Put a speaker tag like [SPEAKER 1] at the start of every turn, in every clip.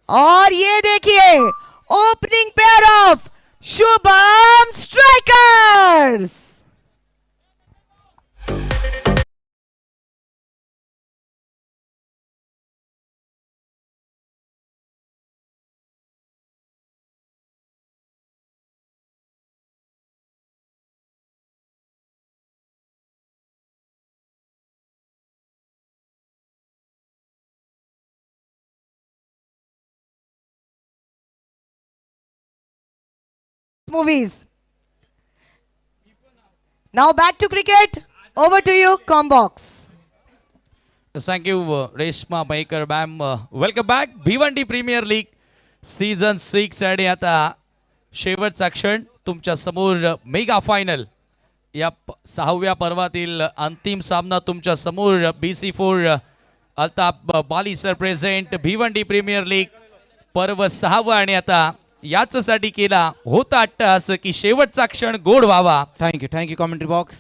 [SPEAKER 1] और ये देखिए opening pair of Shubham strikers. Movies. Now back to cricket. Over to you, Combox.
[SPEAKER 2] Thank you, Reshma Maker ma'am. Welcome back. Bhiwandi premier league season 6 आणि आता शेवटचा क्षण तुमच्या समोर मेगा फायनल या 6व्या पर्वातील अंतिम सामना तुमच्या समोर BC4 Altaf Bali sir present Bhiwandi premier league पर्व 6वा आणि आता याचसाठी केला होता अट्टहास की शेवटचा क्षण गोड व्हावा।
[SPEAKER 3] Thank you commentary box.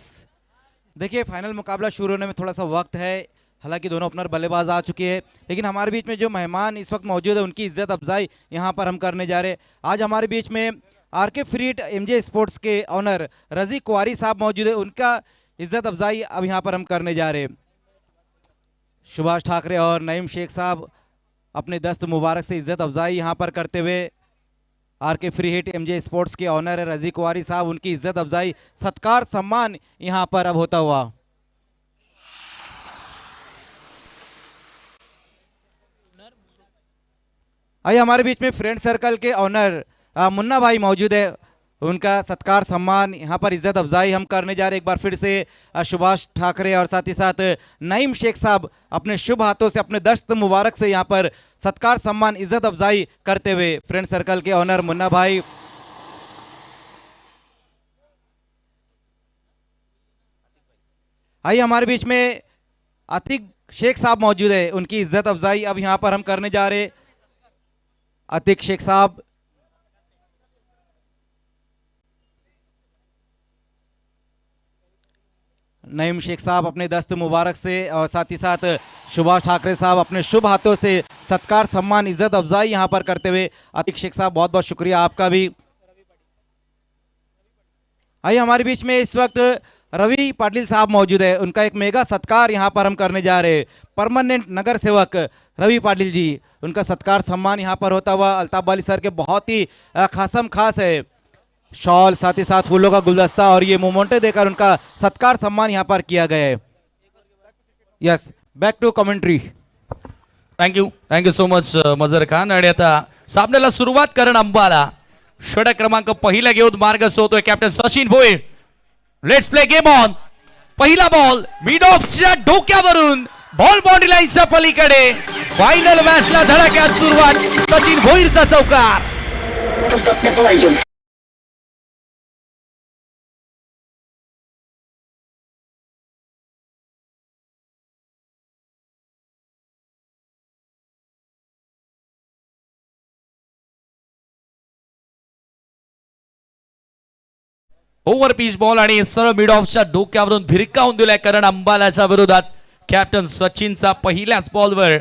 [SPEAKER 3] देखिए फाइनल मुकाबला शुरू होने में थोड़ा सा वक्त है, हालांकि दोनों ओपनर बल्लेबाज आ चुके हैं, लेकिन हमारे बीच में जो मेहमान इस वक्त मौजूद है उनकी इज्जत अफजाई यहाँ पर हम करने जा रहे हैं। आज हमारे बीच में आरके फ्रीट MJ स्पोर्ट्स के ऑनर रजी कुआरी साहब मौजूद है, उनका इज्जत अफजाई अब यहाँ पर हम करने जा रहे हैं। सुभाष ठाकरे और नईम शेख साहब अपने दस्त मुबारक से इज्जत अफजाई यहाँ पर करते हुए RK free hit MJ sports के ऑनर है रजी कुआरी साहब, उनकी इज्जत अफजाई सत्कार सम्मान यहाँ पर अब होता हुआ। आइए हमारे बीच में फ्रेंड सर्कल के ऑनर मुन्ना भाई मौजूद है, उनका सत्कार सम्मान यहाँ पर इज्जत अफजाई हम करने जा रहे हैं। एक बार फिर से सुभाष ठाकरे और साथ ही साथ नईम शेख साहब अपने शुभ हाथों से अपने दस्त मुबारक से यहाँ पर सत्कार सम्मान इज्जत अफजाई करते हुए फ्रेंड सर्कल के ऑनर मुन्ना भाई। आइए हमारे बीच में अतीक शेख साहब मौजूद है, उनकी इज्जत अफजाई अब यहाँ पर हम करने जा रहे हैं। अतीक शेख साहब, नईम शेख साहब अपने दस्त मुबारक से और साथ ही साथ सुभाष ठाकरे साहब अपने शुभ हाथों से सत्कार सम्मान इज्जत अफजाई यहाँ पर करते हुए। अतीक शेख साहब बहुत बहुत शुक्रिया आपका भी। आइए हमारे बीच में इस वक्त रवि पाटिल साहब मौजूद है, उनका एक मेगा सत्कार यहाँ पर हम करने जा रहे हैं। परमानेंट नगर सेवक रवि पाटिल जी, उनका सत्कार सम्मान यहाँ पर होता हुआ। अल्ताफ बाली सर के बहुत ही खासम खास है शॉल, साथ ही साथ फूलों का गुलदस्ता और ये मोमेंटो देकर उनका सत्कार सम्मान यहाँ पर किया गया है। Yes, back to commentary.
[SPEAKER 2] Thank you so much Mazhar Khan. आणि आता सामन्याला सुरुवात करण अंबाला षटक क्रमांक पहिला घेऊन मार्ग सोडतोय captain Sachin Bhoir. Let's play game on. पहिला बॉल मिड ऑफच्या डोक्यावरून बॉल बाउंड्री लाईनच्या पलीकडे फायनल मॅचला धडाक्यात सुरुवात। सचिन भोईरचा चौकार। ओव्हर पिच बॉल आणि सरळ मिड ऑफच्या डोक्यावरून भिरकावून दिलाय करण अंबालाच्या विरोधात कॅप्टन सचिनचा पहिल्याच बॉलवर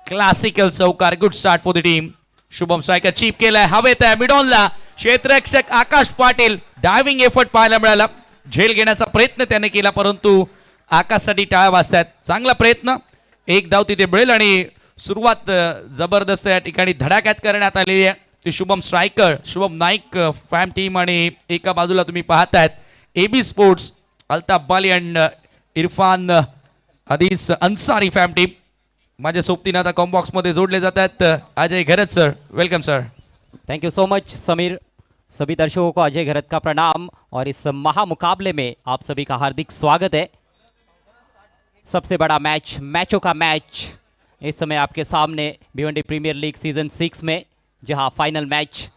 [SPEAKER 2] क्लासिकल चौकार। Good start for the team. Shubham striker chip केलाय हवेत आहे मिड ऑनला। क्षेत्ररक्षक आकाश पाटील डायव्हिंग एफर्ट पाहायला मिळाला, झेल घेण्याचा प्रयत्न त्याने केला परंतु आकाशसाठी टाळ्या वाजतात। चांगला प्रयत्न, एक धाव तिथे मिळेल आणि सुरुवात जबरदस्त या ठिकाणी धडाक्यात करण्यात आलेली आहे। ते शुभम स्ट्रायकर, शुभम नाईक फॅम टीम आणि एका बाजूला तुम्ही पाहतायत AB sports Altaf Bali and Irfan हदीस अन्सारी फॅम टीम। माझ्या सोबतीने आता कॉम्बॉक्स मध्ये जोडले जात आहेत Ajay Gharat sir. Welcome sir.
[SPEAKER 4] Thank you so much Samir. सभी दर्शकों को अजय घरत का प्रणाम और इस महामुकाबले में आप सभी का हार्दिक स्वागत है। सबसे बड़ा मैच, मैचों का मैच इस समय आपके सामने भिवंडी प्रीमियर लीग सीजन 6 में, जहां फाइनल मैच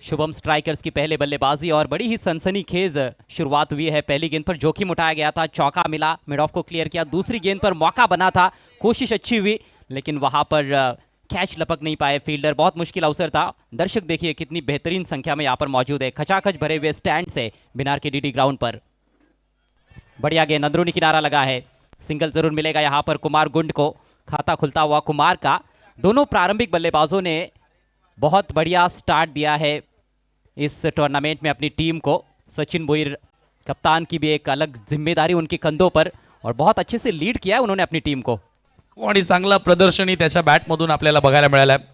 [SPEAKER 4] शुभम स्ट्राइकर्स की पहले बल्लेबाजी और बड़ी ही सनसनीखेज शुरुआत हुई है। पहली गेंद पर जोखिम उठाया गया था, चौका मिला, मिड ऑफ को क्लियर किया। दूसरी गेंद पर मौका बना था, कोशिश अच्छी हुई लेकिन वहां पर कैच लपक नहीं पाए फील्डर। बहुत मुश्किल अवसर था। दर्शक देखिए कितनी बेहतरीन संख्या में यहाँ पर मौजूद है, खचाखच भरे हुए स्टैंड से बिनार के DD ग्राउंड पर। बढ़िया गेंद, अंदरूनी किनारा लगा है, सिंगल जरूर मिलेगा यहाँ पर कुमार गुंड को। खाता खुलता हुआ कुमार का दोनों प्रारंभिक बल्लेबाजों ने बहुत बढ़िया स्टार्ट दिया है इस टूर्नामेंट में अपनी टीम को। सचिन भोईर कप्तान की भी एक अलग जिम्मेदारी उनके कंधों पर, और बहुत अच्छे से लीड किया है उन्होंने अपनी टीम को।
[SPEAKER 2] आणि चांगला प्रदर्शनही त्याच्या बॅटमधून आपल्याला बघायला मिळालं आहे।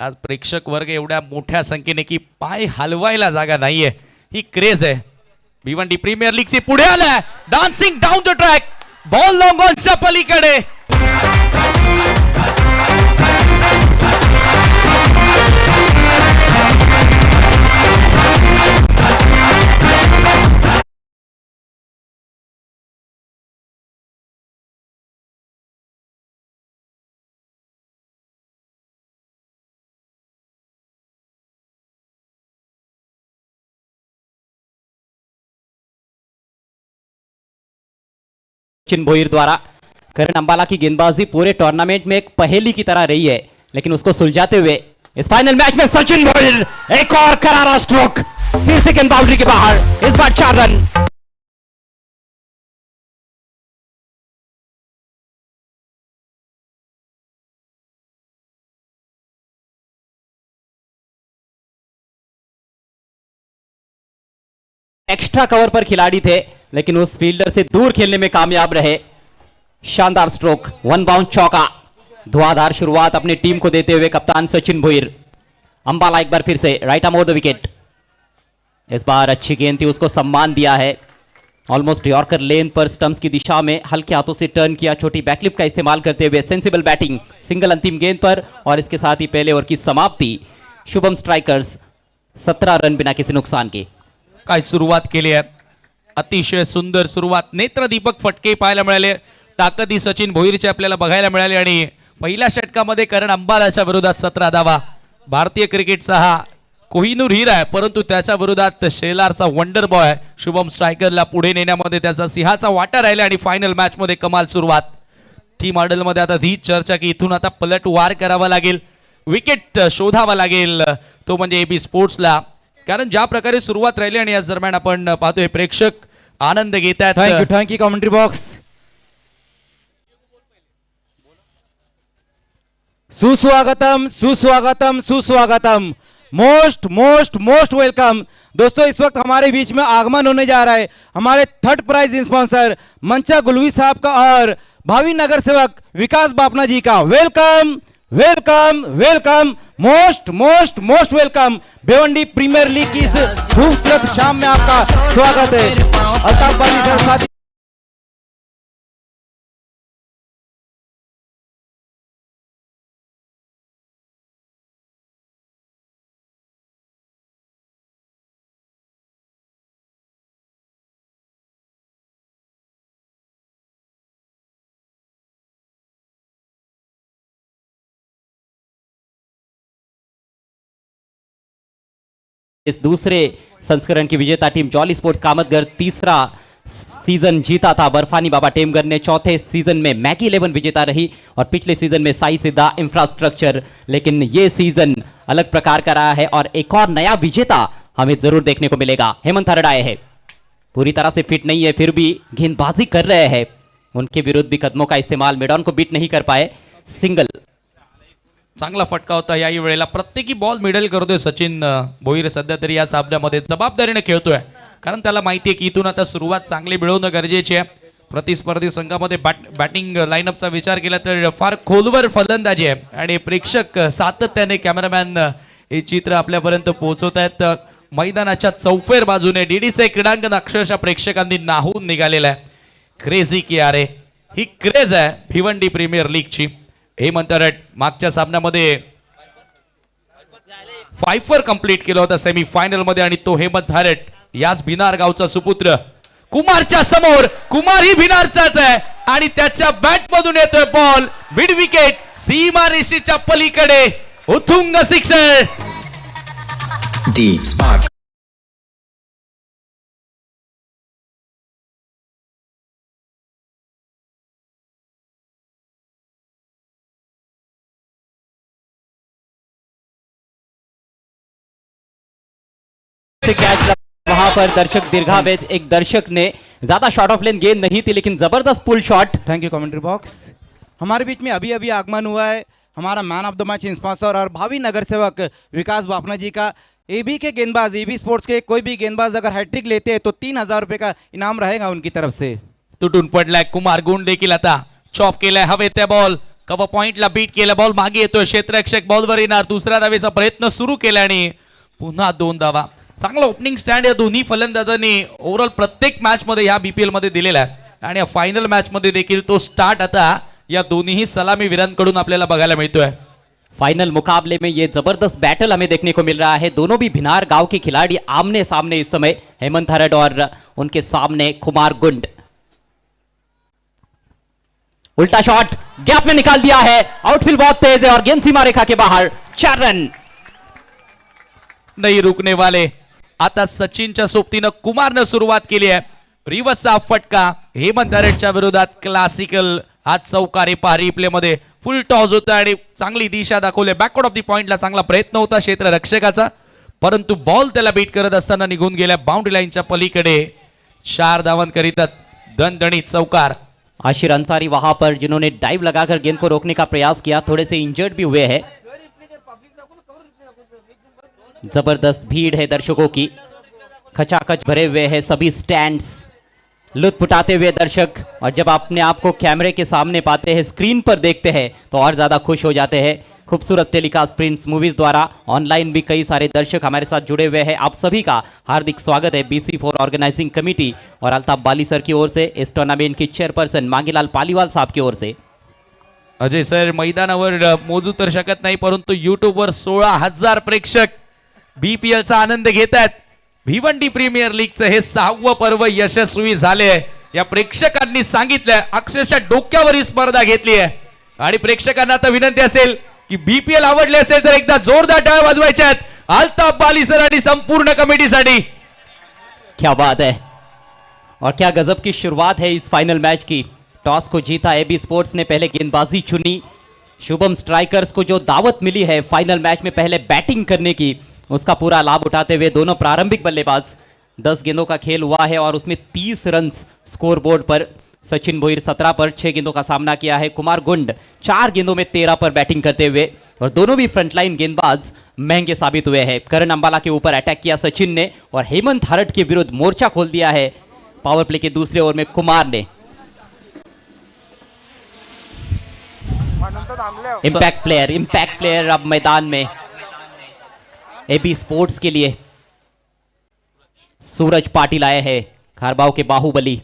[SPEAKER 2] आज प्रेक्षक वर्ग एवढ्या मोठ्या संख्येने की पाय हलवायला जागा नाहीये, ही क्रेज आहे। भिवंडी प्रीमियर लीगची पुढे आलाय, dancing down the track, ball long ऑनच्या पलीकडे।
[SPEAKER 4] सचिन भोईर द्वारा करण अंबाला की गेंदबाजी पूरे टूर्नामेंट में एक पहेली की तरह रही है, लेकिन उसको सुलझाते हुए इस फाइनल मैच में सचिन भोईर एक और करारा स्ट्रोक, फिर से गेंद बाउंड्री के बाहर, इस बार 4 रन। एक्स्ट्रा कवर पर खिलाड़ी थे, लेकिन उस फील्डर से दूर खेलने में कामयाब रहे। शानदार स्ट्रोक, 1 बाउंड चौका। धुआंधार शुरुआत अपनी टीम को देते हुए कप्तान सचिन भोईर। अंबाला एक बार फिर से right arm over the wicket. इस बार अच्छी गेंद थी, उसको सम्मान दिया है। ऑलमोस्ट यॉर्कर लेन पर स्टंप्स की दिशा में हल्के हाथों से टर्न किया, छोटी बैकलिप का इस्तेमाल करते हुए सेंसिबल बैटिंग, सिंगल अंतिम गेंद पर, और इसके साथ ही पहले ओवर की समाप्ति। शुभम स्ट्राइकर्स 17 रन बिना किसी नुकसान के।
[SPEAKER 2] काय सुरुवात केली आहे, अतिशय सुंदर सुरुवात। नेत्रदीपक फटके पाहायला मिळाले, ताकदी सचिन भोईरची आपल्याला बघायला मिळाली, आणि पहिल्या षटकामध्ये करण अंबालाच्या विरोधात 17 धावा। भारतीय क्रिकेटचा हा कोहिनूर हिरा आहे, परंतु त्याच्या विरोधात शेलारचा वंडर बॉय शुभम स्ट्रायकरला पुढे नेण्यामध्ये त्याचा सिंहाचा वाटा राहिला, आणि फायनल मॅच मध्ये कमाल सुरुवात। टीम मॉडेल मध्ये आता ही चर्चा की इथून आता पलटवार करावा लागेल, विकेट शोधावा लागेल, तो म्हणजे एबी स्पोर्ट्सला, कारण ज्या प्रकारे सुरुवात राहिली आणि याच दरम्यान आपण पाहतोय प्रेक्षक आनंद घेत आहेत।
[SPEAKER 3] Thank you commentary box. सुस्वागतम सुस्वागतम सुस्वागतम, मोस्ट मोस्ट मोस्ट वेलकम। दोस्तों इस वक्त हमारे बीच में आगमन होने जा रहा है हमारे थर्ड प्राइज स्पॉन्सर मंचा गुलवी साहब का और भावी नगर सेवक विकास बापना जी का। Welcome welcome welcome, most most most welcome. Bhiwandi premier league की इस खूबसूरत शाम में आपका स्वागत है। अल्ताफ बानी सर साथी
[SPEAKER 4] इस दूसरे संस्करण की विजेता टीम जॉली स्पोर्ट्स कामतगर तीसरा सीजन जीता था। बर्फानी बाबा टेमगर ने चौथे सीजन में मैगी 11 विजेता रही, और पिछले सीजन में साई सिद्धा इंफ्रास्ट्रक्चर। लेकिन ये सीजन अलग प्रकार का रहा है, और एक और नया विजेता हमें जरूर देखने को मिलेगा। हेमंत हरड़ आए हैं, पूरी तरह से फिट नहीं है, फिर भी गेंदबाजी कर रहे हैं। उनके विरुद्ध भी कदमों का इस्तेमाल, मिडॉन को बीट नहीं कर पाए, सिंगल।
[SPEAKER 2] चांगला फटका होता याही वेळेला, प्रत्येकी बॉल मिडल करतोय सचिन भोईर। सध्या तरी या सामन्यामध्ये जबाबदारीने खेळतोय, कारण त्याला माहिती आहे की इथून आता सुरुवात चांगली मिळवणं गरजेचे आहे। प्रतिस्पर्धी संघामध्ये बॅटिंग लाईनअपचा विचार केला तर फार खोलवर फलंदाजी आहे, आणि प्रेक्षक सातत्याने कॅमेरामॅन हे चित्र आपल्यापर्यंत पोहोचवत आहेत। मैदानाच्या चौफेर बाजूने डीडीचे क्रीडांगण अक्षरशः प्रेक्षकांनी नाहून निघालेलं आहे। क्रेझी की अरे, ही क्रेज आहे भिवंडी प्रीमियर लीगची। हेमंत हरड मागच्या सामन्यामध्ये 5 कंप्लीट केलं होतं सेमी फायनल मध्ये, आणि तो हेमंत हरड याच भिनार गावचा सुपुत्र कुमारच्या समोर। कुमार ही भिनारचाच आहे, आणि त्याच्या बॅट मधून येतोय बॉल मिड विकेट, सीमा रेषेच्या पलीकडे उत्तुंग सिक्सर।
[SPEAKER 5] डी स्पार्क
[SPEAKER 4] कैच वहां पर दर्शक दीर्घा में एक दर्शक ने ज्यादा शॉट ऑफ लेन गेंद नहीं थी, लेकिन जबरदस्त pull shot.
[SPEAKER 3] Thank you commentary box. हमारे बीच में अभी अभी आगमन हुआ है हमारा man of the match sponsor और भावी नगर सेवक विकास बापना जी का। एबी के गेंदबाज, एबी स्पोर्ट्स के कोई भी गेंदबाज अगर हैट्रिक लेते हैं तो 3,000 रुपये का इनाम रहेगा उनकी तरफ से।
[SPEAKER 2] तुटून पडलाय कुमार गुंड देखील आता चॉप केलाय हवे त्या बॉल कव्हर पॉइंटला बीट केला बॉल मागे येतोय क्षेत्ररक्षक बॉलवर येणार दुसऱ्या धावेचा प्रयत्न सुरू केला आणि पुन्हा 2 धावा। चांगला ओपनिंग स्टँड या दोन्ही फलंदाजांनी ओव्हरऑल प्रत्येक मॅच मध्ये या बीपीएल मध्ये दिलेला आहे आणि या फायनल मॅच मध्ये देखील तो स्टार्ट आता या दोन्ही सलामी वीरांकडून आपल्याला बघायला मिळतोय।
[SPEAKER 4] फाइनल मुकाबले में ये जबरदस्त बैटल हमें देखने को मिल रहा है। दोनों भी भिनार गांव के खिलाड़ी आमने सामने इस समय, हेमंत हरड और उनके सामने कुमार गुंड। उल्टा शॉट गैप में निकाल दिया है, आउटफील्ड बहुत तेज है और गेंद सीमा रेखा के बाहर। 4 रन
[SPEAKER 2] नहीं रुकने वाले। आता सचिनच्या सोबतीनं कुमारनं सुरुवात केली आहे। रिवर्सचा फटका हेमंत हरडच्या विरोधात क्लासिकल आज चौकारी पहारी प्ले मध्ये फुल टॉस होता आणि चांगली दिशा दाखवली। बॅकवर्ड ऑफ द पॉइंटला चांगला प्रयत्न होता क्षेत्ररक्षकाचा, परंतु बॉल त्याला बीट करत असताना निघून गेल्या बाउंड्री लाईनच्या पलीकडे। 4 धावांकरिता दणदणीत चौकार।
[SPEAKER 4] आशिर अंसारी वहां पर जिन्होंने डाइव लगाकर गेंद को रोकने का प्रयास किया, थोड़े से इंजर्ड भी हुए हैं। जबरदस्त भीड़ है दर्शकों की, खचाखच भरे हुए हैं सभी स्टैंड्स, लुत्फ उठाते हुए दर्शक। और जब अपने आप को कैमरे के सामने पाते हैं, स्क्रीन पर देखते हैं तो और ज्यादा खुश हो जाते हैं। खूबसूरत टेलीकास्ट प्रिंट्स मूवीज द्वारा ऑनलाइन भी कई सारे दर्शक हमारे साथ जुड़े हुए हैं। आप सभी का हार्दिक स्वागत है BC4 ऑर्गेनाइजिंग कमेटी और अल्ताफ बाली सर की ओर से, इस टूर्नामेंट की चेयरपर्सन मांगीलाल पालीवाल साहब की ओर से।
[SPEAKER 2] अजय सर मैदानावर मोजू तर शकत नाही, परंतु युट्यूबवर 16,000 प्रेक्षक बीपीएल चा आनंद घेत आहेत। भिवंडी प्रीमियर लीगचं हे 6वं पर्व यशस्वी झाले। या प्रेक्षकांनी सांगितलं अक्षरशः डोक्यावर ही स्पर्धा घेतली आहे आणि प्रेक्षकांना आता विनंती असेल की बीपीएल आवडले असेल तर एकदा जोरदार टाळ्या वाजवायच्या आहेत अल्ताफ बाली सर आणि संपूर्ण कमिटीसाठी।
[SPEAKER 4] क्या बात है और क्या गजब की शुरुआत है इस फाइनल मैच की। टॉस को जीता एबी स्पोर्ट्स ने, पहले गेंदबाजी चुनी। शुभम स्ट्राइकर्स को जो दावत मिली है फाइनल मैच में पहले बैटिंग करने की, उसका पूरा लाभ उठाते हुए दोनों प्रारंभिक बल्लेबाज। 10 गेंदों का खेल हुआ है और उसमें 30 रन स्कोर बोर्ड पर। सचिन भोईर 17 पर 6 गेंदों का सामना किया है। कुमार गुंड 4 गेंदों में 13 पर बैटिंग करते हुए, और दोनों भी फ्रंटलाइन गेंदबाज महंगे साबित हुए हैं। करण अंबाला के ऊपर अटैक किया सचिन ने और हेमंत हरड के विरुद्ध मोर्चा खोल दिया है पावर प्ले के दूसरे ओवर में कुमार ने। इम्पैक्ट प्लेयर अब मैदान में एबी स्पोर्ट्स के लिए सूरज पाटिल आए हैं, खारबाव के बाहुबली।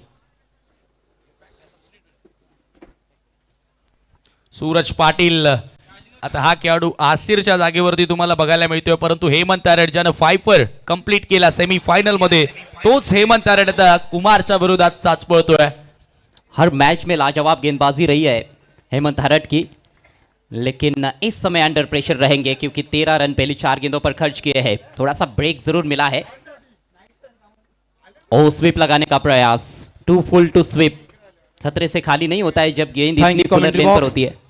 [SPEAKER 2] सूरज पाटील आता हा खेळाडू आसिरच्या जागेवरती तुम्हाला बघायला मिळतोय, परंतु हेमंत हरड ज्यानं 5 वर कंप्लीट केला सेमी फायनल मध्ये, तोच हेमंत हरड आता कुमारच्या विरोधात चाच पळतोय।
[SPEAKER 4] हर मैच में लाजवाब गेंदबाजी रही है हेमंत हरड की, लेकिन इस समय अंडर प्रेशर रहेंगे क्योंकि 13 रन पहली 4 गेंदों पर खर्च किए हैं। थोड़ा सा ब्रेक जरूर मिला है। ओ स्वीप लगाने का प्रयास, टू फुल टू स्वीप। खतरे से खाली नहीं होता है जब गेंद इतनी फुलर लेन पर होती है।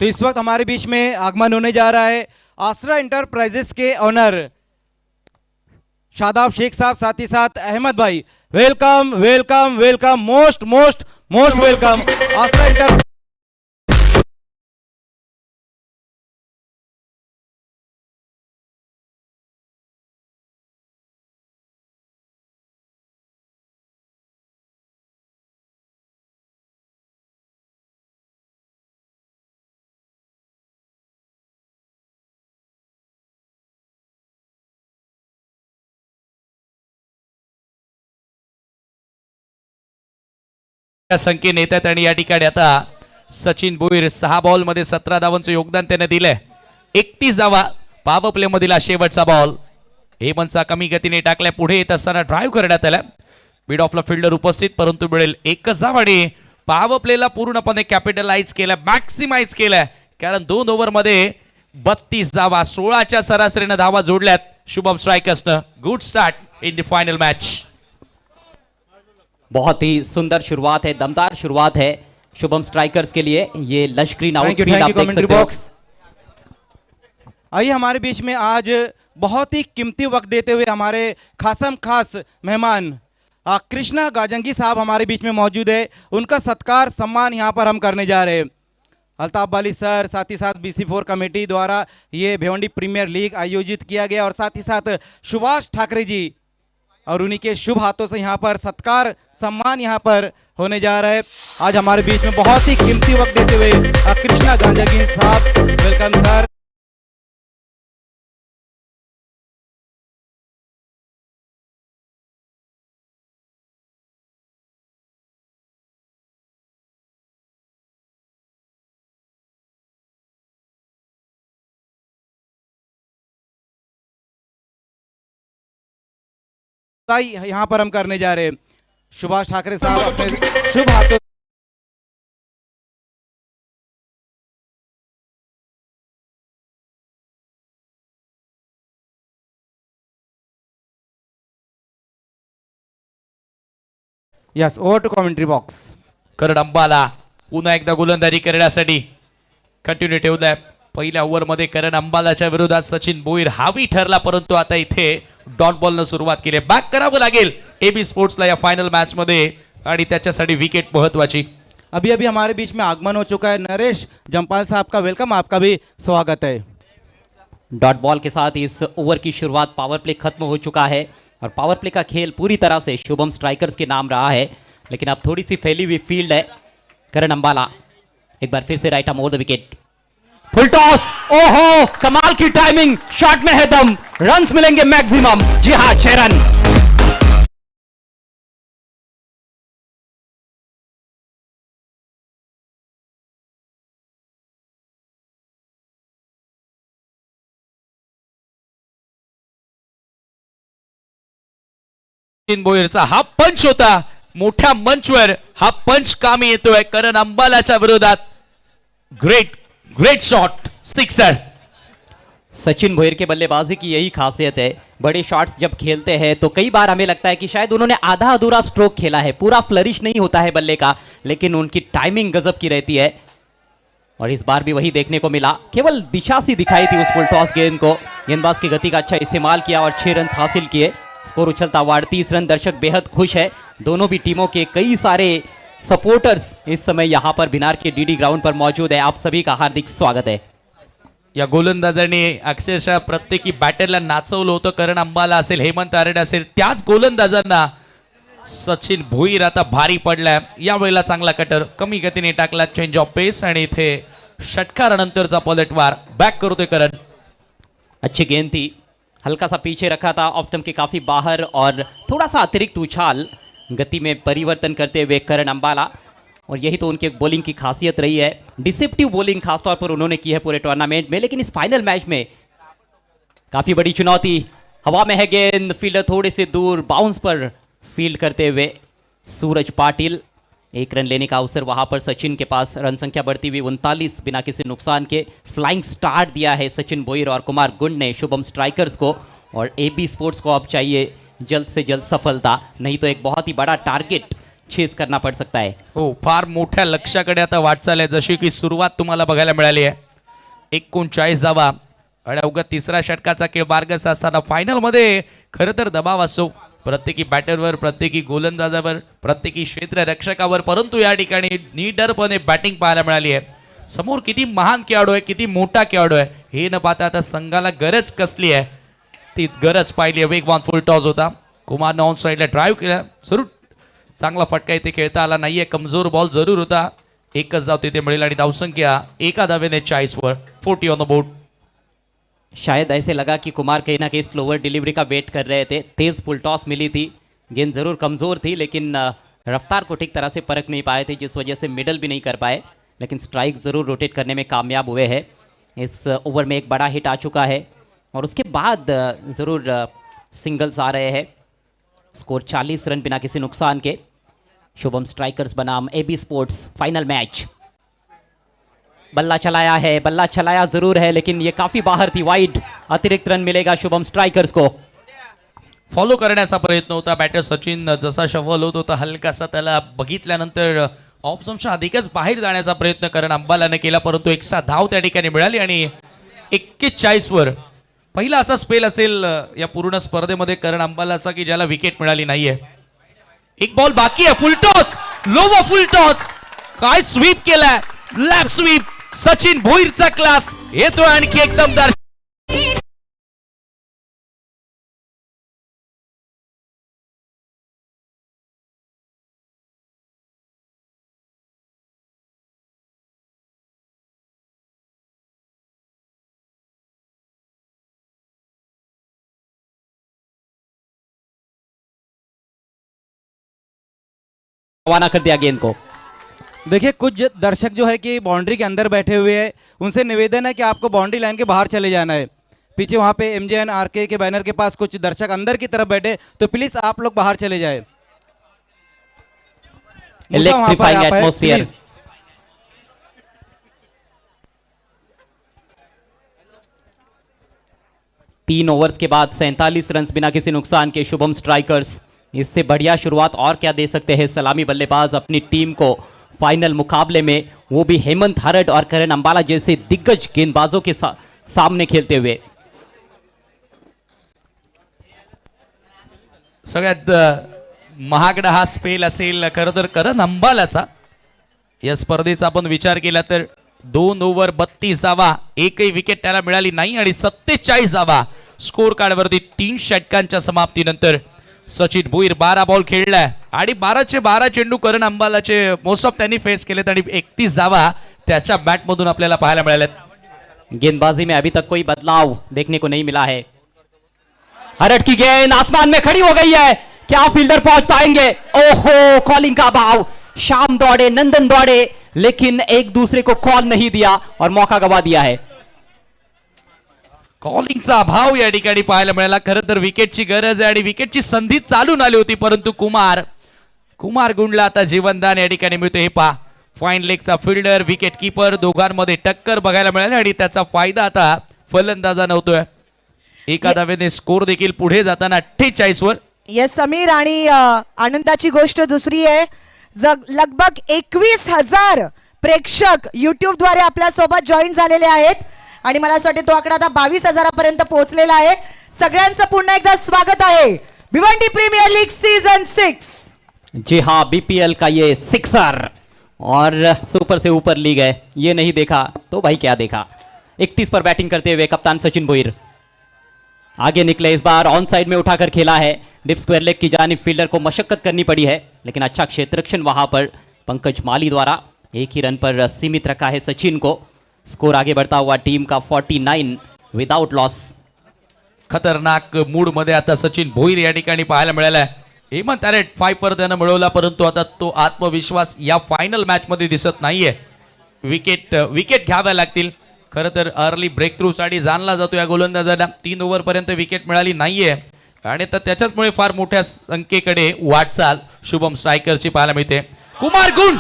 [SPEAKER 3] तो इस वक्त हमारे बीच में आगमन होने जा रहा है आसरा इंटरप्राइजेस के ऑनर शादाब शेख साहब, साथ ही साथ अहमद भाई। Welcome welcome welcome, most most most welcome आसरा इंटर।
[SPEAKER 2] संख्येने येतात आणि या ठिकाणी आता सचिन भोईर 6 बॉल मध्ये 17 धावांचं योगदान त्याने दिलंय। 31 धावा पॉवर प्ले मधील शेवटचा बॉल हेमंतचा कमी गतीने टाकलाय, पुढे येत असताना ड्राईव्ह करण्यात आला। मिड ऑफला फिल्डर उपस्थित, परंतु मिळेल एकच धाव आणि पॉवर प्लेला पूर्णपणे कॅपिटलाइज केलं, मॅक्सिमाइज केलं, कारण 2 ओव्हर मध्ये 32 धावा 16च्या सरासरीने धावा जोडल्यात शुभम स्ट्राइकर्सनं। Good start in the final match.
[SPEAKER 4] बहुत ही सुंदर शुरुआत है, दमदार शुरुआत है शुभम स्ट्राइकर्स के लिए। ये लश्करी आउटफील्ड आप देख सकते हो।
[SPEAKER 3] आइए हमारे बीच में आज बहुत ही कीमती वक्त देते हुए हमारे खासम खास मेहमान कृष्णा गाजंगी साहब हमारे बीच में मौजूद है। उनका सत्कार सम्मान यहाँ पर हम करने जा रहे हैं। अल्ताफ बाली सर, साथ ही साथ BC4 कमेटी द्वारा ये भिवंडी प्रीमियर लीग आयोजित किया गया और साथ ही साथ सुभाष ठाकरे जी और उन्हीं के शुभ हाथों से यहाँ पर सत्कार सम्मान यहाँ पर होने जा रहा है। आज हमारे बीच में बहुत ही कीमती वक्त देते हुए कृष्णा गांजागी साहब, वेलकम सर। यहाँ पर हम करने जा रहे हैं सुभाष ठाकरे साहब अपने शुभ हाथों yes over to commentary box.
[SPEAKER 2] Karan Ambala पुन्हा एकदा गोलंदाजी करण्यासाठी कंटिन्यू ठेवलाय। पहिल्या ओव्हरमध्ये करण अंबालाच्या विरोधात सचिन भोईर हावी ठरला, परंतु आता इथे डॉट बॉलनं सुरुवात केली। बॅक करावं लागेल AB स्पोर्ट्सला या फायनल मॅच मध्ये आणि त्याच्यासाठी विकेट महत्वाची।
[SPEAKER 3] अभी अभी हमारे बीच में आगमन हो चुका है नरेश जमपाल साहब का, वेलकम, आपका भी स्वागत है।
[SPEAKER 4] डॉट बॉल के साथ इस ओवर की शुरुआत, पावर प्ले खत्म हो चुका है और पावर प्ले का खेल पूरी तरह से शुभम स्ट्राइकर्स के नाम रहा है, लेकिन अब थोड़ी सी फैली हुई फील्ड है। करण अंबाला एक बार फिर से right arm over the wicket, full toss, ओहो कमाल की टाइमिंग, शॉट में है दम, रन्स मिलेंगे मैक्सिमम। जी हाँ, 6 रन।
[SPEAKER 2] सचिन भोईरचा हा पंच होता, मोठ्या मंचवर हा पंच कामी येतोय करण अंबालाच्या विरोधात। Great shot, sixer.
[SPEAKER 4] Sachin Bhoir के बल्लेबाजी की यही खासियत है, बड़े शॉट्स जब खेलते हैं तो कई बार हमें लगता है कि शायद उन्होंने आधा अधूरा स्ट्रोक खेला है, पूरा फ्लरिश नहीं होता है बल्ले का, लेकिन उनकी टाइमिंग गजब की रहती है और इस बार भी वही देखने को मिला। केवल दिशा सी दिखाई थी उस फुल टॉस गेंद को, गेंदबाज की गति का अच्छा इस्तेमाल किया और 6 रन हासिल किए। स्कोर उछलता हुआ 38 रन। दर्शक बेहद खुश है, दोनों भी टीमों के कई सारे सपोर्टर्स इस समय यहाँ पर बिनार के DD ग्राउंड पर मौजूद है। आप सभी का हार्दिक स्वागत है।
[SPEAKER 2] या गोलंदाजांनी अक्षरशः प्रत्येकी बॅटरला नाचवलं होतं। करण अंबाला असेल, हेमंत आरडे असेल, त्याच गोलंदाजांना सचिन भोईर आता भारी पडलाय। या वेळेला चांगला कटर कमी गतीने टाकला, चेंज ऑफ पेस आणि इथे षटकारानंतरचा पलटवार। बॅक करतोय करण।
[SPEAKER 4] अच्छी गेंद थी, हल्का सा पीछे रखा था, ऑफ स्टंप के काफी बाहर और थोड़ा सा अतिरिक्त उछाल, गति में परिवर्तन करते हुए करण अंबाला, और यही तो उनके बॉलिंग की खासियत रही है। डिसेप्टिव बॉलिंग खासतौर पर उन्होंने की है पूरे टूर्नामेंट में, लेकिन इस फाइनल मैच में काफी बड़ी चुनौती। हवा में है गेंद, फील्डर थोड़े से दूर, बाउंस पर फील्ड करते हुए सूरज पाटिल। 1 रन लेने का अवसर वहां पर सचिन के पास, रन संख्या बढ़ती हुई 39 बिना किसी नुकसान के। फ्लाइंग स्टार्ट दिया है सचिन भोईर और कुमार गुंड ने शुभम स्ट्राइकर्स को, और AB स्पोर्ट्स को अब चाहिए जल्द से जल्द सफलता, नहीं तो एक बहुत ही बड़ा टारगेट चेस करना पड़ सकता है।
[SPEAKER 2] हो, फार मोठ्या लक्ष्याकडे आता वाटचाल आहे, जशी की सुरुवात तुम्हाला बघायला मिळाली आहे। 39 धावा आणि अवघा तिसरा षटकाचा खेळ बारगस असताना फायनल मध्ये खरं तर दबाव असतो प्रत्येकी बॅटरवर, प्रत्येकी गोलंदाजावर, प्रत्येकी क्षेत्ररक्षकावर, परंतु या ठिकाणी नीडरपणे बॅटिंग पाहायला मिळाली आहे। समोर किती महान खेळाडू आहे, किती मोठा खेळाडू आहे हे न पाहता आता संघाला गरज कसली आहे ती गरज पाहिली आहे। वेगवान फुल टॉस होता, कुमारने ऑन साइडला ड्राईव्ह केला, जरूर चांगला फटका इथे खेळता आला नाहीये, कमजोर बॉल जरूर होता। एकच धाव तिथे मिळेल आणि धावसंख्या एका धावेने 40 वर, 40 ऑन द बोर्ड।
[SPEAKER 4] शायद ऐसे लगा कि कुमार कहीं ना कहीं स्लोअर डिलीवरी का वेट कर रहे थे, तेज फुल टॉस मिली थी, गेंद जरूर कमज़ोर थी लेकिन रफ्तार को ठीक तरह से परख नहीं पाए थे, जिस वजह से मिडल भी नहीं कर पाए, लेकिन स्ट्राइक ज़रूर रोटेट करने में कामयाब हुए हैं। इस ओवर में एक बड़ा हिट आ चुका है और उसके बाद ज़रूर सिंगल्स आ रहे हैं। स्कोर 40 रन बिना किसी नुकसान के। शुभम स्ट्राइकर्स बनाम AB स्पोर्ट्स फाइनल मैच। बल्ला चलाया है, बल्ला चलाया जरूर है, लेकिन ये काफी बाहर थी, वाइड। अतिरिक्त रन मिलेगा शुभम स्ट्राइकर्स को।
[SPEAKER 2] फॉलो करण्याचा प्रयत्न होता बॅटर सचिन, जसा शवल होत होता हलकासा त्याला बघितल्यानंतर ऑफ स्टंपच्या अधिकच बाहेर जाण्याचा प्रयत्न करण अंबालाने केला, परंतु एक सा धाव त्या ठिकाणी मिळाली आणि 41 वर पहिला असा स्पेल असेल या पूर्ण स्पर्धेमध्ये करण अंबालाचा की ज्याला विकेट मिळाली नाहीये। एक बॉल बाकी आहे, फुल टॉस, लो व फुल टॉस, काय स्वीप केलाय, लॅप स्वीप, सचिन भोईरचा क्लास येतोय आणखी एकदम दर्शक
[SPEAKER 4] रवाना कर दिया गेंद को।
[SPEAKER 3] देखिए कुछ दर्शक जो है कि बाउंड्री के अंदर बैठे हुए हैं, उनसे निवेदन है कि आपको बाउंड्री लाइन के बाहर चले जाना है। पीछे वहाँ पे MJN RK के बैनर के पास कुछ दर्शक अंदर की तरफ बैठे, तो प्लीज आप लोग बाहर चले जाए। मूसा वहाँ पर
[SPEAKER 4] इलेक्ट्रीफाइंग
[SPEAKER 3] आप है,
[SPEAKER 4] एटमॉस्फेयर।
[SPEAKER 3] please।
[SPEAKER 4] 3 ओवर्स के बाद 47 रन बिना किसी नुकसान के शुभम स्ट्राइकर्स। इससे बढ़िया शुरुआत और क्या दे सकते हैं सलामी बल्लेबाज अपनी टीम को फाइनल मुकाबले में, वो भी हेमंत हरड और करण अंबाला जैसे दिग्गज गेंदबाजों के सामने खेलते हुए।
[SPEAKER 2] सगळ्यात महागडा हा स्पेल असेल खरं तर करण अंबालाचा। या स्पर्धेचा आपण विचार केला तर 2 ओव्हर 32 धावा, एकही विकेट त्याला मिळाली नाही आणि 47 धावा स्कोर कार्डवरती 3 षटकांच्या समाप्तीनंतर सचिन भोईर 12 बॉल खेळलाय आणि 12चे 12 चेंडू करण अंबालाचे मोस्ट ऑफ त्यांनी फेस केलेत आणि 31 धावा त्याच्या बॅट मधून आपल्याला पाहायला मिळाल्यात।
[SPEAKER 4] गेंदबाजी में अभी तक कोई बदलाव देखने को नहीं मिला है। हरड की गेंद आसमान में खड़ी हो गई है, क्या फील्डर पहुंच पाएंगे? ओहो, कॉलिंग का अभाव। शाम दौड़े, नंदन दौड़े, लेकिन एक दूसरे को कॉल नहीं दिया और मौका गवा दिया है।
[SPEAKER 2] कॉलिंगचा अभाव या ठिकाणी पाहायला मिळाला। खरं तर विकेटची गरज आहे आणि विकेटची संधी चालून आली होती, परंतु कुमार गुंडला आता जीवनदान या ठिकाणी मिळते। हे पहा, फाईन लेगचा फिल्डर, विकेट कीपर दोघांमध्ये टक्कर बघायला मिळाली आणि त्याचा फायदा आता फलंदाजांना होतोय। एका धावेने स्कोर देखील पुढे जाताना 48 वर।
[SPEAKER 1] येस समीर, आणि आनंदाची गोष्ट दुसरी आहे, लगभग 21,000 प्रेक्षक YouTube द्वारे आपल्या सोबत जॉईन झालेले आहेत आणि मला असं वाटतं तो आकडा आता 22,000 पर्यंत पोहोचलेला आहे। सगळ्यांचं पुन्हा एकदा स्वागत आहे भिवंडी प्रीमियर लीग सीजन 6।
[SPEAKER 4] जी हाँ, BPL का ये सिक्सर और सुपर से ऊपर लीग है, ये नहीं देखा तो भाई क्या देखा। 31 पर बैटिंग करते हुए कप्तान सचिन भोईर आगे निकले। इस बार ऑन साइड में उठाकर खेला है, डिप स्क्वायर लेग की जानिब फील्डर को मशक्कत करनी पड़ी है, लेकिन अच्छा क्षेत्ररक्षण वहां पर पंकज माली द्वारा। एक ही रन पर सीमित रखा है सचिन को। स्कोर आगे बढ़ता हुआ टीम का 49 विदाउट लॉस।
[SPEAKER 2] खतरनाक मूड मध्ये आता सचिन भोईर या ठिकाणी पाहायला मिळालाय। हेमंत हरड 5 पर त्यानं मिळवला, परंतु आता तो आत्मविश्वास या फायनल मॅच मध्ये दिसत नाहीये। विकेट घ्याव्या लागतील। खरं तर अर्ली ब्रेक थ्रू साठी जाणला जातो या गोलंदाजाला। 3 ओव्हर पर्यंत विकेट मिळाली नाहीये आणि तर त्याच्याचमुळे फार मोठ्या संख्येकडे वाटचाल शुभम स्ट्रायकरची पाहायला मिळते। कुमार गुंड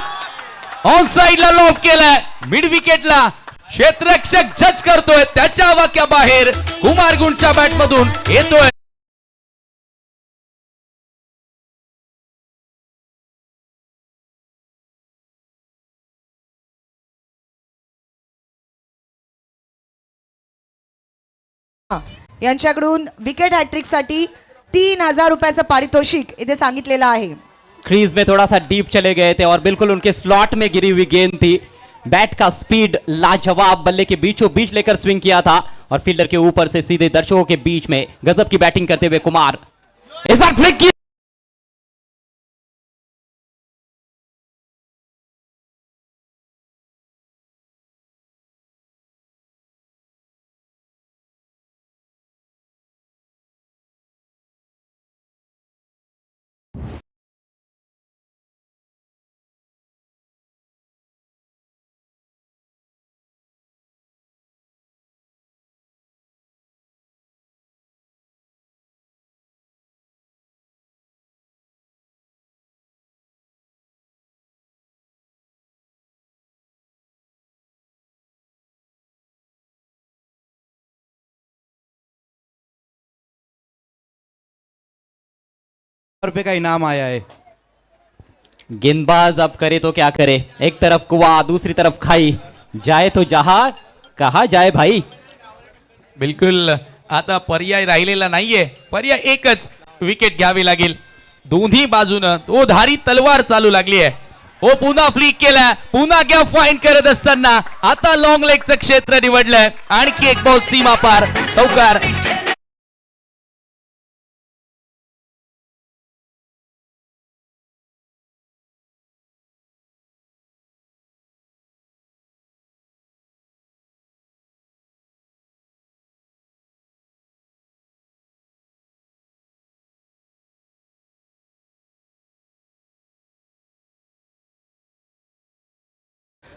[SPEAKER 2] ऑन साइडला लॉब केलाय, मिड विकेटला क्षेत्ररक्षक जज करतोय, त्याच्या वाक्याबाहेर कुमार गुंडच्या बॅट मधून येतोय।
[SPEAKER 1] यांच्याकडून विकेट हॅट्रिक साठी 3,000 रुपयाचं पारितोषिक इथे सांगितलेलं आहे।
[SPEAKER 4] क्रीज में थोड़ा सा डीप चले गए थे और बिल्कुल उनके स्लॉट में गिरी हुई गेंद थी। बैट का स्पीड लाजवाब, बल्ले के बीचों बीच लेकर स्विंग किया था और फील्डर के ऊपर से सीधे दर्शकों के बीच में गजब की बैटिंग करते हुए कुमार इस बार फ्लिक की।
[SPEAKER 3] रुपए का इनाम आया है।
[SPEAKER 4] गेंदबाज अब करे तो क्या करे, एक तरफ कुआं दूसरी तरफ खाई, जाए तो जहां कहा जाए भाई।
[SPEAKER 2] बिलकुल आता पर्याय राहिलेला नाहीये, पर्याय एकच, विकेट घ्यावी लागेल। दोन्ही बाजूनं तो धारी तलवार चालू लागली आहे। हो पुन्हा फ्लिक केलाय, पुन्हा गॅप फाईंड करत असताना आता लॉंग लेगचं क्षेत्र निवडलंय. आणखी एक बॉल सीमा पार, चौकार.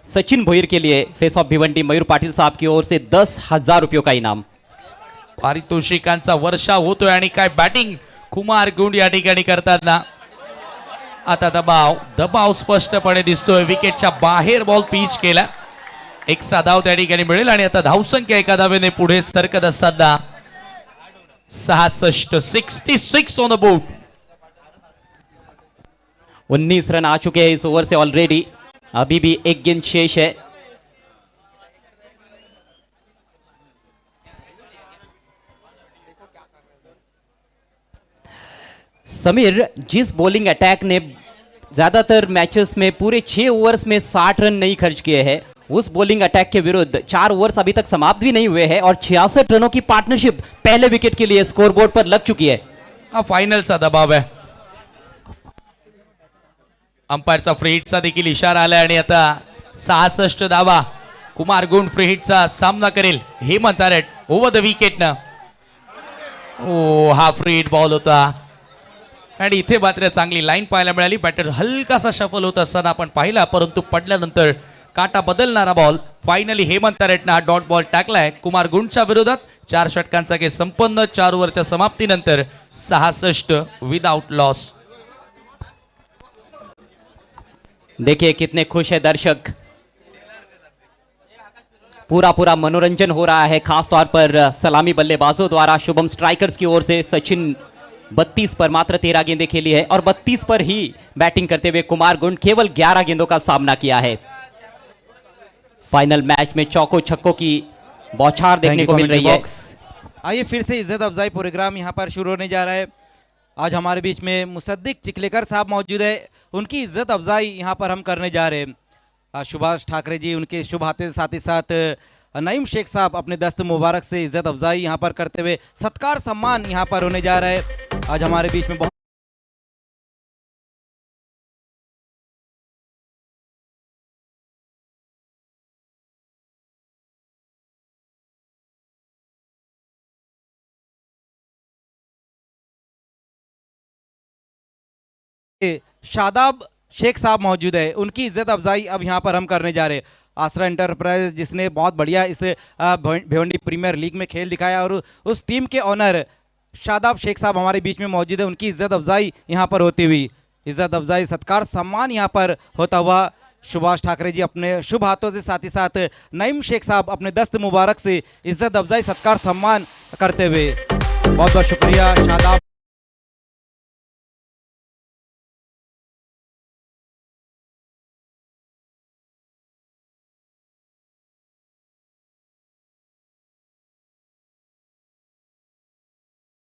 [SPEAKER 4] सचिन भोईर के लिए फेस ऑफ भिवंडी मयूर पाटिल साहब की ओर से 10,000 रुपयों का इनाम.
[SPEAKER 2] पारितोषिकांचा वर्षाव होतोय आणि काय बॅटिंग कुमार गुंड या ठिकाणी करताना. आता दबाव स्पष्टपणे दिसतोय. विकेटच्या बाहेर बॉल पिच केला. एक धाव त्या ठिकाणी मिळेल आणि आता धावसंख्या एका धावेने पुढे सरकत असताना 66 ऑन द बोर्ड.
[SPEAKER 4] 19 रन आ चुके हैं इस ओवर से ऑलरेडी. अभी भी एक गेंद शेष है. समीर, जिस बॉलिंग अटैक ने ज्यादातर मैचेस में पूरे 6 ओवर्स में 60 रन नहीं खर्च किए हैं, उस बॉलिंग अटैक के विरुद्ध 4 ओवर्स अभी तक समाप्त भी नहीं हुए हैं और 66 रनों की पार्टनरशिप पहले विकेट के लिए स्कोरबोर्ड पर लग चुकी है.
[SPEAKER 2] हा फायनलचा दबाव आहे. अंपायरचा फ्री हिटचा देखील इशारा आलाय आणि आता 66 धावा. कुमार गुंड फ्री हिटचा सामना करेल. हेमंत हरट ओव्हर द विकेटनं. ओ हा फ्री हिट बॉल होता आणि इथे मात्र चांगली लाईन पाहायला मिळाली. बॅटर हलकासा शफल होत असताना आपण पाहिला, परंतु पडल्यानंतर काटा बदलणारा बॉल. फायनली हेमंत हरटनं हा डॉट बॉल टाकलाय कुमार गुंडच्या विरोधात. 4 षटकांचा खेळ संपन्न. 4 ओव्हरच्या समाप्तीनंतर 66 विदाउट लॉस.
[SPEAKER 4] देखिए कितने खुश है दर्शक. पूरा मनोरंजन हो रहा है, खास तौर पर सलामी बल्लेबाजों द्वारा. शुभम स्ट्राइकर्स की ओर से सचिन 32 पर मात्र 13 गेंदें खेली है और 32 पर ही बैटिंग करते हुए कुमार गुंड केवल 11 गेंदों का सामना किया है. फाइनल मैच में चौको छक्कों की बौछार देखने को मिल रही है.
[SPEAKER 3] आइए फिर से इज्जत अफजाई प्रोग्राम यहाँ पर शुरू होने जा रहा है. आज हमारे बीच में मुसद्दिक चिखलेकर साहब मौजूद है. उनकी इज्जत अफजाई यहाँ पर हम करने जा रहे हैं. सुभाष ठाकरे जी उनके शुभ हाथे साथ ही साथ नईम शेख साहब अपने दस्त मुबारक से इज्जत अफजाई यहाँ पर करते हुए सत्कार सम्मान यहाँ पर होने जा रहा है. आज हमारे बीच में बहुत शादाब शेख साहब मौजूद है. उनकी इज्जत अफजाई अब यहाँ पर हम करने जा रहे हैं. आसरा एंटरप्राइज जिसने बहुत बढ़िया इस भिवंडी प्रीमियर लीग में खेल दिखाया और उस टीम के ऑनर शादाब शेख साहब हमारे बीच में मौजूद है. उनकी इज्जत अफजाई यहाँ पर होती हुई, इज्जत अफजाई सत्कार सम्मान यहाँ पर होता हुआ सुभाष ठाकरे जी अपने शुभ हाथों से साथ ही साथ नईम शेख साहब अपने दस्त मुबारक से इज्जत अफजाई सत्कार सम्मान करते हुए. बहुत बहुत शुक्रिया शादाब.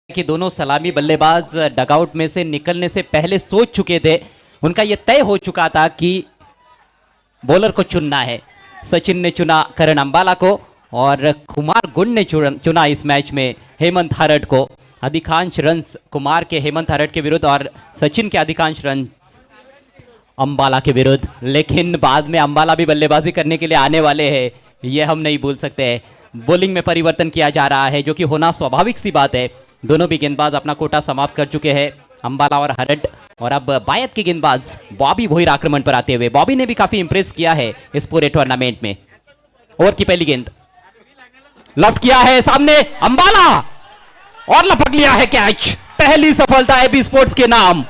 [SPEAKER 4] कि दोनों सलामी बल्लेबाज डगआउट में से निकलने से पहले सोच चुके थे. उनका यह तय हो चुका था कि बॉलर को चुनना है. सचिन ने चुना करण अंबाला को और कुमार गुंड ने चुना इस मैच में हेमंत हरट को. अधिकांश रन्स कुमार के हेमंत हरट के विरुद्ध और सचिन के अधिकांश रन अंबाला के विरुद्ध. लेकिन बाद में अंबाला भी बल्लेबाजी करने के लिए आने वाले हैं, यह हम नहीं भूल सकते. बॉलिंग में परिवर्तन किया जा रहा है जो कि होना स्वाभाविक सी बात है. दोनों भी गेंदबाज अपना कोटा समाप्त कर चुके हैं, अंबाला और हरट. और अब बायत के गेंदबाज बॉबी भोईर आक्रमण पर आते हुए. बॉबी ने भी काफी इंप्रेस किया है इस पूरे टूर्नामेंट में. ओवर की पहली गेंद लफ्ट किया है सामने अंबाला और लपक लिया है कैच. पहली सफलता एबी स्पोर्ट्स के नाम.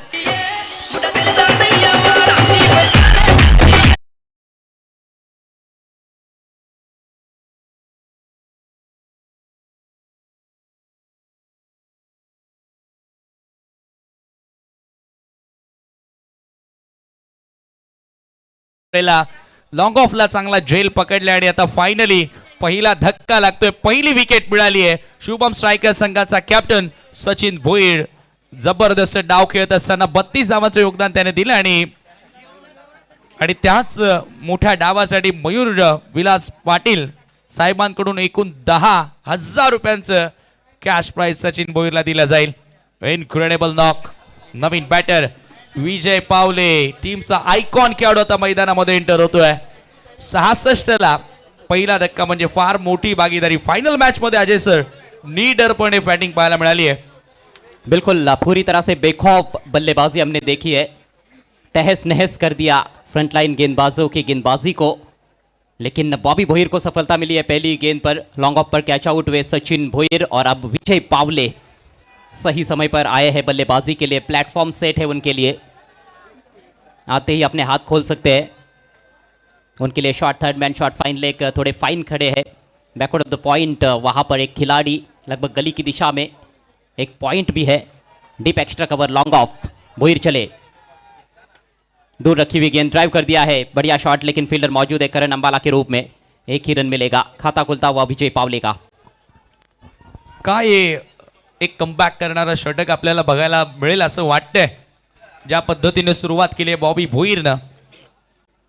[SPEAKER 2] लॉंग ऑफला चांगला झेल पकडला आणि आता फायनली पहिला धक्का लागतोय. पहिली विकेट मिळाली आहे. शुभम स्ट्रायकर संघाचा कॅप्टन सचिन भोईर जबरदस्त डाव खेळत असताना 32 धावांचं योगदान त्याने दिलं आणि आणि त्याच मोठ्या डावासाठी मयूर विलास पाटील साहेबांकडून एकूण 10,000 रुपयांचं कॅश प्राइज सचिन भोईरला दिलं जाईल. Incredible knock. नवीन बॅटर विजय पावले टीमचा आयकॉन खेळाडू आता मैदानामध्ये एंटर होतोय. 66 ला पहिला धक्का म्हणजे फार मोठी भागीदारी. फायनल मॅच मध्ये अजय सर नीडरपणे बॅटिंग पाहायला मिळाली आहे.
[SPEAKER 4] बिल्कुल पूरी तरह से बेखौफ बल्लेबाजी हमने देखी है. तहस नहस कर दिया फ्रंटलाइन गेंदबाजों की गेंदबाजी को, लेकिन बॉबी भोईर को सफलता मिली है. पहली गेंद पर लॉन्ग ऑफ पर कैच आउट हुए सचिन भोईर और अब विजय पावले सही समय पर आए हैं बल्लेबाजी के लिए. प्लेटफॉर्म सेट है उनके लिए, आते ही अपने हाथ खोल सकते हैं. उनके लिए shot third man shot fine leg थोड़े फाइन खड़े हैं. बैकवर्ड ऑफ द पॉइंट वहाँ पर एक खिलाड़ी लगभग गली की दिशा में, एक पॉइंट भी है. Deep extra cover long off. Bhoir चले, दूर रखी हुई गेंद ड्राइव कर दिया है. बढ़िया शॉट, लेकिन फील्डर मौजूद है करण अंबाला के रूप में. एक ही रन मिलेगा. खाता खुलता हुआ विजय पावले का.
[SPEAKER 2] काय एक कमबॅक करणारा षटक आपल्याला बघायला मिळेल असं वाटतंय ज्या पद्धतीने सुरुवात केली आहे बॉबी भोईरनं.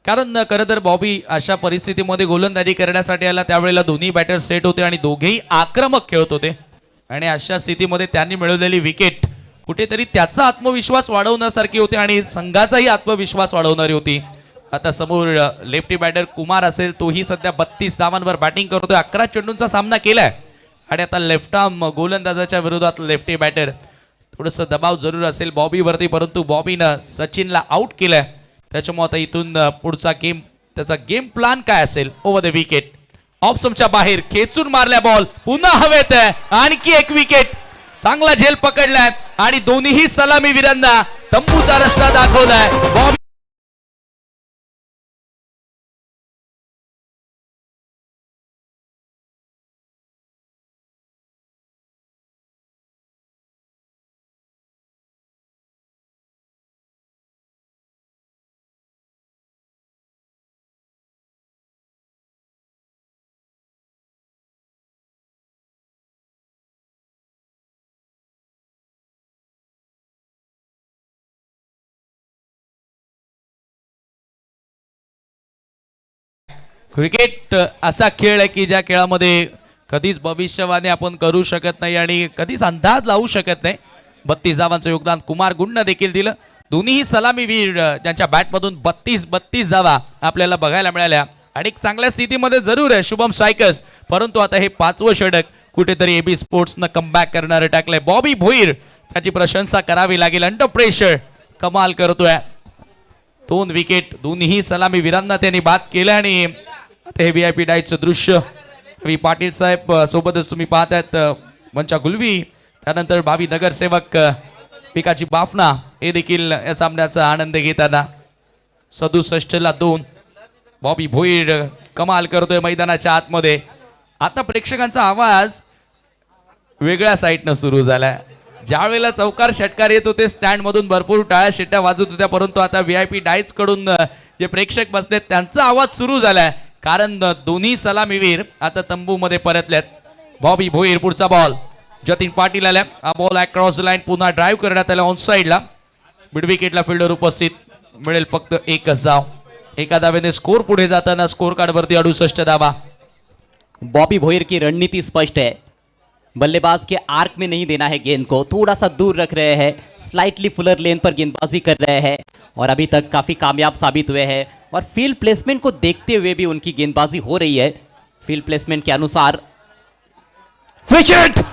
[SPEAKER 2] कारण खरं तर बॉबी अशा परिस्थितीमध्ये गोलंदाजी करण्यासाठी आला त्यावेळेला दोन्ही बॅटर सेट होते आणि दोघेही आक्रमक खेळत होते. आणि अशा स्थितीमध्ये त्यांनी मिळवलेली विकेट कुठेतरी त्याचा आत्मविश्वास वाढवण्यासारखी होती आणि संघाचाही आत्मविश्वास वाढवणारी होती. आता समोर लेफ्टी बॅटर कुमार असेल, तोही सध्या 32 धावांवर बॅटिंग करतोय. 11 चेंडूंचा सामना केलाय आणि आता लेफ्ट आर्म गोलंदाजाच्या विरोधात लेफ्टी बॅटर. थोडंसं दबाव जरूर असेल बॉबीवरती, परंतु बॉबीनं सचिनला आउट केलंय. त्याच्यामुळे आता इथून पुढचा गेम, त्याचा गेम प्लॅन काय असेल. ओव्हर द विकेट, ऑफ स्टंपच्या बाहेर खेचून मारल्या बॉल, पुन्हा हवेत आहे. आणखी एक विकेट. चांगला झेल पकडलाय आणि दोन्हीही सलामीवीरांना तंबूचा रस्ता दाखवलाय. बॉबी क्रिकेट असा खेळ आहे की ज्या खेळामध्ये कधीच भविष्यवाणी आपण करू शकत नाही आणि कधीच अंदाज लावू शकत नाही. 32 धावांचं योगदान कुमार गुंडनं देखील दिलं. दोन्हीही सलामीवीर ज्यांच्या बॅटमधून 32 धावा आपल्याला बघायला मिळाल्या आणि चांगल्या स्थितीमध्ये जरूर आहे शुभम सायकस. परंतु आता हे 5वं षटक कुठेतरी एबी स्पोर्ट्सनं कमबॅक करणारं टाकलंय. बॉबी भोईर त्याची प्रशंसा करावी लागेल. अंडर प्रेशर कमाल करतोय. 2 विकेट दोन्ही सलामीवीरांना त्यांनी बाद केलं आणि आता हे VIP डायचं दृश्य रवी पाटील साहेब सोबतच तुम्ही पाहतायत. मंचा गुलवी, त्यानंतर भावी नगरसेवक पिकाची बाफना हे देखील या सामन्याचा आनंद घेताना. 67 ला 2. बॉबी भोईर कमाल करतोय मैदानाच्या आतमध्ये. आता प्रेक्षकांचा आवाज वेगळ्या साईडनं सुरू झालाय. ज्या वेळेला चौकार षटकार येत होते स्टँड मधून भरपूर टाळ्या शिट्ट्या वाजत होत्या, परंतु आता VIP डायच कडून जे प्रेक्षक बसलेत त्यांचा आवाज सुरू झालाय. कारण दोन्ही सलामीवीर आता तंबूमध्ये परतलेत. बॉबी भोईर पुढचा बॉल. जतीन पाटील आल्या. हा बॉल अक्रॉस लाईन पुन्हा ड्राईव्ह करण्यात आला ऑन साईडला. मिड विकेटला फिल्डर उपस्थित. मिळेल फक्त एकच धाव. एका धावेने स्कोर पुढे जाताना स्कोर कार्ड वरती 68 धावा.
[SPEAKER 4] बॉबी भोईर की रणनीति स्पष्ट है. बल्लेबाज के आर्क में नहीं देना है गेंद को, थोड़ा सा दूर रख रहे हैं. स्लाइटली फुलर लेन पर गेंदबाजी कर रहे हैं और अभी तक काफ़ी कामयाब साबित हुए हैं. और फील्ड प्लेसमेंट को देखते हुए भी उनकी गेंदबाजी हो रही है. फील्ड प्लेसमेंट के अनुसार स्विच इट.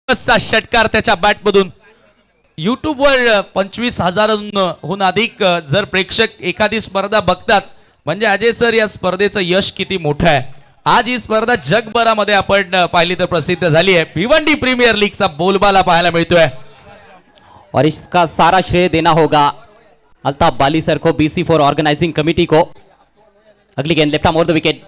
[SPEAKER 2] चा षटकार त्याच्या बॅटमधून. युट्यूबवर 25,000हून अधिक जर प्रेक्षक एखादी स्पर्धा बघतात म्हणजे अजय सर या स्पर्धेचं यश किती मोठं आहे. आज ही स्पर्धा जगभरामध्ये आपण पाहिली तर प्रसिद्ध झाली आहे. भिवंडी प्रीमियर लीगचा बोलबाला पाहायला मिळतोय.
[SPEAKER 4] और इसका सारा श्रेय देना होगा अल्ताफ बाली सर को, BC4 ऑर्गेनाइजिंग कमेटी को. अगली गेंद left arm over the wicket.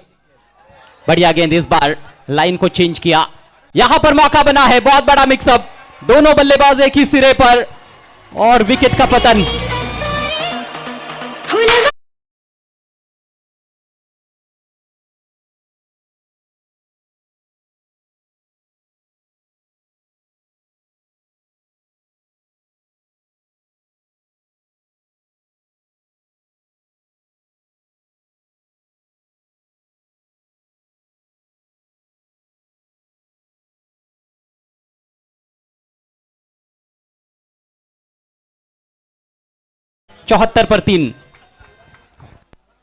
[SPEAKER 4] बढ़िया गेंद इस बार लाइन को चेंज किया। यहां पर मौका बना है, बहुत बड़ा मिक्सअप, दोनों बल्लेबाज एक ही सिरे पर और विकेट का पतन। चौहत्तर पर 3।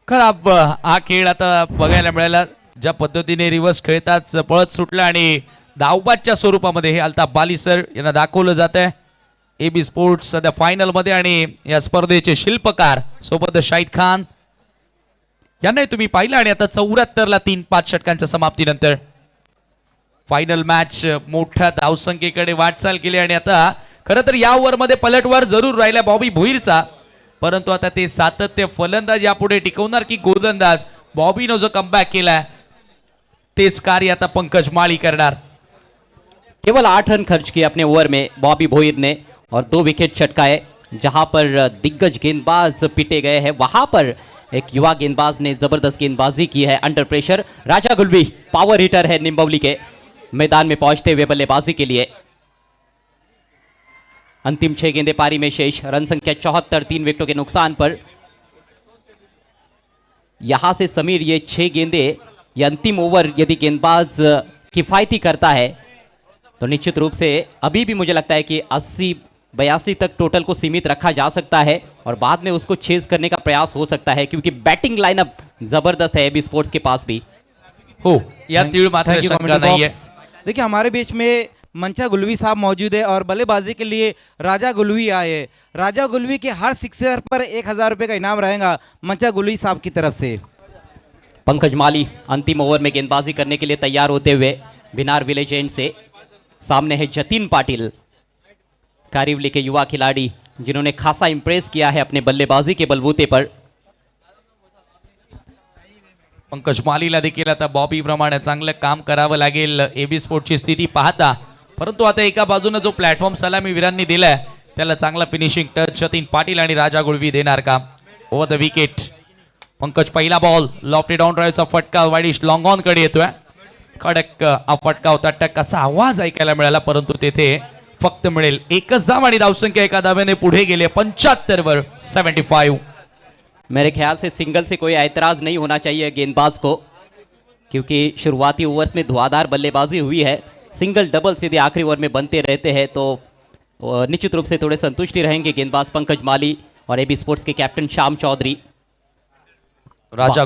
[SPEAKER 2] खराब हा खेळ आता बघायला मिळाला, ज्या पद्धतीने रिव्हर्स खेळताच पळत सुटला आणि धावबादच्या स्वरूपामध्ये हे अल्ताफ बाली सर यांना दाखवलं जात आहे। एबी स्पोर्ट्स सध्या फायनल मध्ये आणि या स्पर्धेचे शिल्पकार सोबत शाहिद खान यांनाही तुम्ही पाहिलं आणि आता 74 ला 3-5 षटकांच्या समाप्तीनंतर फायनल मॅच मोठ्या धावसंख्येकडे वाटचाल केली आणि आता खरं तर या ओव्हरमध्ये पलटवार जरूर राहिला बॉबी भोईरचा, परंतु आता ते सातत्य फलंदाज यापुढे टिकवणार की गोलंदाज बॉबीनं जो कमबॅक केलाय तेच कार्य आता पंकज माळी करणार।
[SPEAKER 4] केवल 8 रन खर्च किए अपने ओवर में बॉबी भोईर ने और 2 विकेट चटकाए। जहां पर दिग्गज गेंदबाज पिटे गए हैं, वहां पर एक युवा गेंदबाज ने जबरदस्त गेंदबाजी की है अंडर प्रेशर। राजा गुलवी पावर हिटर है निम्बवली के, मैदान में पहुंचते हुए बल्लेबाजी के लिए। अंतिम 6 गेंदे पारी में शेष, रन संख्या 74, 3 विकेटों के नुकसान पर। यहां से समीर ये 6 गेंदे, ये अंतिम ओवर यदि गेंदबाज किफायती करता है तो निश्चित रूप से अभी भी मुझे लगता है कि 80-82 तक टोटल को सीमित रखा जा सकता है और बाद में उसको चेज करने का प्रयास हो सकता है, क्योंकि बैटिंग लाइनअप जबरदस्त है एबी स्पोर्ट्स के पास भी।
[SPEAKER 2] हो या तीळ मात्र
[SPEAKER 3] Thank you,
[SPEAKER 2] शंका
[SPEAKER 3] commentary
[SPEAKER 2] नाहीये।
[SPEAKER 3] box। देखिए हमारे बीच में मंचा गुलवी साहब मौजूद है और बल्लेबाजी के लिए राजा गुलवी आए हैं। राजा गुलवी के हर सिक्सर पर 1000 रुपए का इनाम रहेगा मंचा गुलवी साहब की तरफ से।
[SPEAKER 4] पंकज माली अंतिम ओवर में गेंदबाजी करने के लिए तैयार होते हुए बिनार विलेज एंड से। सामने है जतिन पाटिल, कारिवली के युवा खिलाड़ी जिन्होंने खासा इंप्रेस किया है अपने बल्लेबाजी के बलबूते पर।
[SPEAKER 2] पंकज मालीला देखील आता बॉबी प्रमाणे चांगलं काम करावं लागेल एबी स्पोर्टची स्थिती पाहता, परंतु आता एका बाजूने जो प्लॅटफॉर्म सलामीवीरांनी दिलाय त्याला चांगला फिनिशिंग टच जतीन पाटील आणि राजा गुळवी देणार का? ओव्हर द विकेट पंकज पहिला बॉल लॉफ्टी डाऊन ड्राईव्हचा फटका वाईडिश लॉंग ऑन कडे येतोय। खडक हा फटका होता, टक असा आवाज ऐकायला मिळाला, परंतु तेथे फक्त मिळेल एकच धाव आणि धावसंख्या एका धावेने पुढे गेले 75 वर 75।
[SPEAKER 4] मेरे ख्याल से सिंगल से कोई ऐतराज नहीं होना चाहिए गेंदबाज को, क्योंकि शुरुआती ओवर्स में धुआंधार बल्लेबाजी हुई है। सिंगल डबल्स यदि आखिरी ओवर में बनते रहते हैं तो निश्चित रूप से थोड़े संतुष्टि रहेंगे गेंदबाज पंकज माली और एबी स्पोर्ट्स के कैप्टन श्याम चौधरी। राजा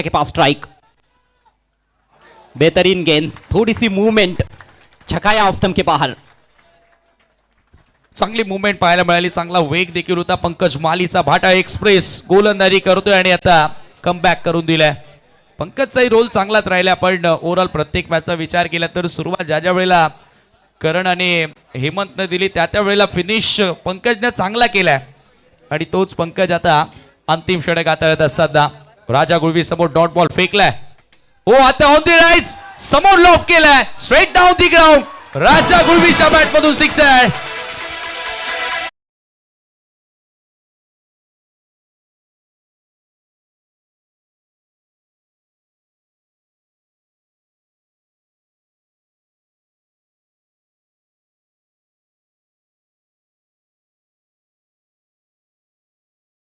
[SPEAKER 4] के पास स्ट्राइक, बेहतरीन गेंद, थोड़ी सी मूवमेंट, छकाया ऑफ स्टंप के बाहर।
[SPEAKER 2] चांगली मूवमेंट पाहायला मिळाली, चांगला वेग देखील होता पंकज मालीचा। भाटा एक्सप्रेस गोलंदाजी करतोय आणि आता कमबॅक करून दिलाय। पंकजचाही रोल चांगलाच राहिला, पण ओव्हरऑल प्रत्येक मॅचचा विचार केला तर सुरुवात ज्या वेळेला करण आणि हेमंतने दिली त्या वेळेला फिनिश पंकजने चांगला केलाय आणि तोच पंकज आता अंतिम षटक हाताळत असताना राजा गुळवी समोर डॉट बॉल फेकलाय। ओ आता ऑन दी राईज समोर लॉफ केलाय, straight down the ground, Raja गुळवीच्या बॅट मधून सिक्सर।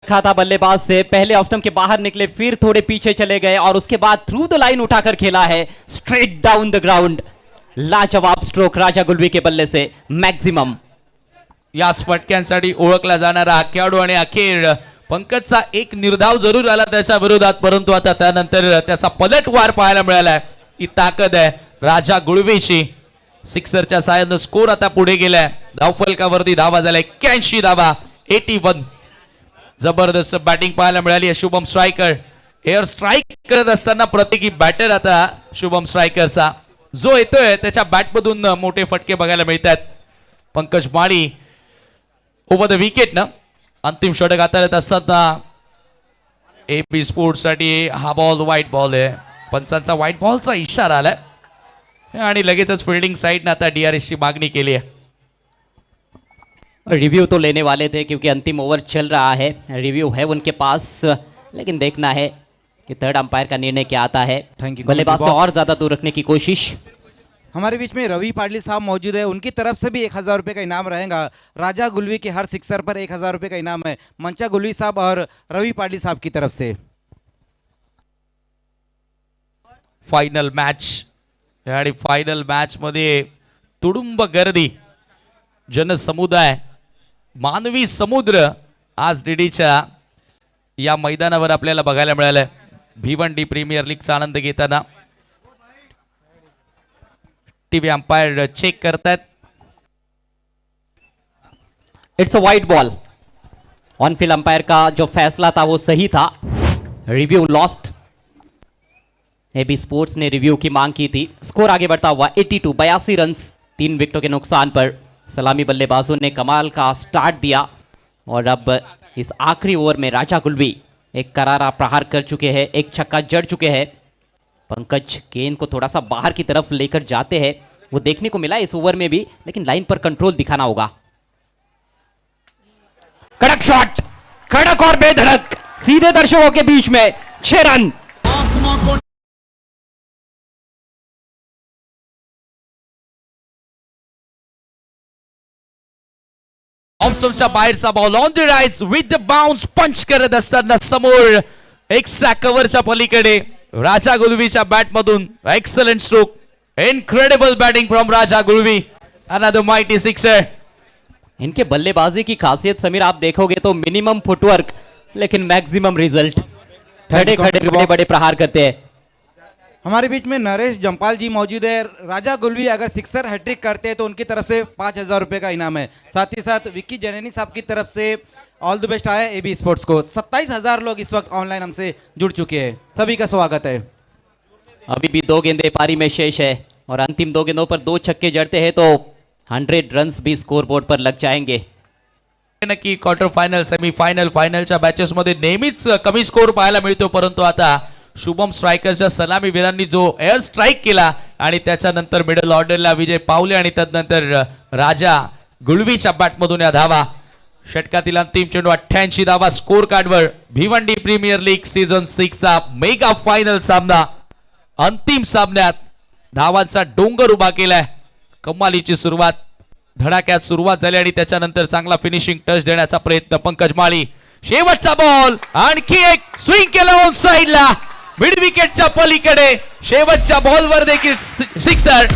[SPEAKER 4] खाता बल्लेबाज से पहले ऑफ स्टंप के बाहर निकले, फिर थोड़े पीछे चले गए और उसके बाद थ्रू द लाइन उठाकर खेला है स्ट्रेट डाउन द ग्राउंड। लाजवाब स्ट्रोक राजा गुलवी के बल्ले से, मैक्सिमम।
[SPEAKER 2] याच फटक्यांसाठी ओळखला जाणारा हा खेळाडू आणि अखेर पंकजचा एक निर्धाव जरूर आला त्याच्या विरोधात, परंतु आता त्यानंतर त्याचा पलटवार पाहायला मिळालाय। ही ताकद आहे राजा गुळवीची। सिक्सरच्या साहाय्याने स्कोर आता पुढे गेलाय, धावफलकावरती धावा झाल्या 81 धावा 81। जबरदस्त बॅटिंग पाहायला मिळाली आहे शुभम स्ट्रायकर। एअर स्ट्राईक करत असताना प्रत्येकी बॅटर आता शुभम स्ट्रायकरचा जो येतोय त्याच्या बॅटमधून मोठे फटके बघायला मिळतात। पंकज माळी ओव्हर द विकेट ना अंतिम षटक हाताळत असताना एपी स्पोर्ट्स साठी हा बॉल व्हाईट बॉल आहे. पंचांचा व्हाईट बॉलचा इशारा आलाय आणि लगेचच फिल्डिंग साइड आता DRS ची मागणी केली आहे.
[SPEAKER 4] रिव्यू तो लेने वाले थे क्योंकि अंतिम ओवर चल रहा है, रिव्यू है उनके पास, लेकिन देखना है कि थर्ड अंपायर का निर्णय क्या आता है.
[SPEAKER 3] Thank you,
[SPEAKER 4] बल्लेबाज से
[SPEAKER 3] commentary
[SPEAKER 4] और
[SPEAKER 3] box.
[SPEAKER 4] ज्यादा दूर रखने की कोशिश.
[SPEAKER 3] हमारे बीच में रवि पाडली साहब मौजूद है, उनकी तरफ से भी 1000 रुपये का इनाम रहेगा. राजा गुलवी के हर सिक्सर पर 1000 रुपये का इनाम है मंचा गुलवी साहब और रवि पाडली साहब की तरफ से.
[SPEAKER 2] फायनल मॅच आणि फायनल मॅच मध्ये तुडुंब गर्दी, जनसमुदाय, मानवी समुद्र आज डीडीच्या या मैदानावर आपल्याला बघायला मिळालंय. भिवंडी प्रीमियर लीगचा आनंद घेताना टीव्ही अंपायर चेक करतायत.
[SPEAKER 4] It's a white ball. On field umpire का जो फैसला था वो सही था. Review lost. एबी स्पोर्ट्स ने रिव्यू की मांग की थी. स्कोर आगे बढ़ता हुआ 82 रन्स 3 विकेटों के नुकसान पर. सलामी बल्लेबाजों ने कमाल का स्टार्ट दिया और अब इस आखिरी ओवर में राजा गुलवी एक करारा प्रहार कर चुके हैं, एक छक्का जड़ चुके हैं. पंकज गेंद को थोड़ा सा बाहर की तरफ लेकर जाते हैं, वो देखने को मिला इस ओवर में भी, लेकिन लाइन पर कंट्रोल दिखाना होगा. कड़क शॉट, कड़क और बेधड़क, सीधे दर्शकों के बीच में 6 रन.
[SPEAKER 2] ऑप्शनच्या बाहेरचा ball on the right with the bounce punch करत असताना समोर एक्स्ट्रा कव्हरच्या पलीकडे राजा गुलवीच्या बॅट मधून excellent stroke, incredible batting from Raja Gulvi, another mighty sixer.
[SPEAKER 4] इनके बल्लेबाजी की खासियत समीर आप देखोगे तो मिनिमम फुटवर्क लेकिन मैक्सिमम रिजल्ट. खड़े खड़े बड़े बड़े प्रहार करते हैं.
[SPEAKER 3] हमारे बीच में नरेश जम्पाल जी मौजूद है. राजा गुलवी अगर सिक्सर हैट्रिक करते हैं तो उनकी तरफ से 5000 रुपये का इनाम है. साथ ही साथ विक्की जनैनी साहब की तरफ से ऑल द बेस्ट आया एबी स्पोर्ट्स को. 27000 लोग इस वक्त ऑनलाइन हमसे जुड़ चुके हैं, सभी का स्वागत है.
[SPEAKER 4] अभी भी 2 गेंदें पारी में शेष है और अंतिम 2 गेंदों पर 2 छक्के जड़ते हैं तो 100 रन्स भी स्कोर बोर्ड पर लग जाएंगे.
[SPEAKER 2] नक्की क्वार्टर फायनल, सेमीफायनल, फायनलच्या बॅचेस मध्ये नेहमीच कमी स्कोर पाहायला मिळतो, परंतु आता शुभम स्ट्रायकरच्या सलामी वीरांनी जो एअर स्ट्राईक केला आणि त्याच्यानंतर मिडल ऑर्डरला विजय पावले आणि त्यानंतर राजा गुलवीच्या बॅटमधून या धावा. षटकातील अंतिम चेंडू 88 धावा स्कोर कार्डवर. भिवंडी प्रीमियर लीग सीझन 6 चा मेगा फायनल सामना अंतिम सामन्यात धावांचा डोंगर उभा केलाय. कमालीची सुरुवात, धडाक्यात सुरुवात झाली आणि त्याच्यानंतर चांगला फिनिशिंग टच देण्याचा प्रयत्न पंकज माळी. शेवटचा बॉल, आणखी एक स्विंग केला ऑन साइडला मिड विकेटच्या पलीकडे. शेवटच्या बॉलवर देखील सिक्सर.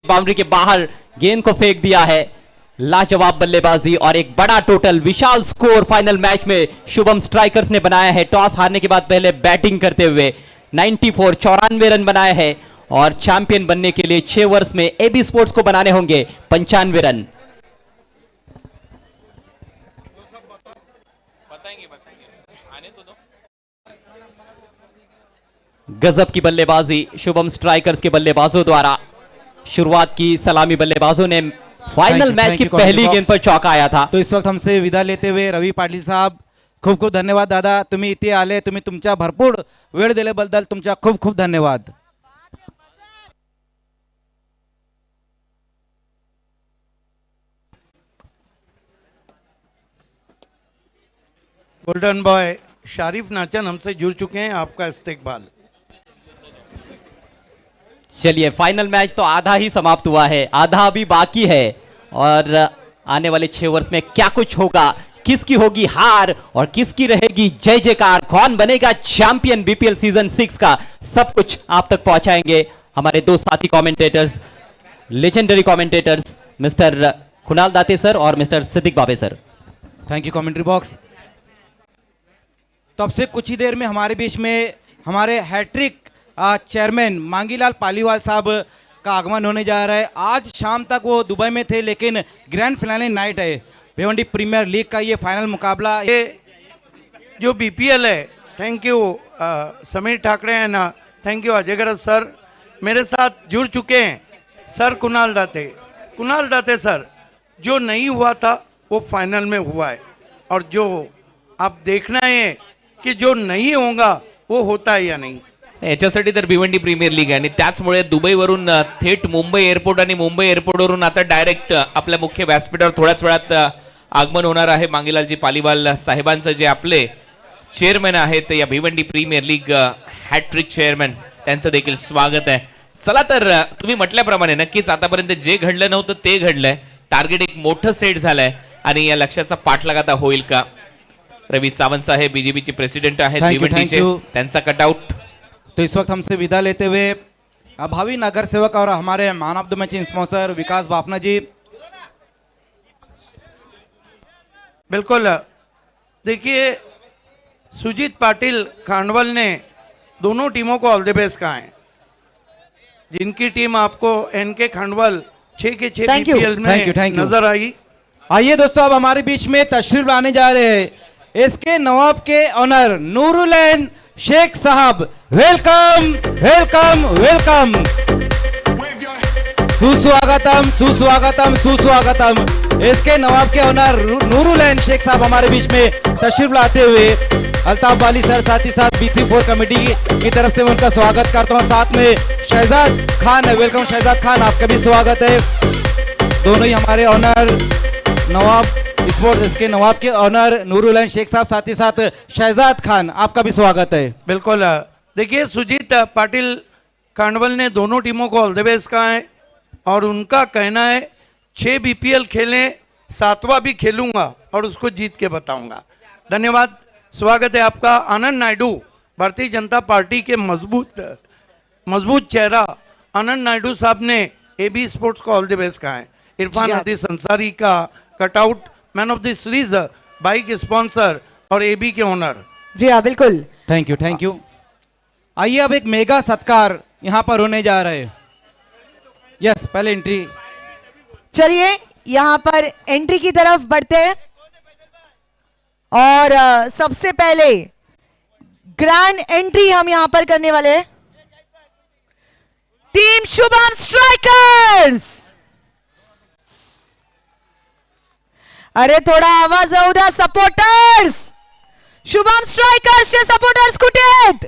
[SPEAKER 4] बाउंड्री के बाहर गेंद को फेंक दिया है. लाजवाब बल्लेबाजी और एक बड़ा टोटल, विशाल स्कोर फाइनल मैच में शुभम स्ट्राइकर्स ने बनाया है. टॉस हारने के बाद पहले बैटिंग करते हुए 94 रन बनाए हैं और चैंपियन बनने के लिए 6 वर्ष में एबी स्पोर्ट्स को बनाने होंगे 95 रन. गजब की बल्लेबाजी शुभम स्ट्राइकर्स के बल्लेबाजों द्वारा. शुरुआत की सलामी बल्लेबाजों ने फाइनल मैच की पहली गेंद पर चौका आया था.
[SPEAKER 3] तो इस वक्त हमसे विदा लेते हुए रवि पाटील साहब, खूप खूप धन्यवाद दादा, तुम्ही इथे आले, तुम्ही तुमचा भरपूर वेळ दिल्याबद्दल तुमचा खूप खूप धन्यवाद.
[SPEAKER 6] गोल्डन बॉय शारिफ नाचन हमसे जुड़ चुके हैं, आपका इस्तेकबाल.
[SPEAKER 4] चलिए, फाइनल मैच तो आधा ही समाप्त हुआ है, आधा अभी बाकी है और आने वाले 6 वर्ष में क्या कुछ होगा, किसकी होगी हार और किसकी रहेगी जय जयकार, कौन बनेगा चैंपियन बीपीएल सीजन 6 का, सब कुछ आप तक पहुंचाएंगे हमारे 2 साथी commentators, legendary commentators mister Kunal Date sir और मिस्टर सिद्दीक बाबे sir.
[SPEAKER 3] Thank you commentary box. तो अब से कुछ ही देर में हमारे बीच में हमारे हैट्रिक चेयरमैन मांगीलाल पालीवाल साहब का आगमन होने जा रहा है. आज शाम तक वो दुबई में थे, लेकिन ग्रैंड फिनाले नाइट है भिवंडी प्रीमियर लीग का ये फाइनल मुकाबला. ये
[SPEAKER 6] जो बीपीएल है, thank you Sameer Thackeray end thank you Ajay गरज सर, मेरे साथ जुड़ चुके हैं। सर कुणाल दाते सर, जो नहीं हुआ था वो फाइनल में हुआ है, और जो आप देखना है कि जो नहीं होगा वो होता है या नाही.
[SPEAKER 2] याच्यासाठी तर भिवंडी प्रीमियर लीग आहे आणि त्याचमुळे दुबईवरून थेट मुंबई एअरपोर्ट आणि मुंबई एअरपोर्टवरून आता डायरेक्ट आपल्या मुख्य व्यासपीठावर थोड्याच वेळात आगमन होणार आहे. मांगीलालजी पालीवाल साहेबांचं जे आपले चेअरमॅन आहेत या Bhiwandi premier league hattrick chairman, त्यांचं देखील स्वागत आहे. चला तर तुम्ही म्हटल्याप्रमाणे नक्कीच आतापर्यंत जे घडलं नव्हतं ते घडलंय. टार्गेट एक मोठं सेट झालंय आणि या लक्ष्याचा पाठलाग आता होईल का? रवि सावंत साहेब बीजेपीचे प्रेसिडेंट आहेत
[SPEAKER 3] Thank you,
[SPEAKER 2] भिवंडीचे,
[SPEAKER 3] thank you.
[SPEAKER 2] त्यांचा कटआउट.
[SPEAKER 3] तो इस वक्त हमसे विदा लेते हुए भावी नगर सेवक और हमारे man of the match sponsor Vikas Bapna ji.
[SPEAKER 6] बिल्कुल. देखिए, सुजीत पाटिल खांडवल ने दोनों टीमों को ऑल द बेस्ट कहा है. जिनकी टीम आपको एनके खांडवल 6 के 6
[SPEAKER 1] Thank you.
[SPEAKER 6] बीपीएल में
[SPEAKER 3] Thank you.
[SPEAKER 6] नजर आई.
[SPEAKER 3] आइए दोस्तों, अब हमारे बीच में तशरीफ लाने जा रहे हैं इसके नवाब के ऑनर नूरुलैन शेख साहब. Welcome welcome welcome. सुस्वागतम सुस्वागतम सुस्वागतम. इसके नवाब के ऑनर नूरुलैन शेख साहब हमारे बीच में तशरीफ लाते हुए अल्ताफ वाली सर, साथ ही साथ BC4 कमेटी की तरफ से मैं उनका स्वागत करता हूं. साथ में शहजाद खान है. वेलकम शहजाद खान, आपका भी स्वागत है. दोनों ही हमारे ऑनर नवाब स्पोर्ट्स, इसके नवाब के ऑनर नूरुलैन शेख साहब, साथ ही साथ शहजाद खान, आपका भी स्वागत है.
[SPEAKER 6] बिल्कुल. देखिए, सुजीत पाटिल खांडवल ने दोनों टीमों को ऑल द बेस्ट कहा है, और उनका कहना है 6 बीपीएल खेलें, 7वां भी खेलूंगा और उसको जीत के बताऊंगा. धन्यवाद. स्वागत है आपका. आनंद नायडू, भारतीय जनता पार्टी के मजबूत चेहरा आनंद नायडू साहब ने AB स्पोर्ट्स को ऑल द बेस्ट कहा है. इरफान हदीस अंसारी का cutout, man of the series, bike sponsor और AB के ओनर.
[SPEAKER 1] जी हाँ, बिल्कुल.
[SPEAKER 3] Thank you thank you. आइए, अब एक मेगा सत्कार यहाँ पर होने जा रहे हैं. यस, पहले एंट्री.
[SPEAKER 1] चलिए यहाँ पर एंट्री की तरफ बढ़ते हैं, और सबसे पहले ग्रैंड एंट्री हम यहां पर करने वाले हैं. Team Shubham strikers. अरे थोडा आवाज येऊ द्या सपोर्टर्स. शुभम स्ट्रायकर्सचे सपोर्टर्स कुठे आहेत?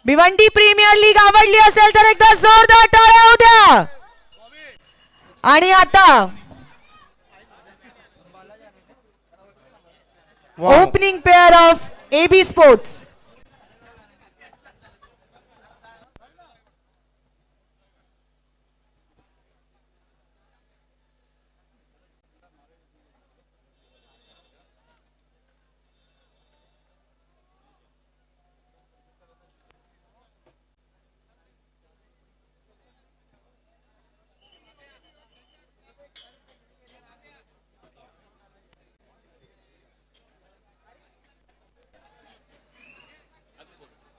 [SPEAKER 1] भिवंडी प्रीमियर लीग आवडली असेल तर एकदा जोरदार टाळ्या होऊ द्या. आणि आता opening pair of AB sports.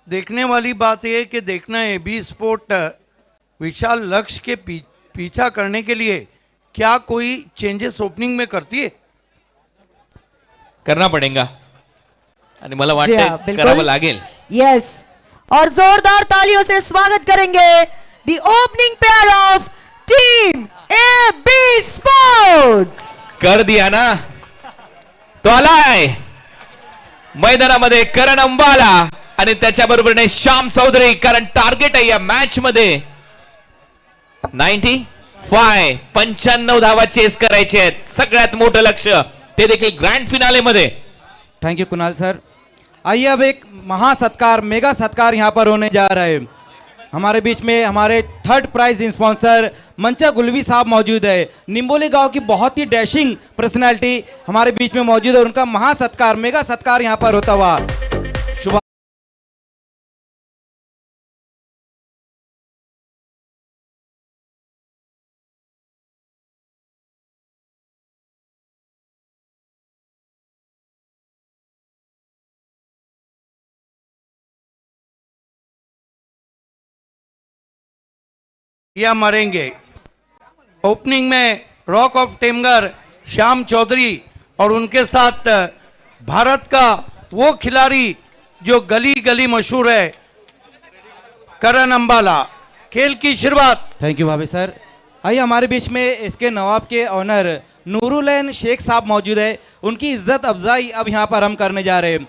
[SPEAKER 6] देखने वाली बात यह है कि देखना है AB स्पोर्ट विशाल लक्ष्य के पीछा करने के लिए क्या कोई चेंजेस ओपनिंग में करती है.
[SPEAKER 2] करना पडेगा आणि मला
[SPEAKER 1] जी
[SPEAKER 2] वाटतं
[SPEAKER 1] हाँ, बिल्कुल.
[SPEAKER 2] करावं लागेल.
[SPEAKER 1] यस, और जोरदार तालियों से स्वागत करेंगे the opening pair of team AB sports.
[SPEAKER 2] कर दिया ना, तो आलाय मैदानामध्ये करण अंबाला आणि त्याच्या बरोबरीने श्याम चौधरी. कारण टार्गेट आहे या मॅच मध्ये 95 धावा चेस करायचे आहेत. सगळ्यात मोठं लक्ष ते देखील ग्रँड फिनाले मध्ये.
[SPEAKER 3] Thank you Kunal sir. आइए, अब एक महासत्कार, मेगा सत्कार यहाँ पर होने जा रहा है. हमारे बीच में हमारे थर्ड प्राइज स्पॉन्सर मंचा गुलवी साहब मौजूद है. निम्बोली गांव की बहुत ही डैशिंग पर्सनालिटी हमारे बीच में मौजूद है. उनका महासत्कार, मेगा सत्कार यहाँ पर होता हुआ. शुभ
[SPEAKER 6] या मरेंगे. ओपनिंग में रॉक ऑफ टेमगर श्याम चौधरी और उनके साथ भारत का वो खिलाड़ी जो गली गली मशहूर है, करण अंबाला। खेल की शुरुआत।
[SPEAKER 3] Thank you Bhabhi sir. आइए हमारे बीच में इसके नवाब के ऑनर नूरुलैन शेख साहब मौजूद है, उनकी इज्जत अफजाई अब यहाँ पर हम करने जा रहे हैं।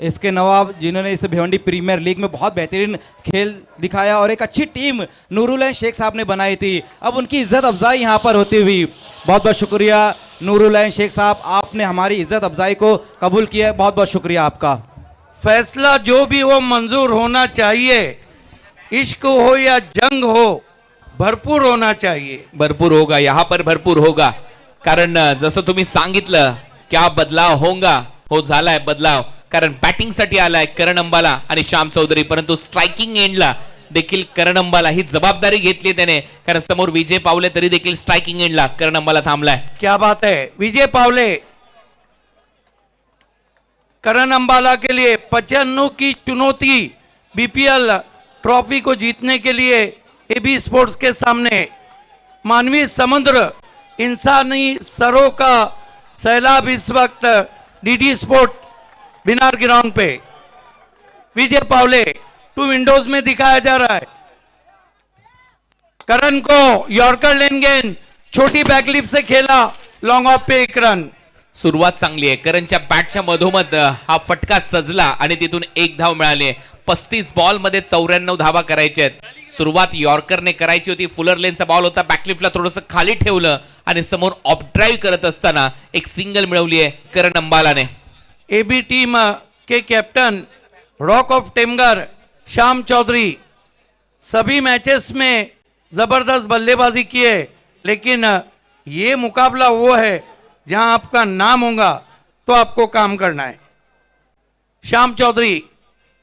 [SPEAKER 3] इसके नवाब जिन्होंने इस भिवंडी प्रीमियर लीग में बहुत बेहतरीन खेल दिखाया और एक अच्छी टीम नूरुलैन शेख साहब ने बनाई थी, अब उनकी इज्जत अफजाई यहाँ पर होती हुई। बहुत बहुत शुक्रिया नूरुलैन शेख साहब, आपने हमारी इज्जत अफजाई को कबूल किया है, बहुत बहुत शुक्रिया आपका।
[SPEAKER 6] फैसला जो भी हो मंजूर होना चाहिए, इश्क हो या जंग हो भरपूर होना चाहिए।
[SPEAKER 7] भरपूर होगा, यहाँ पर भरपूर होगा, कारण जसं तुम्ही सांगितलं क्या बदलाव होगा, हो झालाय बदलाव, कारण बॅटिंग साठी आलाय करण अंबाला आणि श्याम चौधरी, परंतु स्ट्रायकिंग एंडला देखील करण अंबाला ही जबाबदारी घेतली त्याने, कारण समोर विजय पावले तरी देखील स्ट्रायकिंग एंडला करण अंबाला थांबलाय।
[SPEAKER 6] क्या बात है, विजय पावले करण अंबाला के लिए 95 की चुनौती बीपीएल ट्रॉफी को जीतने के लिए एबी स्पोर्ट्स के सामने। मानवीय समुद्र, इंसानी सरों का सैलाब इस वक्त डीडी स्पोर्ट बिनार ग्राउंड पे विजय पावले 2 विंडोज में दिखाया जा रहा है। करण को यॉर्कर लेन गेंद छोटी बैकलिप से खेला, लॉन्ग ऑफ पे 1 रन।
[SPEAKER 7] सुरुवात चांगली आहे, करणच्या बॅटच्या मधोमध हा फटका सजला आणि तिथून 1 धाव मिळाली। 35 बॉल मध्ये 94 धावा करायच्या आहेत। सुरुवात यॉर्करने करायची होती, फुलर लेनचा बॉल होता, बॅकलिफ्टला थोडंसं खाली ठेवलं आणि समोर ऑफ ड्राईव्ह करत असताना एक सिंगल मिळवली आहे करण अंबालाने।
[SPEAKER 6] एबी टीम के captain rock of Temghar Shyam Chaudhary सभी मैचेस में जबरदस्त बल्लेबाजी की है, लेकिन ये मुकाबला वो है जहां आपका नाम होगा तो आपको काम करना है। श्याम चौधरी,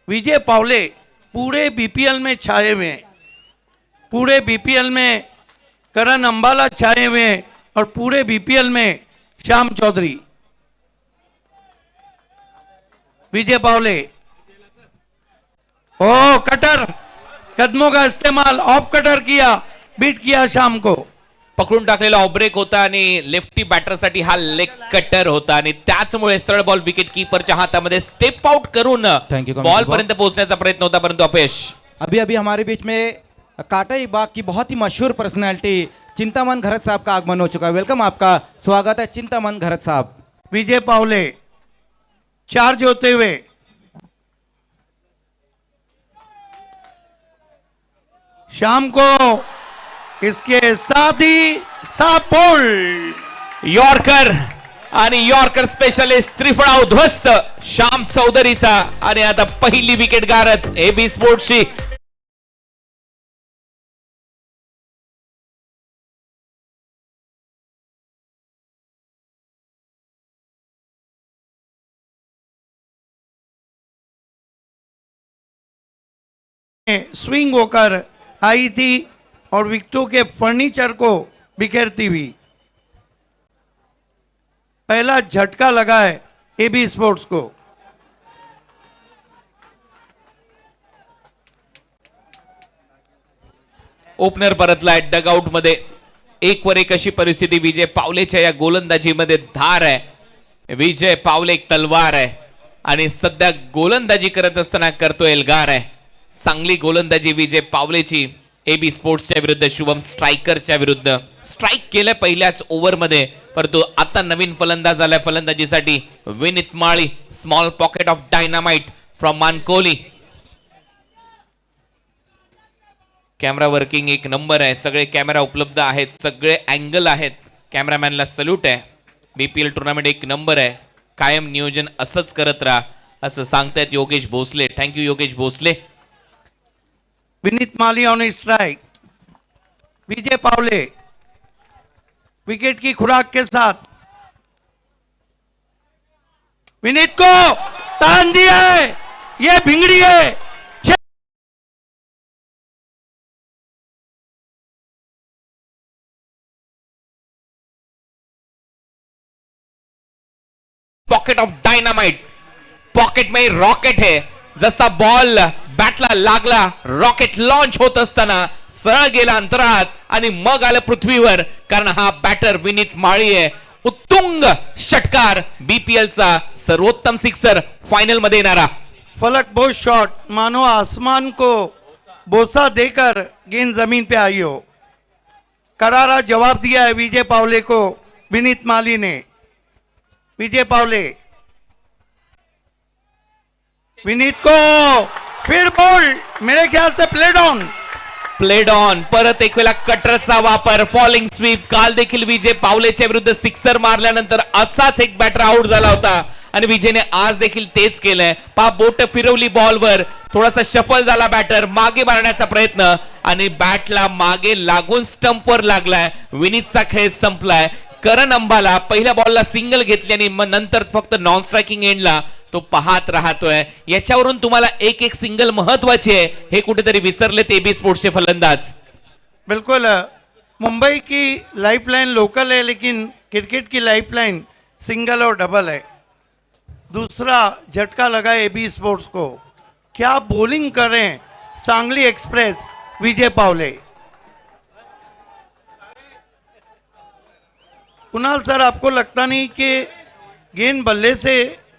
[SPEAKER 6] विजय पावले पूरे बीपीएल में छाए हुए हैं, पूरे बीपीएल में करण अंबाला छाए हुए हैं और पूरे बीपीएल में श्याम चौधरी। विजय पावले, ओ कटर, कदमों का इस्तेमाल, ऑफ कटर किया, बीट किया शाम को।
[SPEAKER 7] पकडून टाकलेला ऑफ ब्रेक होता आणि लेफ्टी बॅटरसाठी हा लेग कटर होता आणि त्याचमुळे सरळ बॉल विकेट कीपरच्या हातामध्ये स्टेप आउट करून
[SPEAKER 3] Thank you,
[SPEAKER 7] बॉल पर्यंत पोहोचण्याचा प्रयत्न होता, परंतु अपयश।
[SPEAKER 3] अभी अभी हमारे बीच में काटाई बाग की बहुत ही मशहूर पर्सनैलिटी चिंतामन घरत साहब का आगमन हो चुका है। वेलकम, आपका स्वागत है चिंतामन घरत साहब।
[SPEAKER 6] विजय पावले चार्ज होते हुए शाम को इसके साथ ही सापोल
[SPEAKER 7] यॉर्कर आणि यॉर्कर स्पेशलिस्ट त्रिफळा उद्ध्वस्त श्याम चौधरीचा आणि आता पहिली विकेट गारत एबी स्पोर्ट्सची।
[SPEAKER 6] स्विंग होकर आई थी और विकेटों के फर्नीचर को बिखेरती हुई। पहला झटका लगा है एबी स्पोर्ट्स को।
[SPEAKER 7] ओपनर परतलाय डगआउट मध्ये, 1 वर 1 अशी परिस्थिती विजय पावलेच्या या गोलंदाजीमध्ये धार आहे। विजय पावले एक तलवार आहे आणि सध्या गोलंदाजी करत असताना करतोय एल्गार आहे। चांगली गोलंदाजी विजय पावलेची एबी स्पोर्ट्सच्या विरुद्ध, शुभम स्ट्रायकरच्या विरुद्ध। स्ट्राईक केलं पहिल्याच ओव्हरमध्ये, परंतु आता नवीन फलंदाज आलाय फलंदाजीसाठी Vineet Mali. Small pocket of dynamite from Mankoli. Camera working एक नंबर आहे, सगळे कॅमेरा उपलब्ध आहेत, सगळे अँगल आहेत, कॅमेरामॅनला सल्यूट आहे। बीपीएल टुर्नामेंट एक नंबर आहे, कायम नियोजन असंच करत राहा असं सांगतायत Yogesh Bhosale. Thank you Yogesh Bhosale.
[SPEAKER 6] Vineet Mali on strike. Vijay Pawale wicket की खुराक के साथ विनीत को तान दिया है, ये भिंगड़ी है।
[SPEAKER 7] पॉकेट ऑफ डायनामाइट, पॉकेट में रॉकेट है। जसा बॉल बॅटला लागला रॉकेट लॉन्च होत असताना सरळ गेला अंतराळात आणि मग आलं पृथ्वीवर, कारण हा बॅटर विनीत माळी आहे. उत्तुंग षटकार, बीपीएल चा सर्वोत्तम सिक्सर फाइनल मध्ये येणारा.
[SPEAKER 6] फलक बहुत शॉट, मानो आसमान को बोसा देकर गेंद जमीन पे आई हो. करारा जवाब दिया है विजय पावले को विनीत माली ने. विजय पावले, विनीत को फिर बॉल, मेरे ख्याल से प्लेड ऑन.
[SPEAKER 7] प्लेड ऑन, परत एक वेळा कटरचा वापर, फॉलिंग स्वीप. काल देखील विजय पावलेच्या विरुद्ध सिक्सर मारल्यानंतर असाच एक बॅटर आउट झाला होता आणि विजयने आज देखील तेच केलंय. बोट फिरवली बॉलवर, थोडासा शफल झाला बॅटर, मागे मारण्याचा प्रयत्न आणि बॅटला मागे लागून स्टंपवर लागलाय. विनीतचा खेळ संपलाय. करण अंबाला पहिल्या बॉलला सिंगल घेतली आणि मग नंतर फक्त नॉन स्ट्रायकिंग एंडला तो पाहत राहतोय. याच्यावरून तुम्हाला एक एक सिंगल महत्वाची आहे हे कुठेतरी विसरले ते बी स्पोर्ट्सचे फलंदाज.
[SPEAKER 6] बिल्कुल, मुंबई की लाइफलाइन लोकल है, लेकिन क्रिकेट की लाइफलाइन सिंगल और डबल है. दूसरा झटका लगा एबी स्पोर्ट्स को. क्या बॉलिंग कर रहे हैं सांगली एक्सप्रेस विजय पावले. कुणाल सर, आपको लगता नहीं कि गेंद बल्ले से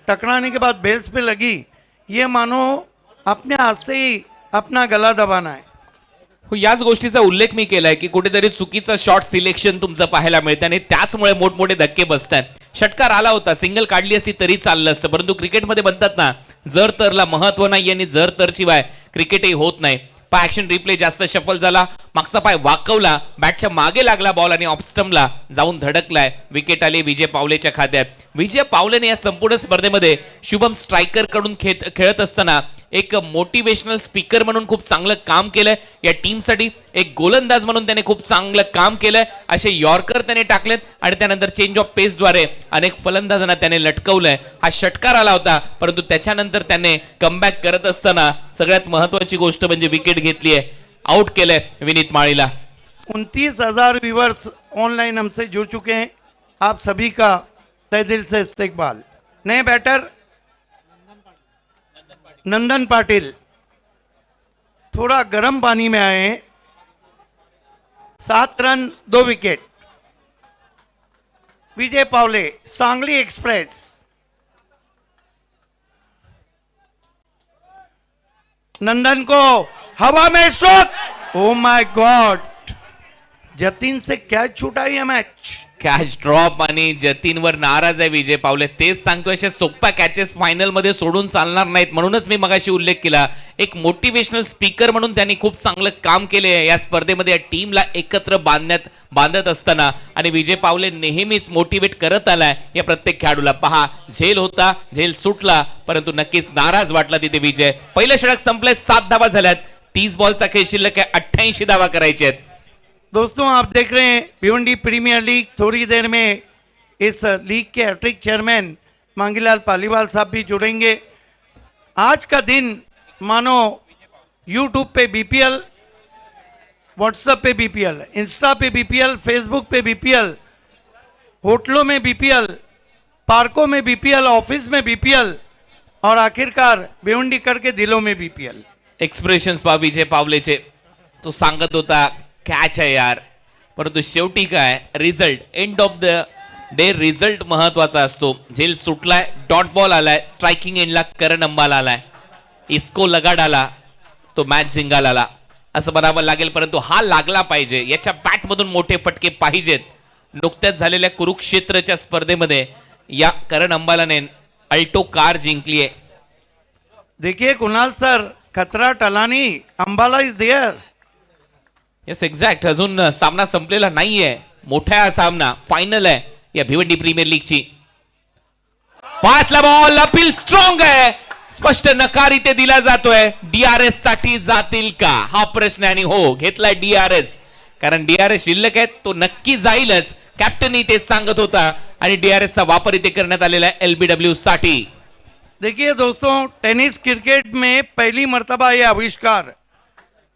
[SPEAKER 6] टकराने के बाद बेल्स पे लगी, ये मानो अपने हाथ से ही अपना गला दबाना है.
[SPEAKER 7] हो, याच गोष्टीचा उल्लेख मी केलाय की कुठेतरी चुकीचं शॉट सिलेक्शन तुमचं पाहायला मिळतं आणि त्याचमुळे मोठमोठे धक्के बसतात. षटकार आला होता, सिंगल काढली असती तरी चाललं असतं, परंतु क्रिकेटमध्ये म्हणतात ना, जर तरला महत्व नाही आणि जर तर शिवाय क्रिकेटही होत नाही. पाय ऍक्शन रिप्ले जास्त शफल झाला, मागचा पाय वाकवला, बॅटच्या मागे लागला बॉल आणि ऑफ स्टंपला जाऊन धडकलाय. विकेट आली विजय पावलेच्या खात्यात. विजय पावलेने या संपूर्ण स्पर्धेमध्ये शुभम स्ट्रायकर कडून खेळत असताना एक मोटिवेशनल स्पीकर म्हणून खूप चांगलं काम केलंय या टीमसाठी. एक गोलंदाज म्हणून त्याने खूप चांगलं काम केलंय. असे यॉर्कर त्याने टाकलेत आणि त्यानंतर चेंज ऑफ पेसद्वारे अनेक फलंदाजांना त्याने लटकवलंय. हा षटकार आला होता, परंतु त्याच्यानंतर त्याने कमबॅक करत असताना सगळ्यात महत्वाची गोष्ट म्हणजे विकेट घेतली आहे, आउट केलंय विनीत माळीला.
[SPEAKER 6] 29,000 व्यूवर्स ऑनलाइन हमसे जुड़ चुके हैं. आप सभी का तहे दिल से इस्तकबाल. नए बैटर नंदन पाटिल थोड़ा गर्म पानी में आए हैं. 7 रन 2 विकेट. विजय पावले सांगली एक्सप्रेस. नंदन को हवा में stroke. Oh my God, Jatin say catch छूटा ये मैच.
[SPEAKER 7] कॅच ड्रॉप आणि जतीनवर नाराज आहे विजय पावले. तेच सांगतो, अशा सोप्या कॅचेस फायनल मध्ये सोडून चालणार नाहीत. म्हणूनच मी मगाशी उल्लेख केला, एक मोटिवेशनल स्पीकर म्हणून त्यांनी खूप चांगलं काम केले या स्पर्धेमध्ये, या टीमला एकत्र बांधत असताना. आणि विजय पावले नेहमीच मोटिवेट करत आलाय या प्रत्येक खेळाडूला. पहा, झेल होता, झेल सुटला, परंतु नक्कीच नाराज वाटला तिथे विजय. पहिलं षटक संपलंय, 7 धावा झाल्यात. 30 बॉलचा खेळ शिल्लक आहे, 88 धावा करायचे आहेत.
[SPEAKER 6] दोस्तों, आप देख रहे हैं भिवंडी प्रीमियर लीग. थोड़ी देर में इस लीग के हैट्रिक चेयरमैन मांगीलाल पालीवाल साहब भी जुड़ेंगे. आज का दिन मानो यूट्यूब पे बीपीएल, व्हाट्सएप पे बीपीएल, इंस्टा पे बीपीएल, फेसबुक पे बीपीएल, होटलों में बीपीएल, पार्कों में बीपीएल, ऑफिस में बीपीएल और आखिरकार भिवंडी करके दिलों में बीपीएल.
[SPEAKER 7] एक्सप्रेशन्स पहा विजय पावलेचे. तो सांगत होता कॅच आहे यार, परंतु शेवटी काय, result, end of the day result महत्वाचा असतो. झेल सुटलाय, डॉट बॉल आलाय, स्ट्रायकिंग एंडला करण अंबाला आलाय, इस्को लगाड आला, तो मॅच जिंकायला आला असं म्हणावं लागेल. परंतु हा लागला पाहिजे, याच्या बॅटमधून मोठे फटके पाहिजेत. नुकत्याच झालेल्या कुरुक्षेत्रच्या स्पर्धेमध्ये या करण अंबालाने अल्टो कार जिंकली आहे.
[SPEAKER 6] देखिए कुणाल सर, खतरा टला नहीं, Ambala is there.
[SPEAKER 7] Yes, exact. अजून सामना संपलेला नाहीये, मोठा सामना, फायनल आहे या भिवंडी प्रीमियर लीगची. पाचला बॉल, अपील स्ट्रॉंग आहे, स्पष्ट नकार इथे दिला जातोय. डीआरएस साठी जातील का हा प्रश्न, आणि हो, घेतलाय डीआरएस, कारण डीआरएस शिल्लक आहे, तो नक्की जाईलच. कॅप्टन इथे सांगत होता आणि डीआरएस चा वापर इथे करण्यात आलेला आहे एलबीडब्ल्यू साठी.
[SPEAKER 6] देखिए दोस्तों, टेनिस क्रिकेट में पहली मर्तबा ये आविष्कार,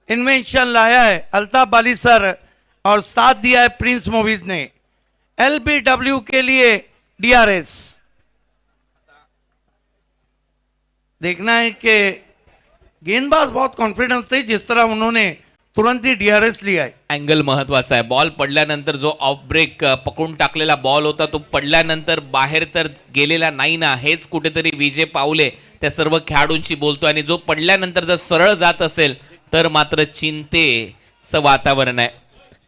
[SPEAKER 6] इन्वेंशन लाया है अल्ताफ बाली सर और साथ दिया है प्रिंस मूवीज ने. एलबीडब्ल्यू के लिए डीआरएस. देखना है कि गेंदबाज बहुत कॉन्फिडेंस थे जिस तरह उन्होंने तुरंत ही डीआरएस लिया है.
[SPEAKER 7] अँगल महत्वाचा आहे. बॉल पडल्यानंतर जो ऑफ ब्रेक पकडून टाकलेला बॉल होता तो पडल्यानंतर बाहेर तर गेलेला नाही ना, हेच कुठेतरी विजय पावले त्या सर्व खेळाडूंशी बोलतो. आणि जो पडल्यानंतर जर सरळ जात असेल तर मात्र चिंतेचं वातावरण आहे.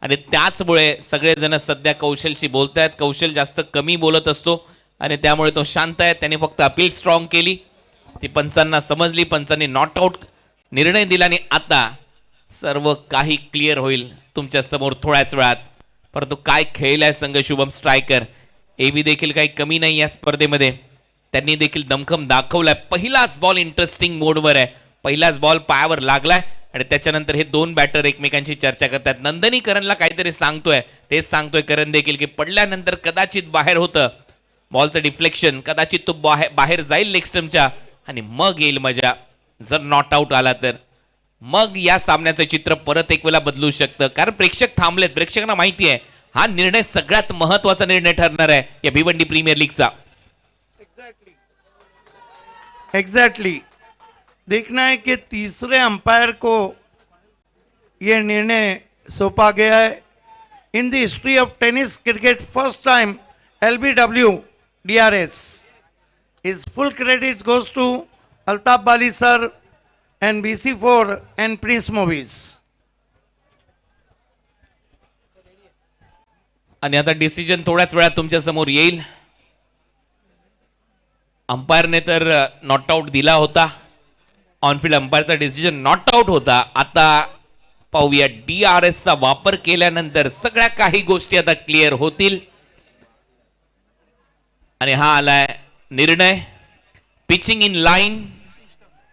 [SPEAKER 7] आणि त्याचमुळे सगळेजण सध्या कौशलशी बोलतायत. कौशल जास्त कमी बोलत असतो आणि त्यामुळे तो शांत आहे. त्याने फक्त अपील स्ट्रॉंग केली, ती पंचांना समजली, पंचांनी नॉट आउट निर्णय दिला आणि आता सर्व काही क्लिअर होईल तुमच्या समोर थोड्याच वेळात. परंतु काय खेळलाय संघ शुभम स्ट्रायकर. एबी देखील काही कमी नाही या स्पर्धेमध्ये, त्यांनी देखील दमखम दाखवलाय. पहिलाच बॉल इंटरेस्टिंग मोडवर आहे. पहिलाच बॉल पायावर लागलाय आणि त्याच्यानंतर हे दोन बॅटर एकमेकांशी चर्चा करतात. नंदनी करणला काहीतरी सांगतोय, तेच सांगतोय करण देखील की पडल्यानंतर कदाचित बाहेर होतं बॉलचं डिफ्लेक्शन, कदाचित तो बाहेर जाईल लेग स्टंपच्या आणि मग येईल मजा. जर नॉट आउट आला तर मग या सामन्याचं चित्र परत एक वेळा बदलू शकतं. कारण प्रेक्षक थांबलेत, प्रेक्षकांना माहिती आहे हा निर्णय सगळ्यात महत्वाचा निर्णय ठरणार आहे या भिवंडी प्रीमियर लीगचा.
[SPEAKER 6] एग्जैक्टली देखना है कि तीसरे अंपायर को ये निर्णय सौंपा गया है. In the history of tennis cricket first time LBW DRS. His full credits goes to Altaf Bali sir and BC4 and Prince Movies.
[SPEAKER 7] आणि आता डिसिजन थोड्याच वेळात तुमच्या समोर येईल. अंपायरने तर नॉट आउट दिला होता, ऑनफिल्ड अंपायरचा डिसिजन नॉट आउट होता. आता पाहूया DRS चा वापर केल्यानंतर सगळ्या काही गोष्टी आता क्लिअर होतील. आणि हा आलाय निर्णय पिचिंग इन लाईन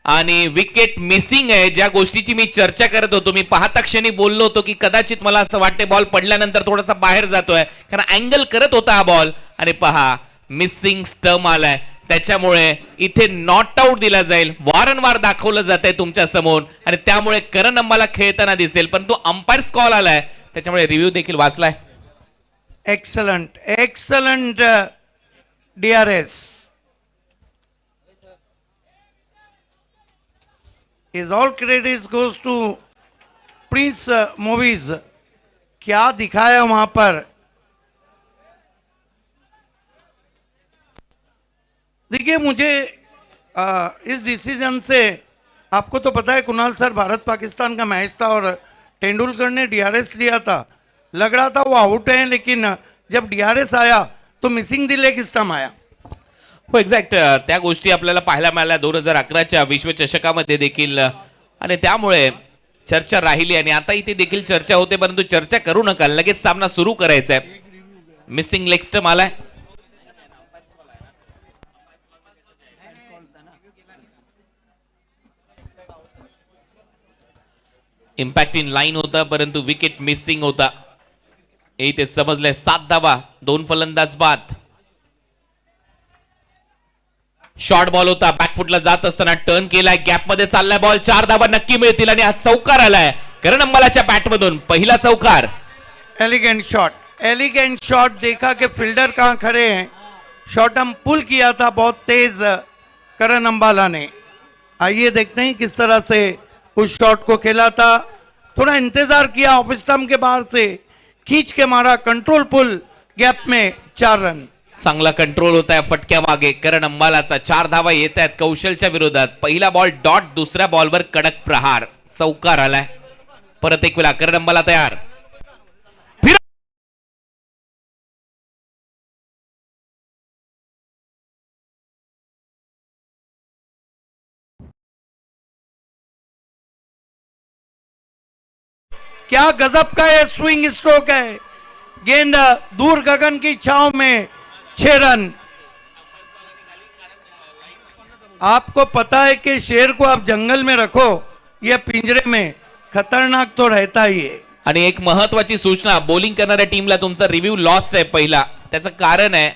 [SPEAKER 7] आणि विकेट मिसिंग आहे. ज्या गोष्टीची मी चर्चा करत होतो, मी पाहता क्षणी बोललो होतो की कदाचित मला असं वाटते बॉल पडल्यानंतर थोडासा बाहेर जातोय, कारण अँगल करत होता हा बॉल. आणि पहा मिसिंग स्टंप आलाय, त्याच्यामुळे इथे नॉट आउट दिला जाईल. वारंवार दाखवलं जात आहे तुमच्या समोर आणि त्यामुळे करण अंबाला खेळताना दिसेल. परंतु अंपायर्स कॉल आलाय त्याच्यामुळे रिव्ह्यू देखील वाचलाय.
[SPEAKER 6] Excellent, excellent DRS. His all credits goes to Prince Movies. क्या दिखाया वहां पर. देखिए मुझे इस डिसीजन से, आपको तो पता है कुणाल सर भारत पाकिस्तान का मैच था और तेंदुलकर ने DRS लिया था, लग रहा था वो आउट है, लेकिन जब DRS आया तो मिसिंग द लेग स्टंप आया.
[SPEAKER 7] हो एक्झॅक्ट त्या गोष्टी आपल्याला पाहायला मिळाल्या 2011च्या विश्वचषकामध्ये देखील. आणि त्यामुळे चर्चा राहिली आणि आता इथे देखील चर्चा होते. परंतु चर्चा करू नका, लगेच सामना सुरू करायचा आहे. मिसिंग लेग स्टंप आलाय. इम्पॅक्ट इन लाईन होता परंतु विकेट मिसिंग होता. इथे समजलंय 7 धावा, 2 फलंदाज बाद. शॉर्ट बॉल होता, बॅकफुटला जात असताना टर्न केलाय, गॅप मध्ये चाललाय बॉल. 4 धावा नक्की मिळतील आणि हा चौकार आलाय करण अंबालाच्या बॅट मधून. पहिला चौकार.
[SPEAKER 6] Elegant shot, elegant shot. देखा कि फील्डर कहाँ खड़े हैं, शॉट हम पुल किया था बहुत तेज करण अंबाला ने. आइए देखते हैं किस तरह से उस शॉट को खेला था. थोड़ा इंतजार किया, ऑफ स्टंप के बाहर से खींच के मारा, कंट्रोल पुल, गैप में 4 रन.
[SPEAKER 7] चांगला कंट्रोल होता है फटक्या मागे करण अंबालाचा. 4 धावा येत आहेत कौशलच्या विरोधात. पहिला बॉल डॉट, दुसऱ्या बॉलवर कडक प्रहार, चौकार आलाय. परत एक वेळा करण अंबाला तयार.
[SPEAKER 6] क्या गजब का ये स्विंग स्ट्रोक है. गेंद दूर गगन की छाव में 6 रन. आपको पता है कि शेर को आप जंगल में रखो या पिंजरे में, खतरनाक तो रहता ही है.
[SPEAKER 7] आणि एक महत्वाची सूचना, बॉलिंग करणाऱ्या टीमला तुमचा रिव्ह्यू लॉस्ट आहे पहिला. त्याचं कारण आहे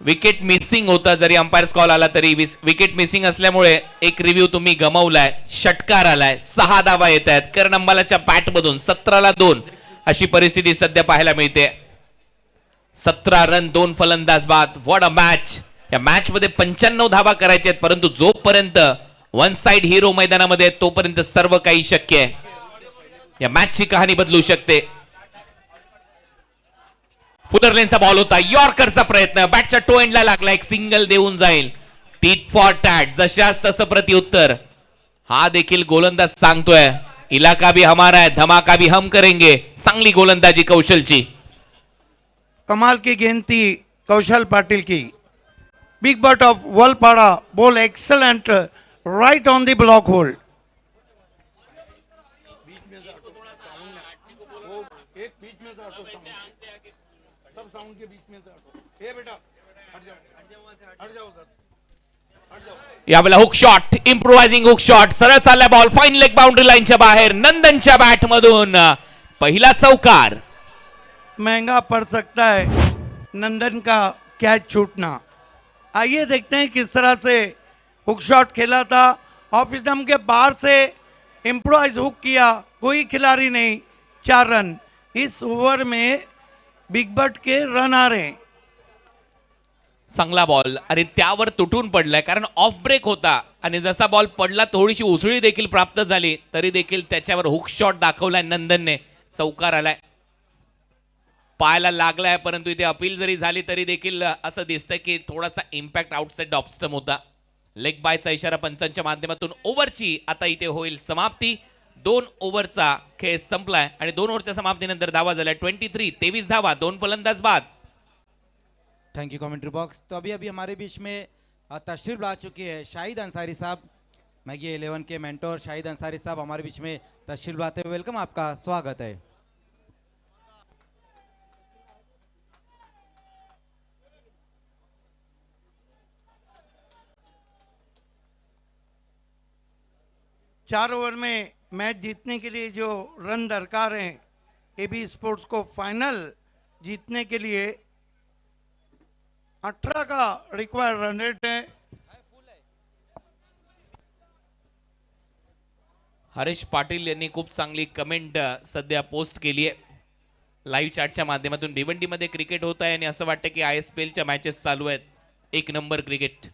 [SPEAKER 7] विकेट मिसिंग होता. जरी अंपायर्स कॉल आला तरी विकेट मिसिंग असल्यामुळे एक रिव्ह्यू तुम्ही गमावलाय. षटकार आलाय. 6 धावा येत आहेत करण अंबालाच्या बॅट मधून. 17ला 2 अशी परिस्थिती सध्या पाहायला मिळते. 17 रन, 2 फलंदाज बाद. What a match. या मॅच मध्ये 95 धावा करायच्या आहेत, परंतु जोपर्यंत वन साइड हिरो मैदानामध्ये तोपर्यंत सर्व काही शक्य आहे. या मॅचची कहाणी बदलू शकते. फुलर लेनचा बॉल होता, यॉर्करचा प्रयत्न, बॅटच्या टो एंडला लागला, एक सिंगल देऊन जाईल. टीट फॉर टॅट, जशास तसं प्रत्युत्तर. हा देखील गोलंदाज सांगतोय इलाका भी हमारा है, धमाका भी हम करेंगे. चांगली गोलंदाजी कौशलची.
[SPEAKER 6] कमाल की गेंद थी कौशल पाटिल की. Big bird of Walpada, ball excellent, right on the block hold.
[SPEAKER 7] यावेळेला hook shot, improvising hook shot, सरळ चालला बॉल, फाईन लेग बाउंड्री लाईनच्या बाहेर. नंदनच्या बॅट मधून पहिला चौकार.
[SPEAKER 6] महंगा पड़ सकता है नंदन का कैच छूटना. आइए देखते हैं किस तरह से हुक शॉट खेला था. ऑफ स्टंप के बाहर से इम्प्रोवाइज हुक किया, कोई खिलाड़ी नहीं. 4 रन. इस ओवर में बिग बट के रन आ रहे हैं.
[SPEAKER 7] चांगला बॉल आणि त्यावर तुटून पडलाय, कारण ऑफ ब्रेक होता आणि जसा बॉल पडला थोडीशी उसळी देखील प्राप्त झाली, तरी देखील त्याच्यावर हुक शॉट दाखवलाय नंदनने. चौकार आलाय, पायाला लागलाय, परंतु इथे अपील जरी झाली तरी देखील असं दिसतंय की थोडासा इम्पॅक्ट आउटसाइड ऑफ स्टंप होता. लेग बायचा इशारा पंचांच्या माध्यमातून. ओव्हरची आता इथे होईल समाप्ती. 2 ओव्हरचा खेळ संपलाय आणि 2 ओव्हरच्या समाप्तीनंतर धावा झाल्या 23 धावा, 2 फलंदाज बाद.
[SPEAKER 3] Thank you commentary box. तो अभी अभी हमारे बीच में तशरीफ ला चुके हैं शाहिद अंसारी साहब. मैगी 11 के मेंटोर शाहिद अंसारी साहब हमारे बीच में तशरीफ लाते हुए वेलकम, आपका स्वागत है.
[SPEAKER 6] चार ओवर में मैच जीतने के लिए जो रन दरकार हैं, एबी स्पोर्ट्स को फाइनल जीतने के लिए 18 का रिक्वायर्ड रन रेट है.
[SPEAKER 7] हरीश पाटील यांनी खूप चांगली कमेंट सध्या पोस्ट केली आहे लाईव्ह चॅटच्या माध्यमातून. भिवंडीमध्ये क्रिकेट होत आहे आणि असं वाटतं की ISPLच्या मॅचेस चालू आहेत. 1 नंबर क्रिकेट,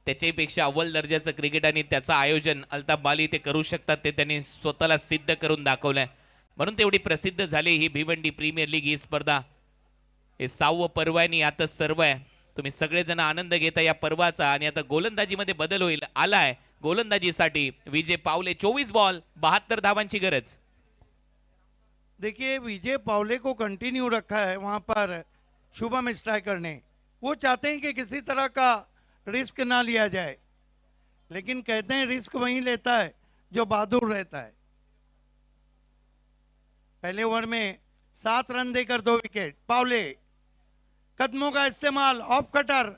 [SPEAKER 7] त्याच्याही पेक्षा अव्वल दर्जाचं क्रिकेट आणि त्याचं आयोजन अल्ताफ बाली ते करू शकतात, ते त्यांनी स्वतःला सिद्ध करून दाखवलंय. म्हणून तेवढी प्रसिद्ध झाली ही भिवंडी प्रीमियर लीग ही स्पर्धा. हे 6वं पर्व आहे आणि यातच सर्व आहे. तुम्ही सगळेजण आनंद घेता या पर्वाचा. आणि आता गोलंदाजीमध्ये बदल होईल. आलाय गोलंदाजीसाठी विजय पावले. 24 बॉल 72 धावांची गरज.
[SPEAKER 6] देखिए विजय पावले को कंटिन्यू रखा है वहां पर शुभम स्ट्राइकर ने. वो चाहते हैं कि किसी तरह का रिस्क ना लिया जाए, लेकिन कहते हैं रिस्क वही लेता है जो बहादुर रहता है. पहले ओवर में 7 रन देकर 2 विकेट. पावले कदमों का इस्तेमाल, ऑफ कटर,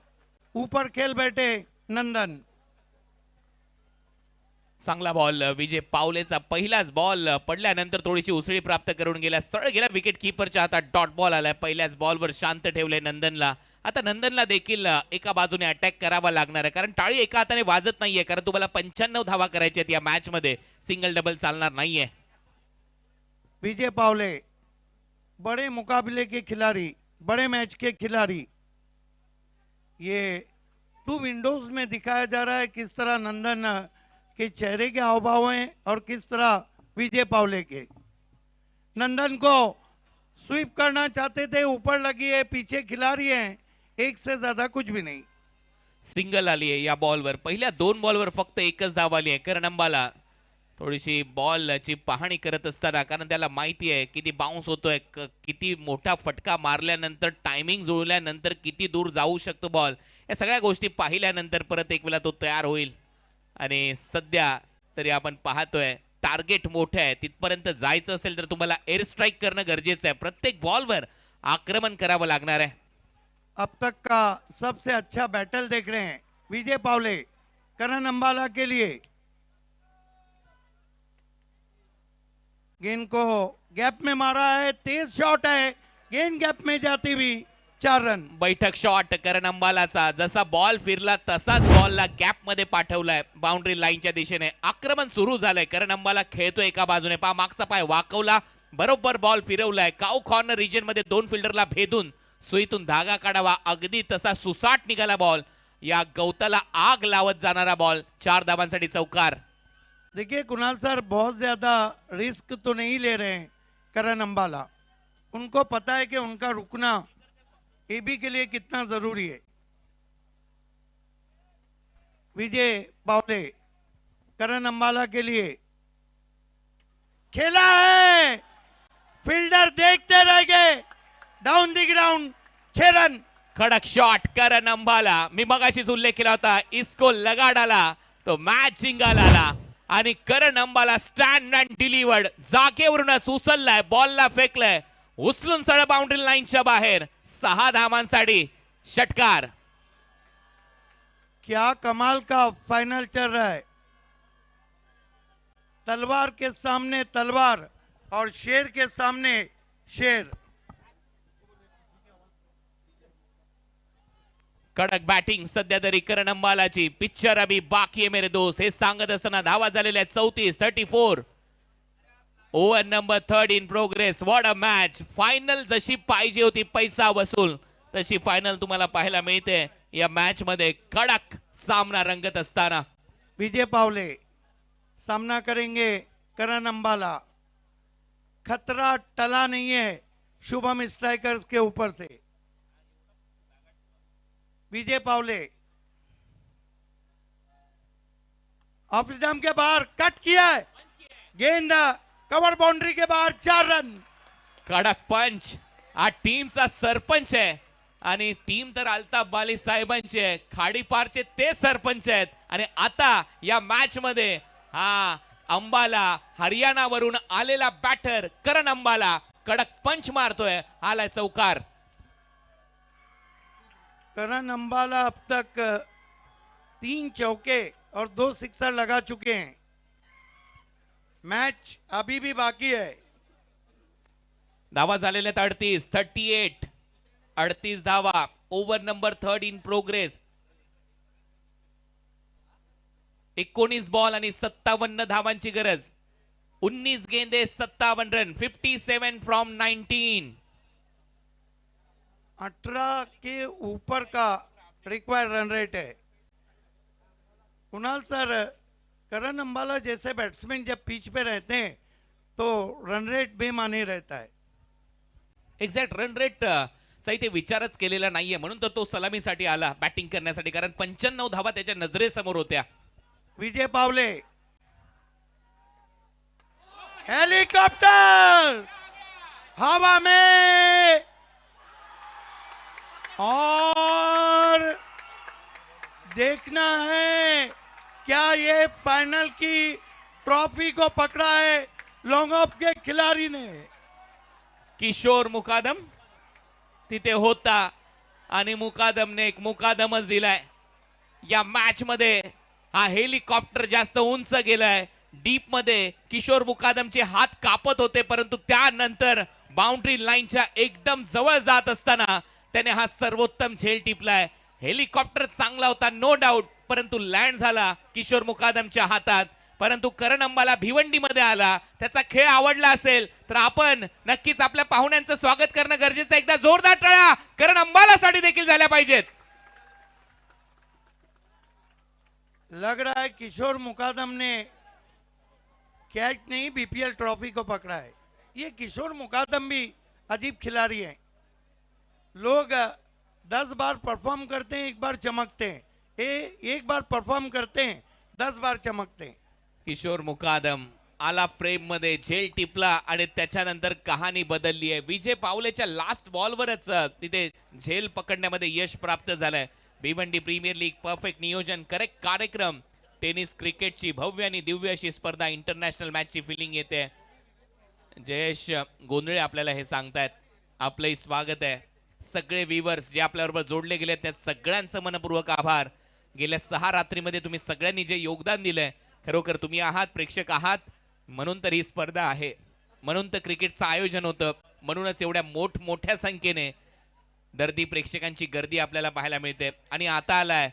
[SPEAKER 6] ऊपर खेल बैठे नंदन.
[SPEAKER 7] चांगला बॉल विजय पावलेचा. पहिलाच बॉल पडल्यानंतर थोडीशी उसळी प्राप्त करून गेला, स्थळ गेला विकेट कीपरच्या हातात. डॉट बॉल आलाय. पहिल्याच बॉलवर शांत ठेवले नंदनला. आता नंदनला देखील एका बाजूने अटॅक करावा लागणार आहे, कारण टाळी एका हाताने वाजत नाहीये, कारण तुम्हाला 95 धावा करायच्या आहेत या मॅच मध्ये. सिंगल डबल चालणार नाहीये.
[SPEAKER 6] विजय पावले बड़े मुकाबले के खिलाड़ी, बड़े मैच के खिलाड़ी. ये 2 विंडोज में दिखाया जा रहा है किस तरह नंदन के चेहरे के हाव भाव हैं और किस तरह विजय पावले के. नंदन को स्वीप करना चाहते थे, ऊपर लगी है, पीछे खिलाड़ी हैं, एक से ज्यादा कुछ भी नहीं.
[SPEAKER 7] सिंगल आली आहे या बॉलवर. पहिल्या 2 बॉलवर फक्त एकच धाव आली आहे. करण अंबाला थोडीशी बॉलची पाहणी करत असताना, कारण त्याला माहिती आहे किती बाउन्स होतोय, किती मोठा फटका मारल्यानंतर, टायमिंग जुळल्यानंतर किती दूर जाऊ शकतो बॉल. या सगळ्या गोष्टी पाहिल्यानंतर परत एक वेळा तो तयार होईल. आणि सध्या तरी आपण पाहतोय टार्गेट मोठे आहे, तिथपर्यंत जायचं असेल तर तुम्हाला एअर स्ट्राईक करणं गरजेचं आहे. प्रत्येक बॉलवर आक्रमण करावं लागणार आहे.
[SPEAKER 6] अब तक का सबसे अच्छा बैटल देख रहे हैं विजय पावले करण अंबाला के लिए. गेंद को गैप में मारा है, तेज शॉट है, गेंद गैप में जाती हुई 4 रन.
[SPEAKER 7] बैठक शॉट करण अंबालाचा. जसा बॉल फिरला तसाच बॉलला गॅप मध्ये पाठवलाय बाउंड्री लाईनच्या दिशेने. आक्रमण सुरू झालंय. करण अंबाला खेळतोय एका बाजूने, मागचा पाय वाकवला, बरोबर बॉल फिरवलाय. काऊ कॉर्नर रिजन मध्ये 2 फिल्डरला भेदून सुईतून धागा काढावा, अगदी तसा सुसाट निघाला बॉल. या गवताला आग लावत जाणारा बॉल 4 धावांसाठी चौकार.
[SPEAKER 6] देखिए कुणाल सर बहुत ज़्यादा रिस्क तो नहीं ले रहे हैं करण अंबाला. उनको पता है कि उनका रुकना एबी के लिए कितना ज़रूरी है. विजय पावले करण अंबाला के लिए खेला है. फील्डर देखते रह गए. Down the ground 6 run.
[SPEAKER 7] कडक शॉट करण अंबाला. मी मगाशीच उल्लेख केला होता, इसको लगा डाला तो मॅच जिंकायला आला आणि करण अंबाला स्टँड अँड डिलिव्हर्ड. जागेवरूनच उचललाय, बॉलला फेकलाय, उचलून सरळ बाउंड्री लाईनच्या बाहेर. 6 धावांसाठी षटकार.
[SPEAKER 6] क्या कमाल का फाइनल चल रहा है. तलवार के सामने तलवार और शेर के सामने शेर.
[SPEAKER 7] कडक बॅटिंग सध्या तरी करण अंबालाची. पिक्चर अभी बाकी आहे मेरे दोस्त. हे सांगत असताना धावा झालेल्या 34. Over number 3 in progress. What a match. Final जशी पाहिजे होती पैसा वसूल तशी फायनल तुम्हाला पाहायला मिळते. या मॅच मध्ये कडक सामना रंगत असताना
[SPEAKER 6] विजय पावले सामना करेंगे करण अंबाला. खतरा टला नहीं है शुभम स्ट्राइकर्स के ऊपर से. विजय पावले ऑफ स्टंप के बाहर कट किया है. गेंद कवर बाउंड्री के बाहर 4 रन.
[SPEAKER 7] कडक पंच. हा टीमचा सरपंच आहे आणि टीम तर अल्ताफ बाली साहेबांची आहे. खाडीपारचे ते सरपंच आहेत आणि आता या मॅच मध्ये हा अंबाला हरियाणावरून आलेला बॅटर करण अंबाला कडक पंच मारतोय. आलाय चौकार.
[SPEAKER 6] करण अंबाला अब तक 3 चौके और 2 सिक्सर लगा चुके हैं. मैच अभी भी बाकी है.
[SPEAKER 7] धावा झालेल्या 38 धावा. Over number 3 in progress. 19 ball आणि 57 धावांची गरज. 19 गेंदे 57 रन. 57 फ्रॉम 19.
[SPEAKER 6] 18 के ऊपर का रिक्वायर्ड रन रेट है. कुणाल सर करण अंबाला जैसे बैट्समैन जब पिच पे रहते हैं तो रन रेट बेमानी रहता है.
[SPEAKER 7] एक्झॅक्ट रन रेट चा इथे विचारच केलेला नाहीये म्हणून तर तो सलामीसाठी आला बॅटिंग करण्यासाठी. कारण 95 धावा त्याच्या नजरेसमोर होत्या.
[SPEAKER 6] विजय पावले हेलीकॉप्टर हवा में और देखना है क्या ये फाइनल की ट्रॉफी को पकड़ा है लॉन्ग ऑफ के खिलाड़ी ने.
[SPEAKER 7] किशोर मुकादम तिथे होता आणि मुकादमने एक मुकादमच दिलाय. या मॅच मध्ये हा हेलिकॉप्टर जास्त उंच गेलाय. डीप मध्ये किशोर मुकादमचे हात कापत होते परंतु त्यानंतर बाउंड्री लाईनच्या एकदम जवळ जात असताना त्याने हा सर्वोत्तम झेल टिपलाय. हेलिकॉप्टर चांगला होता नो डाऊट परंतु लँड झाला किशोर मुकादमच्या हातात. परंतु करण अंबाला भिवंडीमध्ये आला. त्याचा खेळ आवडला असेल तर आपण नक्कीच आपल्या पाहुण्यांचं स्वागत करणं गरजेचं. एकदा जोरदार टाळ्या करण अंबालासाठी देखील झाल्या पाहिजेत.
[SPEAKER 6] लग रहा है किशोर मुकादम ने कैच नहीं बीपीएल ट्रॉफी को पकड़ा है. ये किशोर मुकादम भी अजीब खिलाड़ी हैं. लोग 10 बार परफॉर्म करते हैं 1 बार चमकते हैं. एक बार परफॉर्म करते हैं 10 बार चमकते हैं.
[SPEAKER 7] किशोर मुकादम आला फ्रेम मध्ये झेल टिपला आणि त्याच्यानंतर कहाणी बदलली आहे. विजय पावलेच्या लास्ट बॉलवरच तिथे झेल पकडण्यामध्ये यश प्राप्त झालंय. भिवंडी प्रीमियर लीग परफेक्ट नियोजन करेक्ट कार्यक्रम. टेनिस क्रिकेटची भव्य आणि दिव्य अशी स्पर्धा इंटरनॅशनल मॅचची फिलिंग येते. जयेश गोंधळे आपल्याला हे सांगतायत. आपलंही स्वागत आहे. सगळे व्ह्यूअर्स जे आपल्याबरोबर जोडले गेले त्या सगळ्यांचं मनपूर्वक आभार. गेल्या 6 रात्रीमध्ये तुम्ही सगळ्यांनी जे योगदान दिलंय खरोखर तुम्ही आहात प्रेक्षक आहात म्हणून तर ही स्पर्धा आहे. म्हणून तर क्रिकेटचं आयोजन होतं. म्हणूनच एवढ्या मोठ्या संख्येने दर्दी प्रेक्षकांची गर्दी आपल्याला पाहायला मिळते. आणि आता आलाय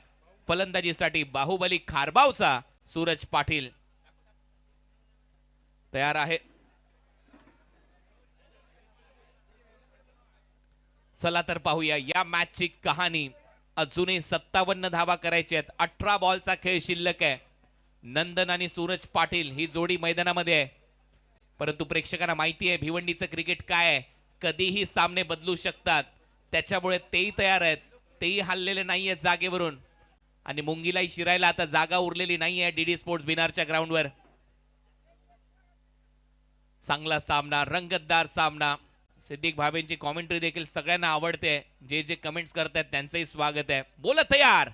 [SPEAKER 7] फलंदाजीसाठी बाहुबली खारबावचा सूरज पाटील तयार आहे. चला तर पाहूया या मॅचची कहाणी. अजूनही 57 धावा करायच्या आहेत. 18 बॉलचा खेळ शिल्लक आहे. नंदन आणि सूरज पाटील ही जोडी मैदानामध्ये आहे. परंतु प्रेक्षकांना माहिती आहे भिवंडीचं क्रिकेट काय आहे, कधीही सामने बदलू शकतात. त्याच्यामुळे तेही तयार आहेत, तेही हल्लेले नाहीयेत जागेवरून. आणि मुंगीलाही शिरायला आता जागा उरलेली नाहीये डीडी स्पोर्ट्स बिनारच्या ग्राउंडवर. चांगला सामना, रंगतदार सामना. सिद्दीक भाभेंची कॉमेंट्री देखील सगळ्यांना आवडते. जे जे कमेंट्स करतात त्यांचंही स्वागत आहे. बोला तयार.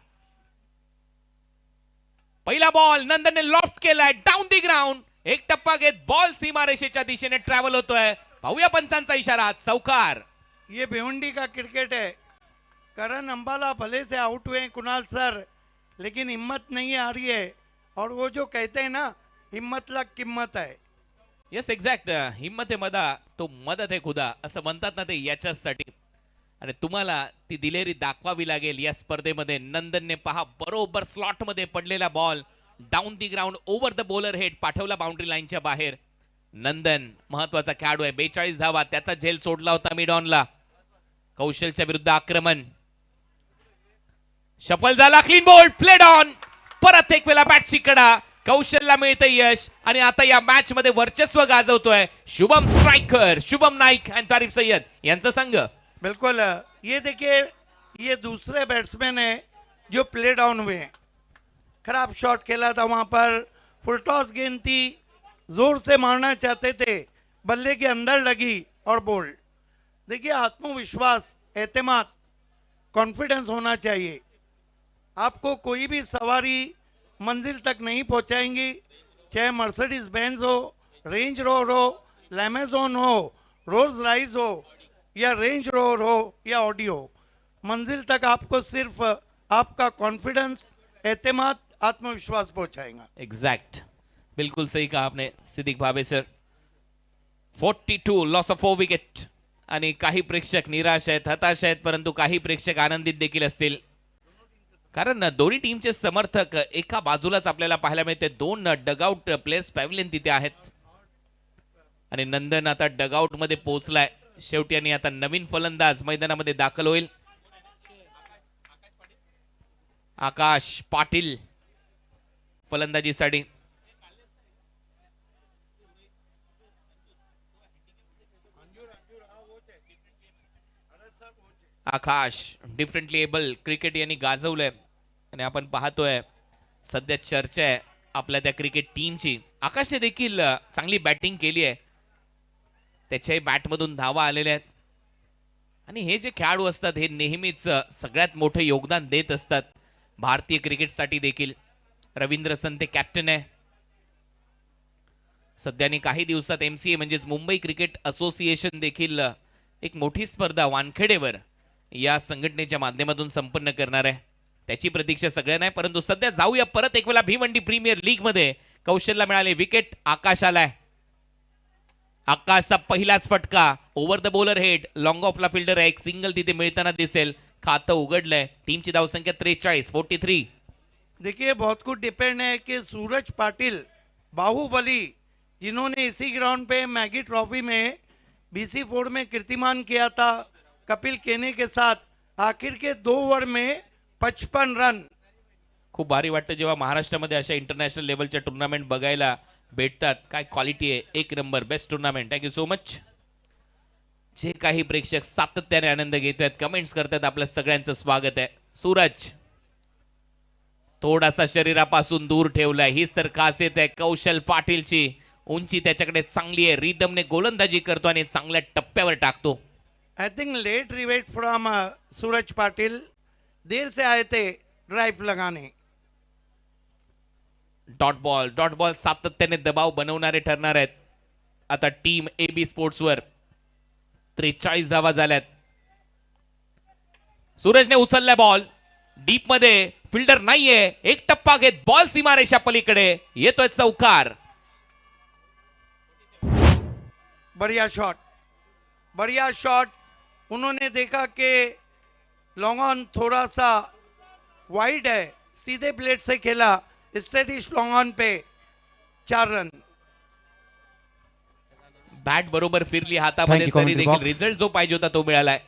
[SPEAKER 7] पहिला बॉल नंदनने लॉफ्ट केलाय डाऊन दी ग्राउंड. एक टप्पा घेत बॉल सीमारेषेच्या दिशेने ट्रॅव्हल होतोय. पाहूया पंचांचा इशारा. चौकार.
[SPEAKER 6] ये भिवंडी का क्रिकेट है. करण अंबाला भले से आउट हुए कुणाल सर, लेकिन हिम्मत नहीं आ रही है. और वो जो कहते हैं ना, हिम्मत ला किम्मत है.
[SPEAKER 7] Yes exact. हिम्मत आहे मदा तो मदत आहे खुदा असं म्हणतात ना ते याच्यासाठी. आणि तुम्हाला ती दिलेरी दाखवावी लागेल या स्पर्धेमध्ये. नंदनने पहा बरोबर स्लॉट मध्ये पडलेला ball down the ground over the bowler head पाठवला बाउंड्री लाईनच्या बाहेर. नंदन महत्वाचा खेळाडू आहे. 42 धावा त्याचा झेल सोडला होता मिड ऑनला. कौशलच्या विरुद्ध आक्रमण. शफल झाला, क्लीन बोल्ड, प्लेड ऑन. परत एक वेळा बॅटची कडा. कौशलला मिळतं यश आणि आता या मॅच मध्ये वर्चस्व गाजवतोय शुभम स्ट्रायकर, शुभम नाईक आणि तारिफ सय्यद यांचा संघ.
[SPEAKER 6] बिल्कुल. ये देखिए, ये दूसरे बैट्समैन है जो प्ले डाउन हुए हैं. खराब शॉट खेला था वहां पर. फुल टॉस गेंद थी, जोर से मारना चाहते थे, बल्ले के अंदर लगी और बोल्ड. देखिए, आत्मविश्वास, एतमाद, कॉन्फिडेंस होना चाहिए. आपको कोई भी सवारी मंजिल तक नहीं पहुंचाएंगी, चाहे मर्सिडीज बेंज हो, रेंज रोवर हो, लैमेजॉन हो, रोल्स रॉयस हो या रेंज रोवर हो या ऑडी हो. मंजिल तक आपको सिर्फ आपका कॉन्फिडेंस, एतमाद, आत्मविश्वास पहुंचाएगा.
[SPEAKER 7] एग्जैक्ट. बिल्कुल सही कहा आपने Siddique Bhave sir. 42 loss of 4 wicket. आणि काही प्रेक्षक निराश आहेत, हताश आहेत, परंतु काही प्रेक्षक आनंदित देखील असतील. कारण दोन्ही टीमचे समर्थक एका बाजूलाच आपल्याला पाहायला मिळते. 2 डगआउट प्लेयर्स पॅव्हलियन तिथे आहेत. आणि नंदन आता डगआउट मध्ये पोहोचलाय शेवटी. आणि आता नवीन फलंदाज मैदानामध्ये दाखल होईल. आकाश पाटील फलंदाजीसाठी. आकाश डिफरंटली एबल क्रिकेट यांनी गाजवलंय. आणि आपण पाहतोय सध्या चर्चा आहे आपल्या त्या क्रिकेट टीमची. आकाशने देखील चांगली बॅटिंग केली आहे. त्याच्याही बॅटमधून धावा आलेल्या आहेत. आणि हे जे खेळाडू असतात हे नेहमीच सगळ्यात मोठं योगदान देत असतात भारतीय क्रिकेटसाठी देखील. रवींद्र संते कॅप्टन आहे. सध्याने काही दिवसात MCA म्हणजेच मुंबई क्रिकेट असोसिएशन देखील एक मोठी स्पर्धा वानखेडेवर या संघटनेच्या माध्यमातून संपन्न करणार आहे. त्याची प्रतीक्षा सगळ्यांना आहे. परंतु सध्या जाऊया परत एक वेळा भिवंडी प्रीमियर लीग मध्ये. कौशलला मिळाले विकेट. आकाश आलाय. आकाशचा पहिलाच फटका over the bowler head. Long ऑफला फिल्डर आहे. एक सिंगल तिथे मिळताना दिसेल. खातं उघडलंय. टीमची धावसंख्या 43 43.
[SPEAKER 6] देखिए, बहुत कुछ डिपेंड है कि सूरज पाटिल, बाहुबली, जिन्होंने इसी ग्राउंड पे मैगी ट्रॉफी में BC फोर्ड में कीर्तिमान किया था कपिल केने के साथ, आखिर के 2 ओवर में 55 रन.
[SPEAKER 7] खूप भारी वाटतं जेव्हा महाराष्ट्रामध्ये अशा इंटरनॅशनल लेवलच्या टुर्नामेंट बघायला भेटतात. काय क्वालिटी आहे, एक number, best tournament. Thank you so much. जे काही प्रेक्षक सातत्याने आनंद घेत आहेत, कमेंट्स करतात, आपल्या सगळ्यांचं स्वागत आहे. सूरज थोडासा शरीरापासून दूर ठेवलाय. हीच तर खासियत आहे कौशल पाटीलची. उंची त्याच्याकडे चांगली आहे. रिदमने गोलंदाजी करतो आणि चांगल्या टप्प्यावर टाकतो.
[SPEAKER 6] I think late rivet from Suraj Patil. देर से आए थे ड्राइव लगाने.
[SPEAKER 7] डॉट बॉल सातत्याने दबाव बनवणारे ठरणार आहेत आता टीम AB स्पोर्ट्सवर. 43 धावा झाल्यात. सूरजने उचललाय बॉल डीप मध्ये. फिल्डर नाहीये. एक टप्पा घेत बॉल सीमारेषा पलीकडे येतोय. चौकार.
[SPEAKER 6] बढ़िया शॉट, बढ़िया शॉट. उन्होंने देखा कि लॉन्ग ऑन थोड़ा सा वाइड है, सीधे प्लेट से खेला. स्ट्रेटिश लॉन्ग ऑन पे 4 रन.
[SPEAKER 7] बॅट बरोबर फिरली हातामध्ये
[SPEAKER 3] Thank you,
[SPEAKER 7] तरी
[SPEAKER 3] commentary
[SPEAKER 7] देखील
[SPEAKER 3] box.
[SPEAKER 7] रिझल्ट जो पाहिजे होता तो मिळालाय.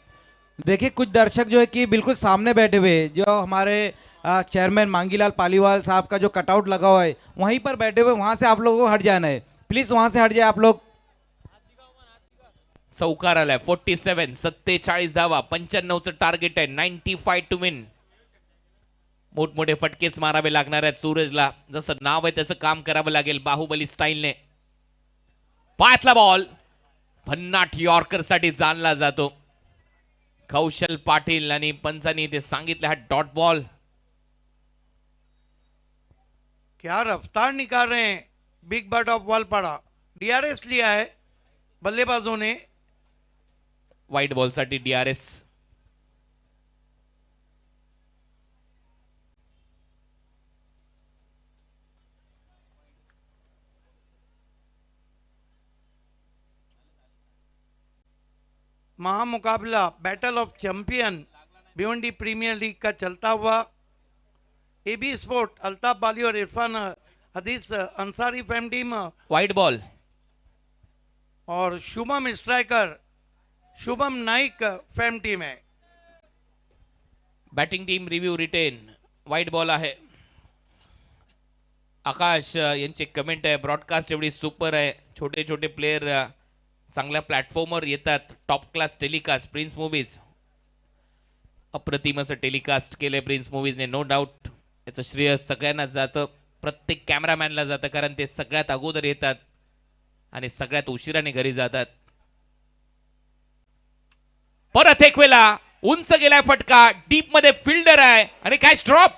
[SPEAKER 3] देखिए कुछ दर्शक जो है कि बिल्कुल सामने बैठे हुए हैं, जो हमारे चेयरमैन मांगीलाल पालीवाल साहब का जो कटआउट लगा हुआ है वहीं पर बैठे हुए, वहां से आप लोगों को हट जाना है, प्लीज वहां से हट जाए आप लोग।
[SPEAKER 7] चौकार आलाय 47 47 धावा 95चं टार्गेट आहे 95 टू विन. मोठमोठे फटकेच मारावे लागणार आहेत सूरजला. जसं नाव आहे तसं काम करावं लागेल बाहुबली स्टाईलने. पायातला बॉल भन्नाट यॉर्कर साठी जाणला जातो. कौशल पाटील आणि पंचांनी ते सांगितले हा डॉट बॉल.
[SPEAKER 6] क्या रफ्तार निकाल रहे हैं big bird of Walpada. DRS लिया है बल्लेबाजों ने.
[SPEAKER 7] वाईट बॉल साठी डीआरएस.
[SPEAKER 6] महामुकाबला battle of champion Bhiwandi premier league का चलता हुआ. एबी स्पोर्ट अल्ताफ बाली और इरफान हदीस अंसारी फैम टीम
[SPEAKER 7] वाईट बॉल.
[SPEAKER 6] और शुभम स्ट्राइकर शुभम नाइक फैम टीम है.
[SPEAKER 7] Batting team review retain. Wide ball आहे. आकाश यांचे कमेंट आहे ब्रॉडकास्ट एवढी सुपर आहे. छोटे छोटे प्लेयर चांगल्या प्लॅटफॉर्मवर येतात. Top class telecast prince movies. अप्रतिम असं टेलिकास्ट केलंय प्रिन्स मूवीजने. नो डाऊट याचं श्रेय सगळ्यांनाच जातं. प्रत्येक कॅमेरामॅनला जातं कारण ते सगळ्यात अगोदर येतात आणि सगळ्यात उशिराने घरी जातात. परत एक वेळा उंच गेलाय फटका. डीप मध्ये फिल्डर आहे आणि कॅच ड्रॉप.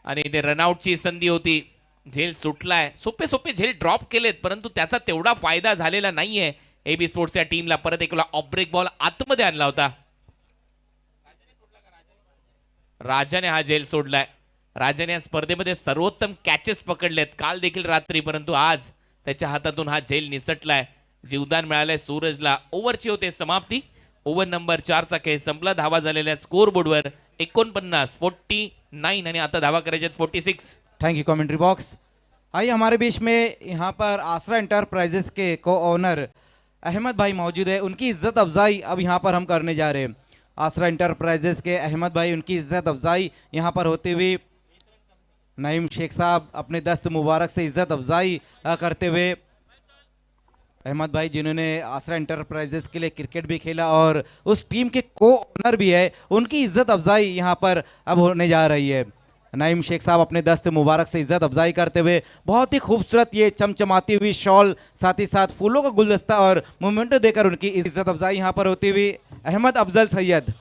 [SPEAKER 7] आणि इथे रनआउटची संधी होती. झेल सुटलाय. सोपे सोपे झेल ड्रॉप केलेत परंतु त्याचा तेवढा फायदा झालेला नाहीये एबी स्पोर्ट्स या टीमला. परत एक ऑफ ब्रेक बॉल आतमध्ये आणला होता. राजाने हा झेल सोडलाय. राजाने या स्पर्धेमध्ये सर्वोत्तम कॅचेस पकडलेत काल देखील रात्री, परंतु आज त्याच्या हातातून हा झेल निसटलाय. जीवदान मिळालंय सूरजला. ओव्हरची होते समाप्ती. ओव्हर नंबर 4चा खेळ संपला. धावा झालेल्या स्कोर बोर्डवर 49 49 आणि आता धावा करायच्या 46.
[SPEAKER 3] Thank you commentary box. आइए हमारे बीच में यहाँ पर आसरा एंटरप्राइजेस के को ओनर अहमद भाई मौजूद है. उनकी इज्जत अफजाई अब यहाँ पर हम करने जा रहे हैं. आसरा एंटरप्राइजेस के अहमद भाई, उनकी इज्जत अफजाई यहाँ पर होते हुए नईम शेख साहब अपने दस्त मुबारक से इज्जत अफजाई करते हुए. अहमद भाई जिन्होंने आसरा एंटरप्राइजेस के लिए क्रिकेट भी खेला और उस टीम के को ओनर भी है, उनकी इज्जत अफजाई यहाँ पर अब होने जा रही है. नईम शेख साहब अपने दस्त मुबारक से इज्जत अफजाई करते हुए बहुत ही खूबसूरत ये चमचमाती हुई शॉल, साथ ही साथ फूलों का गुलदस्ता और मोमेंटो देकर उनकी इज्जत अफजाई यहाँ पर होती हुई. अहमद अफजल सैयद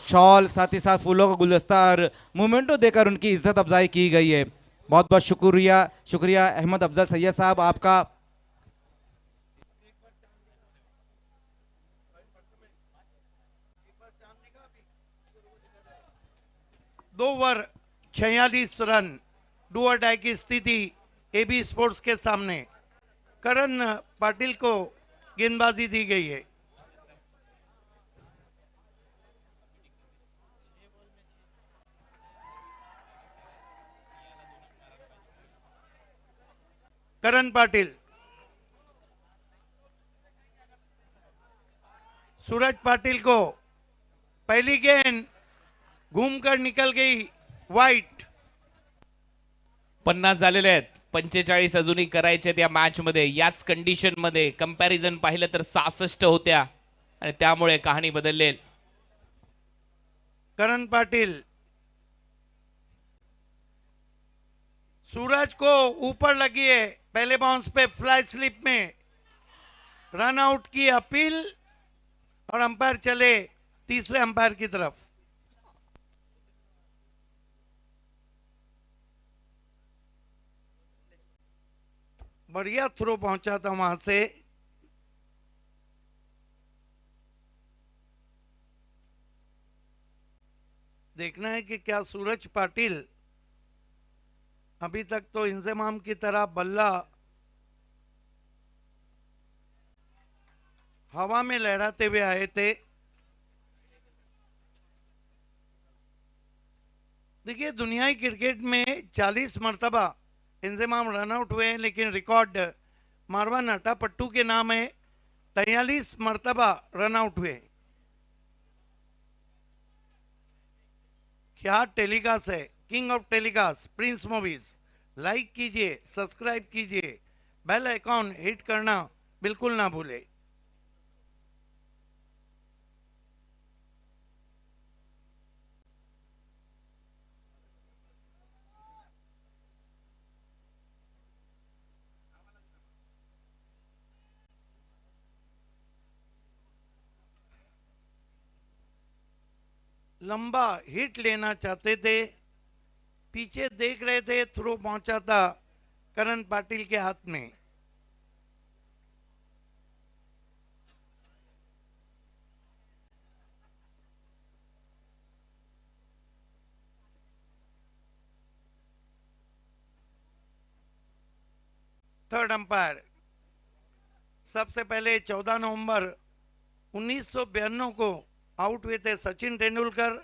[SPEAKER 3] शॉल, साथ ही साथ फूलों का गुलदस्ता और मोमेंटो देकर उनकी इज्जत अफजाई की गई है. बहुत बहुत शुक्रिया शुक्रिया अहमद अफजल सैयद साहब आपका.
[SPEAKER 6] 2 ओवर 46 रन डू और डाई की स्थिति एबी स्पोर्ट्स के सामने. करण पाटिल को गेंदबाजी दी गई है. करण पाटिल. सूरज पाटिल को पहली गेंद घूमकर निकल गई वाइट.
[SPEAKER 7] 50 झालेले आहेत. 45 अजूनही करायचे त्या मॅच मध्ये. याच कंडिशन मध्ये कंपॅरिझन पाहिलं तर 66 होत्या आणि त्यामुळे कहाणी बदलले.
[SPEAKER 6] करण पाटिल सूरज को ऊपर लगी है. पहले बाउंस पे फ्लाई स्लिप में रन आउट की अपील और अंपायर चले तीसरे अंपायर की तरफ. बढ़िया थ्रो पहुंचा था वहां से. देखना है कि क्या सूरज पाटिल अभी तक तो इंजमाम की तरह बल्ला हवा में लहराते हुए आए थे. देखिए दुनियाई क्रिकेट में 40 मरतबा इंजमाम रन आउट हुए हैं, लेकिन रिकॉर्ड मारवान अटापट्टू के नाम है 43 मर्तबा रन आउट हुए। क्या टेलीकास्ट है, king of telecast Prince movies. Like कीजिए, सब्सक्राइब कीजिए, बेल आइकॉन हिट करना बिल्कुल ना भूले। लंबा हिट लेना चाहते थे, पीछे देख रहे थे, थ्रो पहुंचा था करण पाटिल के हाथ में। थर्ड अंपायर सबसे पहले 14 नवंबर 1992 को आउट हुए थे सचिन तेंदुलकर।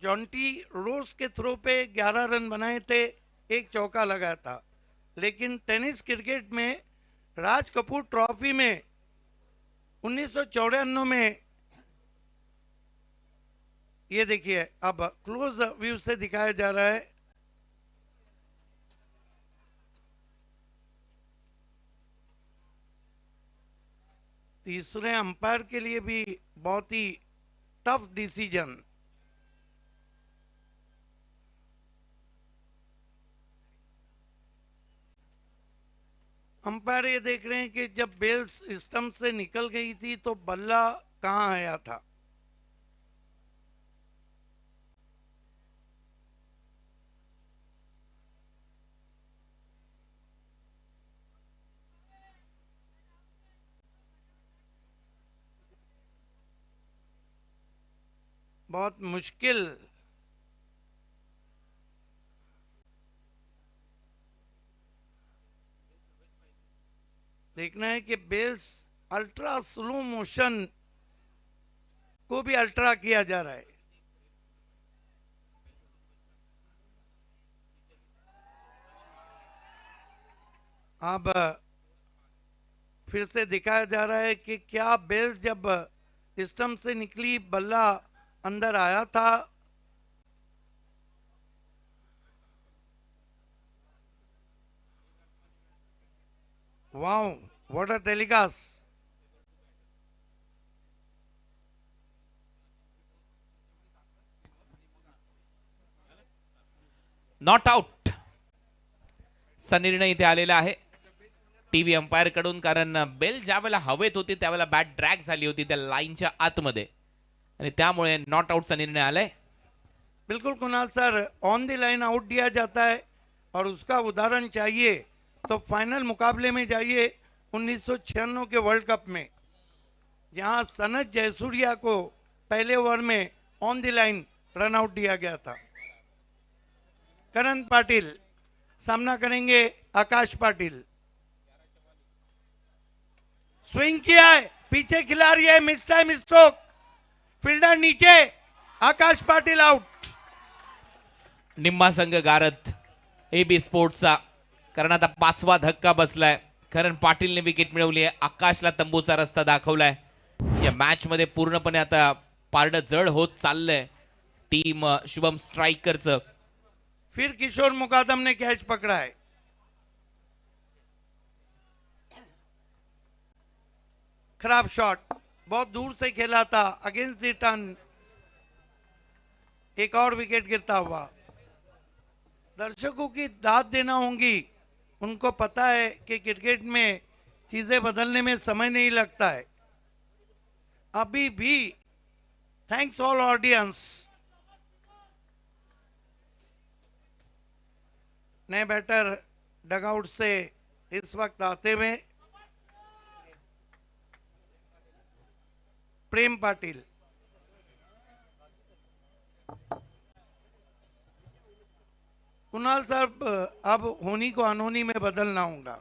[SPEAKER 6] जॉन्टी रोज के थ्रो पे 11 रन बनाए थे, एक चौका लगाया था। लेकिन टेनिस क्रिकेट में राज कपूर ट्रॉफी में 1994 में, ये देखिए अब क्लोज व्यू से दिखाया जा रहा है, तीसरे अंपायर के लिए भी बहुत ही टफ डिसीजन। अंपायर ये देख रहे हैं कि जब बेल स्टंप से निकल गई थी तो बल्ला कहां आया था। बहुत मुश्किल देखना है कि बेल्स अल्ट्रा स्लो मोशन को भी अल्ट्रा किया जा रहा है। अब फिर से दिखाया जा रहा है कि क्या बेल्स जब स्टंप से निकली बल्ला अंदर आया था। Wow, what a telecast.
[SPEAKER 7] Not out चा निर्णय इथे आलेला आहे टीव्ही अंपायर कडून, कारण बेल ज्या वेळेला हवेत होती त्यावेळेला बॅट ड्रॅग झाली होती त्या लाईनच्या आतमध्ये आणि त्यामुळे नॉट आउटचा निर्णय आलाय।
[SPEAKER 6] बिल्कुल Kunal sir, on the line out दिया जाता है और उसका उदाहरण चाहिए तो फाइनल मुकाबले में जाइए 1996 के वर्ल्ड कप में, जहां सनत जयसूर्या को पहले ओवर में on the line run out दिया गया था। करण पाटिल सामना करेंगे आकाश पाटिल। स्विंग किया है, पीछे खिलाड़ी है, मिस टाइम स्ट्रोक, फील्डर नीचे, आकाश पाटिल आउट।
[SPEAKER 7] निम्मा संघ गारत एबी स्पोर्ट्सचा, कारण आता 5वा धक्का बसलाय। कारण पाटीलने विकेट मिळवली आहे, आकाशला तंबूचा रस्ता दाखवलाय। या मॅच मध्ये पूर्णपणे आता पारडं जड होत चाललंय टीम शुभम स्ट्राइकरचं।
[SPEAKER 6] फिर किशोर मुकादम ने कैच पकड़ा है। खराब शॉट, बहुत दूर से खेला था, अगेंस्ट द टर्न, एक और विकेट गिरता हुआ। दर्शकों की दाद देना होंगी, उनको पता है कि क्रिकेट में चीजें बदलने में समय नहीं लगता है। अभी भी थैंक्स ऑल ऑडियंस। नए बैटर डगआउट से इस वक्त आते हुए प्रेम पाटिल। कुणाल साहब, अब होनी को अनहोनी में बदलना होगा।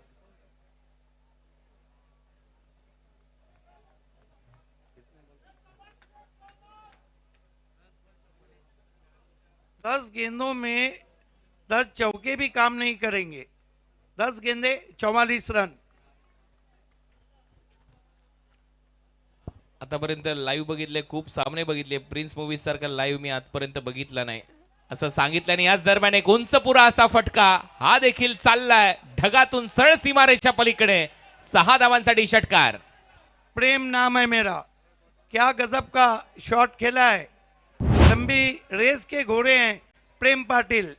[SPEAKER 6] दस गेंदों में 10 चौके भी काम नहीं करेंगे। 10 गेंदे 44 रन।
[SPEAKER 7] आतापर्यंत लाईव्ह बघितले, खूप सामने बघितले, प्रिन्स मूवी सारखा लाईव्ह मी आजपर्यंत बघितला नाही असं सांगितल्याने याच दरम्यान एक उंचपुरा असा फटका हा देखील चाललाय ढगातून सरळ सीमारेषा पलीकडे. 6 धावांसाठी षटकार.
[SPEAKER 6] प्रेम नाम है मेरा, क्या गजब का शॉट खेला है. लंबी रेस के घोड़े हैं प्रेम पाटिल.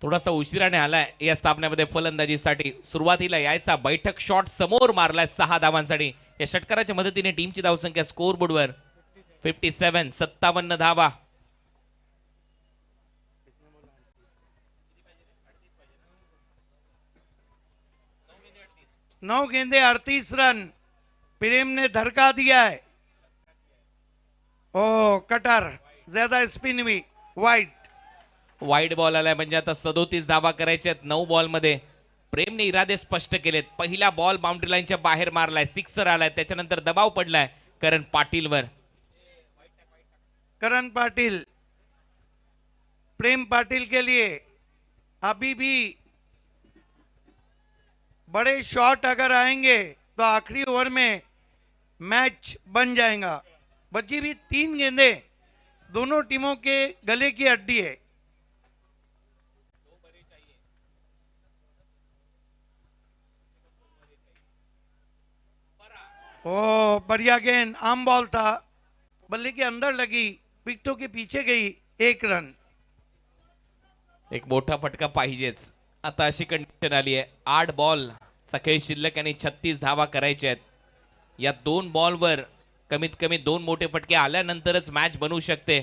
[SPEAKER 7] थोडासा उशिराने आलाय या सामन्यामध्ये फलंदाजीसाठी. सुरुवातीला यायचा बैठक शॉट समोर मारलाय 6 धावांसाठी. या षटकाराच्या मदतीने टीमची धावसंख्या स्कोर बोर्डवर 57, 57 धावा.
[SPEAKER 6] नौ गेंदे 38 रन. प्रेम ने धड़का दिया है. ओ कटर ज्यादा स्पिन हुई, वाइड.
[SPEAKER 7] वाईड बॉल आलाय म्हणजे आता 37 धावा करायच्या आहेत 9 बॉल मध्ये. प्रेमने इरादे स्पष्ट केलेत. पहिला बॉल बाउंड्री लाईनच्या बाहेर मारलाय, सिक्सर आलाय, त्याच्यानंतर दबाव पडलाय करण पाटीलवर.
[SPEAKER 6] करण पाटिल, प्रेम पाटिल के लिए अभी भी बड़े शॉट अगर आएंगे तो आखिरी ओवर में मैच बन जाएगा. बची भी 3 गेंदे दोनों टीमों के गले की हड्डी है. ओ बढ़िया गेंद, आम बॉल था, बल्ले के अंदर लगी, विकेटों के पीछे गई. 1 रन.
[SPEAKER 7] एक मोठा फटका पाहिजेच. आता अशी कंडिशन आली आहे 8 बॉल चा खेळ शिल्लक आणि 36 धावा करायच्या आहेत. या 2 बॉलवर कमीत कमी 2 मोठे फटके आल्यानंतरच मॅच बनवू शकते.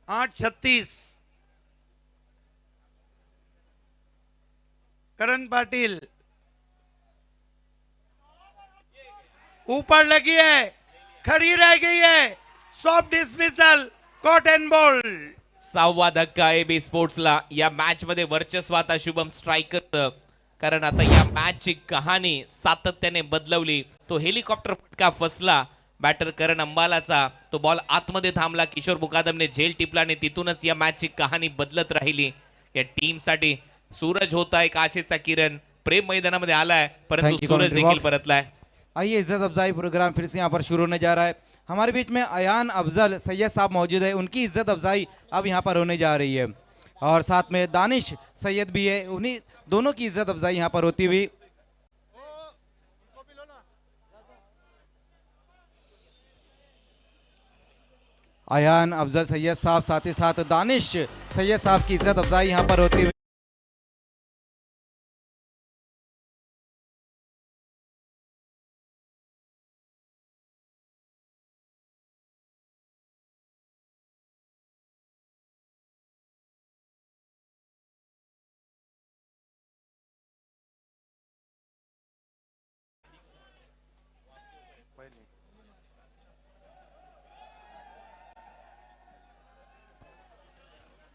[SPEAKER 6] 8-36. करण पाटिल ऊपर लगी है, खड़ी रह गई है. Soft dismissal, caught and bowled.
[SPEAKER 7] 6वा धक्का एबी स्पोर्ट्सला. या मॅच मध्ये वर्चस्व आता शुभम स्ट्रायकर, कारण आता या मॅचची कहाणी सातत्याने बदलवली. तो हेलिकॉप्टर फटका फसला बॅटर करण अंबालाचा. तो बॉल आतमध्ये थांबला, किशोर मुकादमने झेल टिपला आणि तिथूनच या मॅचची कहाणी बदलत राहिली. या टीम साठी सूरज होता एक आशेचा किरण. प्रेम मैदानामध्ये आलाय परंतु
[SPEAKER 3] Thank you,
[SPEAKER 7] सूरज
[SPEAKER 3] commentary
[SPEAKER 7] देखील
[SPEAKER 3] box.
[SPEAKER 7] परतलाय.
[SPEAKER 3] आइए इज्जत अफजाई प्रोग्राम फिर से यहाँ पर शुरू होने जा रहा है. हमारे बीच में अयान अफजल सैयद साहब मौजूद है. उनकी इज्जत अफजाई अब यहाँ पर होने जा रही है और साथ में दानिश सैयद भी है. उन्हीं दोनों की इज्जत अफजाई यहाँ पर होती हुई. अयान अफजल सैयद साहब साथ ही साथ दानिश सैयद साहब की इज्जत अफजाई यहाँ पर होती हुई.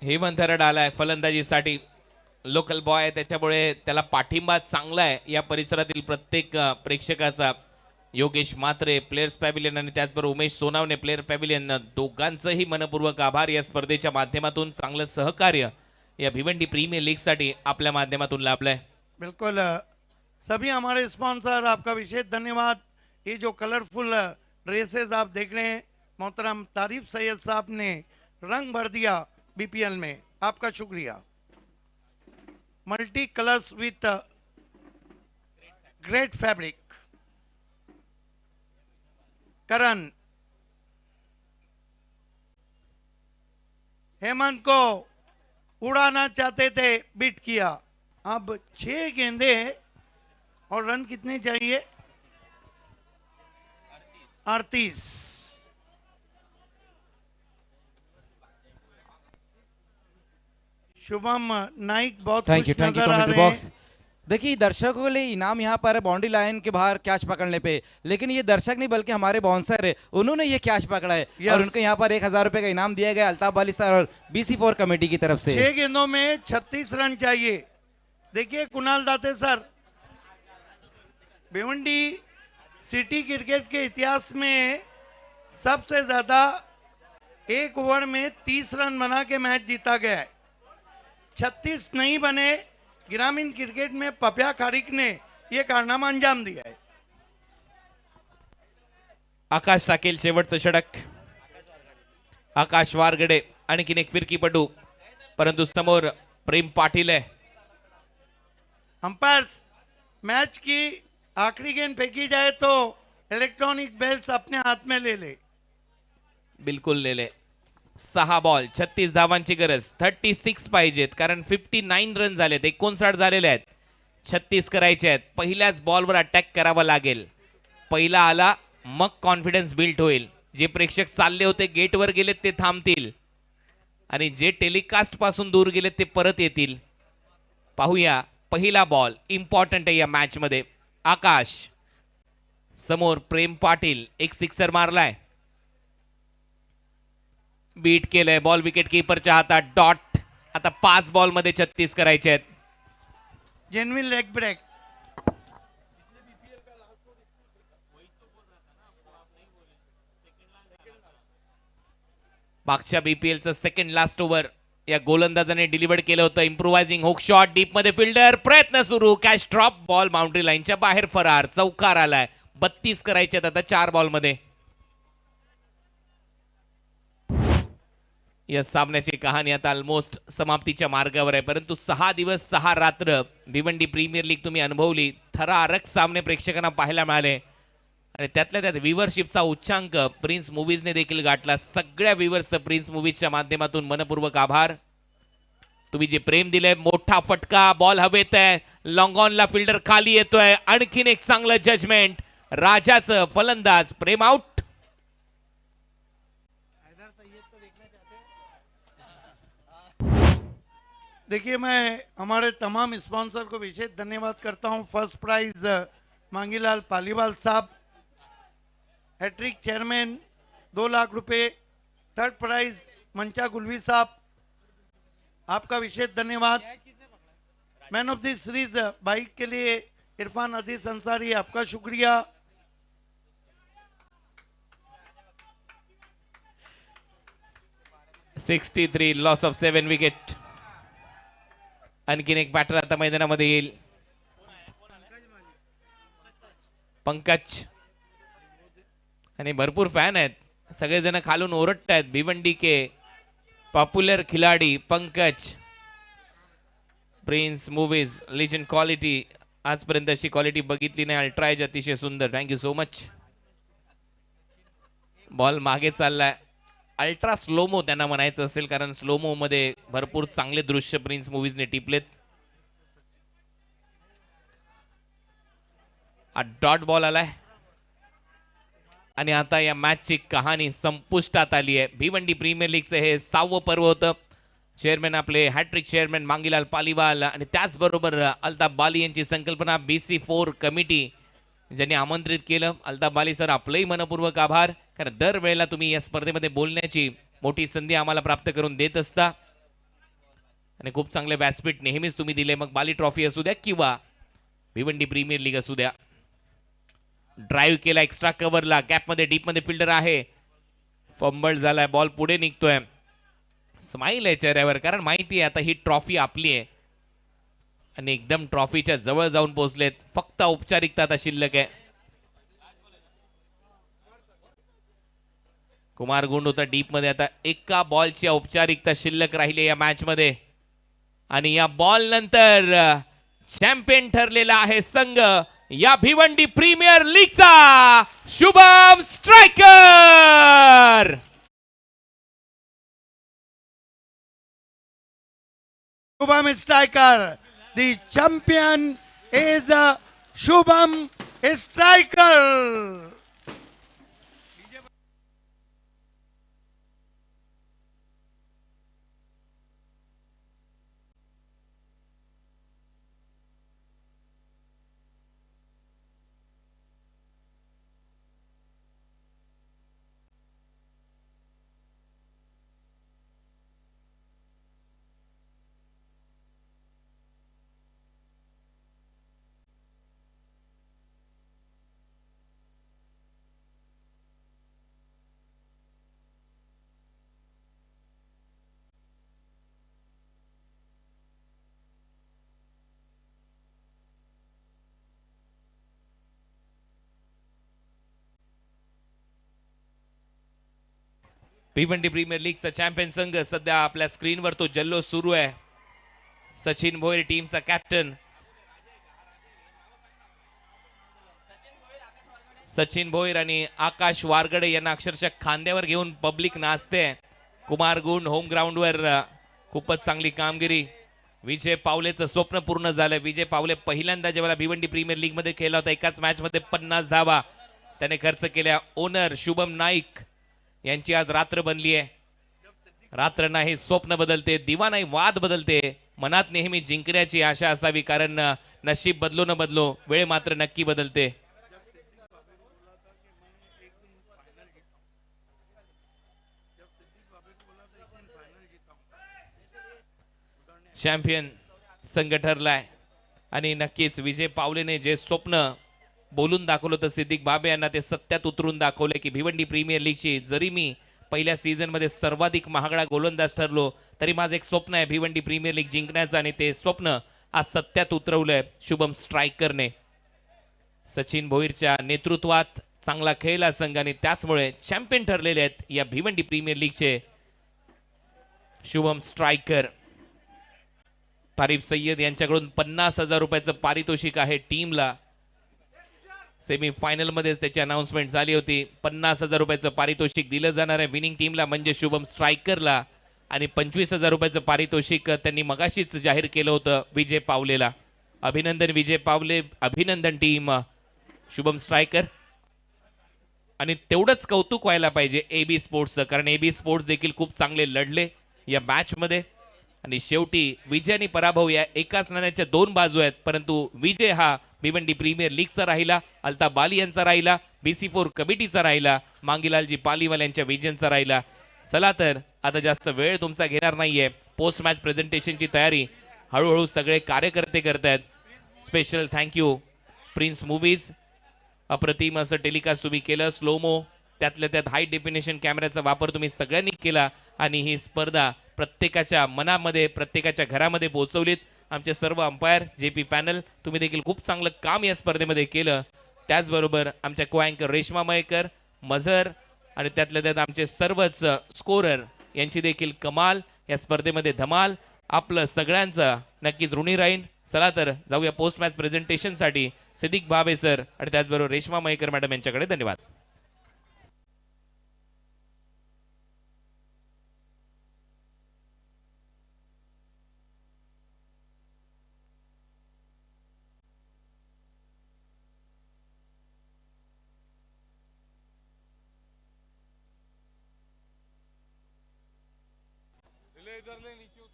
[SPEAKER 7] हेमंत हरड आलाय फलंदाजीसाठी. लोकल बॉय आहे त्याच्यामुळे त्याला पाठिंबा चांगला आहे या परिसरातील प्रत्येक प्रेक्षकाचा. योगेश मात्रे प्लेयर्स पॅव्हिलियन आणि त्याचबरोबर उमेश सोनावणे प्लेयर पॅव्हिलियन, दोघांचंही मनपूर्वक आभार. या स्पर्धेच्या माध्यमातून चांगलं सहकार्य या भिवंडी प्रीमियर लीग साठी आपल्या माध्यमातून लाभलंय.
[SPEAKER 6] बिल्कुल. सभी हमारे स्पॉन्सर आपका विशेष धन्यवाद. ये जो कलरफुल ड्रेसेस आप देख रहे हैं, मोहतरम तारीफ सैयद साहब ने रंग भर दिया बीपीएल में, आपका शुक्रिया. Multi colours with great fabric. Karan, Hemant को उड़ाना चाहते थे, बीट किया. अब 6 गेंदे और रन कितने चाहिए? 38. शुभम नाइक बहुत
[SPEAKER 3] थैंक
[SPEAKER 6] खुश
[SPEAKER 3] यू
[SPEAKER 6] नजर आ
[SPEAKER 3] कमेंट्री
[SPEAKER 6] रहे
[SPEAKER 3] बॉक्स.
[SPEAKER 6] हैं.
[SPEAKER 3] देखिए दर्शकों के लिए इनाम यहाँ पर बाउंड्री लाइन के बाहर कैच पकड़ने पे, लेकिन ये दर्शक नहीं बल्कि हमारे बाउंसर है, उन्होंने ये कैच पकड़ा है.
[SPEAKER 6] Yes.
[SPEAKER 3] और उनको यहाँ पर 1000 रुपए का इनाम दिया गया अल्ताफ वाली सर और BC4 कमेटी की तरफ से.
[SPEAKER 6] 6 गेंदों में 36 रन चाहिए. देखिए Kunal Date sir, Bhiwandi city cricket के इतिहास में सबसे ज्यादा 1 ओवर में 30 रन बना के मैच जीता गया है. 36 नहीं बने, ग्रामीण क्रिकेट में पप्या खारिक ने ये कारनामा अंजाम दिया है।
[SPEAKER 7] आकाश टाकेल शेवटचं षटक. आकाश वारगडे आणखीन एक फिरकीपटू, परंतु समोर प्रेम पाटील आहे.
[SPEAKER 6] अंपायर्स मैच की आखिरी गेंद फेंकी जाए तो इलेक्ट्रॉनिक बेल्स अपने हाथ में ले ले।
[SPEAKER 7] बिलकुल लेले. 6 बॉल 36 धावांची गरज. 36 पाहिजेत कारण 59 रन झालेत, 59 झालेले आहेत. 36 करायचे आहेत. पहिल्याच बॉलवर अटॅक करावा लागेल. पहिला आला मग कॉन्फिडन्स बिल्ड होईल. जे प्रेक्षक चालले होते गेटवर गेलेत ते थांबतील आणि जे टेलिकास्ट पासून दूर गेलेत ते परत येतील. पाहूया पहिला बॉल इम्पॉर्टंट आहे या मॅच मध्ये. आकाश समोर प्रेम पाटील एक सिक्सर मारलाय, बीट केलंय. बॉल विकेट कीपरच्या हातात. डॉट. आता 5 बॉल मध्ये 36 करायचे आहेत.
[SPEAKER 6] Genuine leg break.
[SPEAKER 7] मागच्या बीपीएलचं सेकंड लास्ट ओव्हर या गोलंदाजाने डिलिव्हर केलं होतं. इम्प्रोवायझिंग हुक शॉट डीप मध्ये फिल्डर प्रयत्न सुरू. Catch drop. बॉल बाउंड्री लाईनच्या बाहेर फरार. चौकार आलाय. 32 करायचे आहेत आता 4 बॉल मध्ये. या सामन्याची कहाणी आता ऑलमोस्ट समाप्तीच्या मार्गावर आहे, परंतु 6 दिवस 6 रात्र भिवंडी प्रीमियर लीग तुम्ही अनुभवली. थरारक सामने प्रेक्षकांना पाहायला मिळाले आणि त्यातल्या त्यात व्ह्यूवरशिपचा उच्चांक प्रिन्स मूवीजने देखील गाठला. सगळ्या व्ह्यूवर्सचं प्रिन्स मूवीजच्या माध्यमातून मनपूर्वक आभार. तुम्ही जे प्रेम दिलंय. मोठा फटका. बॉल हवेत आहे. लॉंग ऑनला फिल्डर खाली येतोय. आणखीन एक चांगलं जजमेंट. राजाचं फलंदाज प्रेम आउट.
[SPEAKER 6] देखिए मैं हमारे तमाम स्पॉन्सर को विशेष धन्यवाद करता हूं. फर्स्ट प्राइज मांगीलाल पालीवाल साहब, हैट्रिक चेयरमैन 2 लाख रुपए. थर्ड प्राइज मंचा गुलवी साहब, आपका विशेष धन्यवाद. Man of the series bike के लिए इरफान अदीस अंसारी, आपका शुक्रिया.
[SPEAKER 7] $63 लॉस ऑफ 7 विकेट. आणखीन एक बॅटर आता मैदानामध्ये येईल. पंकज आणि भरपूर फॅन आहेत. सगळेजण खालून ओरडतायत. भिवंडी के पॉप्युलर खिलाडी Pankaj. Prince movies legend quality. आजपर्यंत अशी क्वालिटी बघितली नाही. अल्ट्रा एज अतिशय सुंदर. Thank you so much. बॉल मागे चाललाय. अल्ट्रा स्लोमो त्यांना म्हणायचं असेल कारण स्लोमो मध्ये भरपूर चांगले दृश्य प्रिन्स मूवीजने टिपलेत. डॉट बॉल आलाय आणि आता या मॅचची कहाणी संपुष्टात आली आहे. भिवंडी प्रीमियर लीगचं हे 6वं पर्व होतं. चेअरमॅन आपले हॅट्रिक चेअरमॅन मांगीलाल पालीवाल आणि त्याचबरोबर अल्ताफ बाली यांची संकल्पना BC4 कमिटी ज्यांनी आमंत्रित केलं. अल्ताफ बाली सर आपलंही मनपूर्वक आभार, कारण दरवेळेला तुम्ही या स्पर्धेमध्ये बोलण्याची मोठी संधी आम्हाला प्राप्त करून देत असता आणि खूप चांगले व्यासपीठ नेहमीच तुम्ही दिले. मग बाली ट्रॉफी असू द्या किंवा भिवंडी प्रीमियर लीग असू द्या. ड्राईव्ह केला एक्स्ट्रा कव्हरला. गॅपमध्ये डीपमध्ये फिल्डर आहे. फंबल झालाय. बॉल पुढे निघतोय. स्माइल आहे चेहऱ्यावर कारण माहिती आहे आता ही ट्रॉफी आपली आहे आणि एकदम ट्रॉफीच्या जवळ जाऊन पोहोचलेत. फक्त औपचारिकता आता शिल्लक आहे. कुमार गुंड होता डीप मध्ये. आता एका बॉलची औपचारिकता शिल्लक राहिली या मॅच मध्ये आणि या बॉल नंतर चॅम्पियन ठरलेला आहे संघ या भिवंडी प्रीमियर लीगचा. Shubham striker.
[SPEAKER 6] Shubham Striker. The champion is Shubham Striker.
[SPEAKER 7] Bhiwandi premier लीगचा चॅम्पियन संघ सध्या आपल्या स्क्रीनवर तो जल्लोष सुरू आहे. सचिन भोईर टीमचा कॅप्टन, सचिन भोईर आणि आकाश वारगडे यांना अक्षरशः खांद्यावर घेऊन पब्लिक नाचते. कुमार गुंड होम ग्राउंडवर खूपच चांगली कामगिरी. विजय पावलेचं स्वप्न पूर्ण झालं. विजय पावले पहिल्यांदा जेव्हा भिवंडी प्रीमियर लीग मध्ये खेळला होता, एकाच मॅच मध्ये 50 धावा त्याने खर्च केल्या. ओनर शुभम नाईक यांची आज रात्र बनली आहे. रात्र नाही स्वप्न बदलते, दिवा नाही वाद बदलते. मनात नेहमी जिंकण्याची आशा असावी, कारण नशीब बदलो न बदलो वेळ मात्र नक्की बदलते. चॅम्पियन संघ ठरलाय आणि नक्कीच विजय पावलेने जे स्वप्न बोलून दाखवलं होतं सिद्दीक बाबे यांना, ते सत्यात उतरून दाखवले की भिवंडी प्रीमियर लीगची जरी मी पहिल्या सीझन मध्ये सर्वाधिक महागडा गोलंदाज ठरलो, तरी माझं एक स्वप्न आहे भिवंडी प्रीमियर लीग जिंकण्याचं, आणि ते स्वप्न आज सत्यात उतरवलंय शुभम स्ट्रायकरने. सचिन भोईरच्या नेतृत्वात चांगला खेळला संघ आणि त्याचमुळे चॅम्पियन ठरलेले आहेत या भिवंडी प्रीमियर लीगचे शुभम स्ट्रायकर. फारीफ सय्यद यांच्याकडून 50,000 रुपयाचं पारितोषिक आहे टीमला. सेमी फायनल मध्येच त्याची अनाउन्समेंट झाली होती. 50,000 रुपयाचं पारितोषिक दिलं जाणार आहे विनिंग टीमला, म्हणजे शुभम स्ट्रायकरला, आणि 25,000 रुपयाचं पारितोषिक त्यांनी मगाशीच जाहीर केलं होतं विजय पावलेला. अभिनंदन विजय पावले, अभिनंदन टीम शुभम स्ट्रायकर. आणि तेवढंच कौतुक व्हायला पाहिजे AB स्पोर्ट्सचं, कारण AB स्पोर्ट्स देखील खूप चांगले लढले या मॅच मध्ये. आणि शेवटी विजय आणि पराभव या एकाच नाण्याच्या दोन बाजू आहेत, परंतु विजय हा भिवंडी प्रीमियर लीगचा राहिला, अल्ताफ बाली यांचा राहिला, BC4 कमिटीचा राहिला, मांगीलालजी पालीवाल यांच्या विजयांचा राहिला. चला तर आता जास्त वेळ तुमचा घेणार नाहीये. पोस्ट मॅच प्रेझेंटेशनची तयारी हळूहळू सगळे कार्यकर्ते करतायत. स्पेशल थँक्यू प्रिन्स मूवीज, अप्रतिम असं टेलिकास्ट तुम्ही केलं. स्लोमो, त्यातल्या त्यात हाय डेफिनेशन कॅमेऱ्याचा वापर तुम्ही सगळ्यांनी केला, आणि ही स्पर्धा प्रत्येकाच्या मनामध्ये, प्रत्येकाच्या घरामध्ये पोहोचवलीत. आमचे सर्व अंपायर, JP पॅनल, तुम्ही देखील खूप चांगलं काम या स्पर्धेमध्ये केलं. त्याचबरोबर आमच्या को अँकर रेश्मा मयेकर, मझर, आणि त्यातल्या त्यात आमचे सर्वच स्कोरर यांची देखील कमाल, या स्पर्धेमध्ये धमाल. आपलं सगळ्यांचं नक्कीच ऋणी राहीन. चला तर जाऊया पोस्ट मॅच प्रेझेंटेशनसाठी. सिद्दीक बाबे सर आणि त्याचबरोबर रेश्मा मयेकर मॅडम यांच्याकडे धन्यवाद.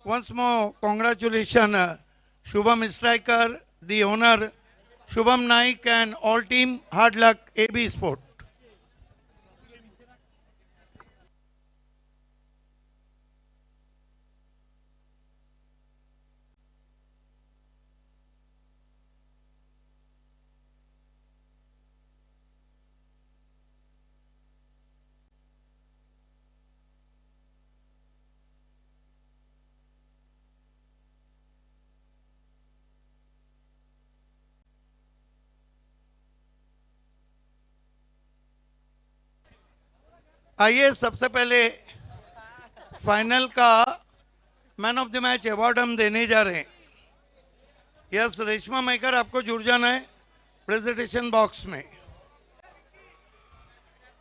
[SPEAKER 6] Once more, congratulations, Shubham Striker, the owner, Shubham Naik, and all team. Hard luck, AB Sport. आइए सबसे पहले फाइनल का man of the match award हम देने जा रहे हैं. यस, रेशमा मयेकर, आपको जुड़ जाना है प्रेजेंटेशन बॉक्स में.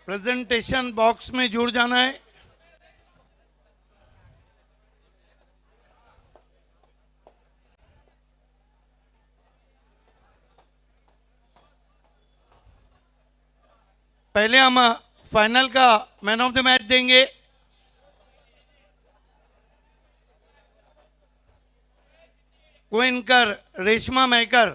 [SPEAKER 6] प्रेजेंटेशन बॉक्स में जुड़ जाना है. पहले हम फाइनल का मैन ऑफ द मैच देंगे. को एंकर रेशमा मयेकर.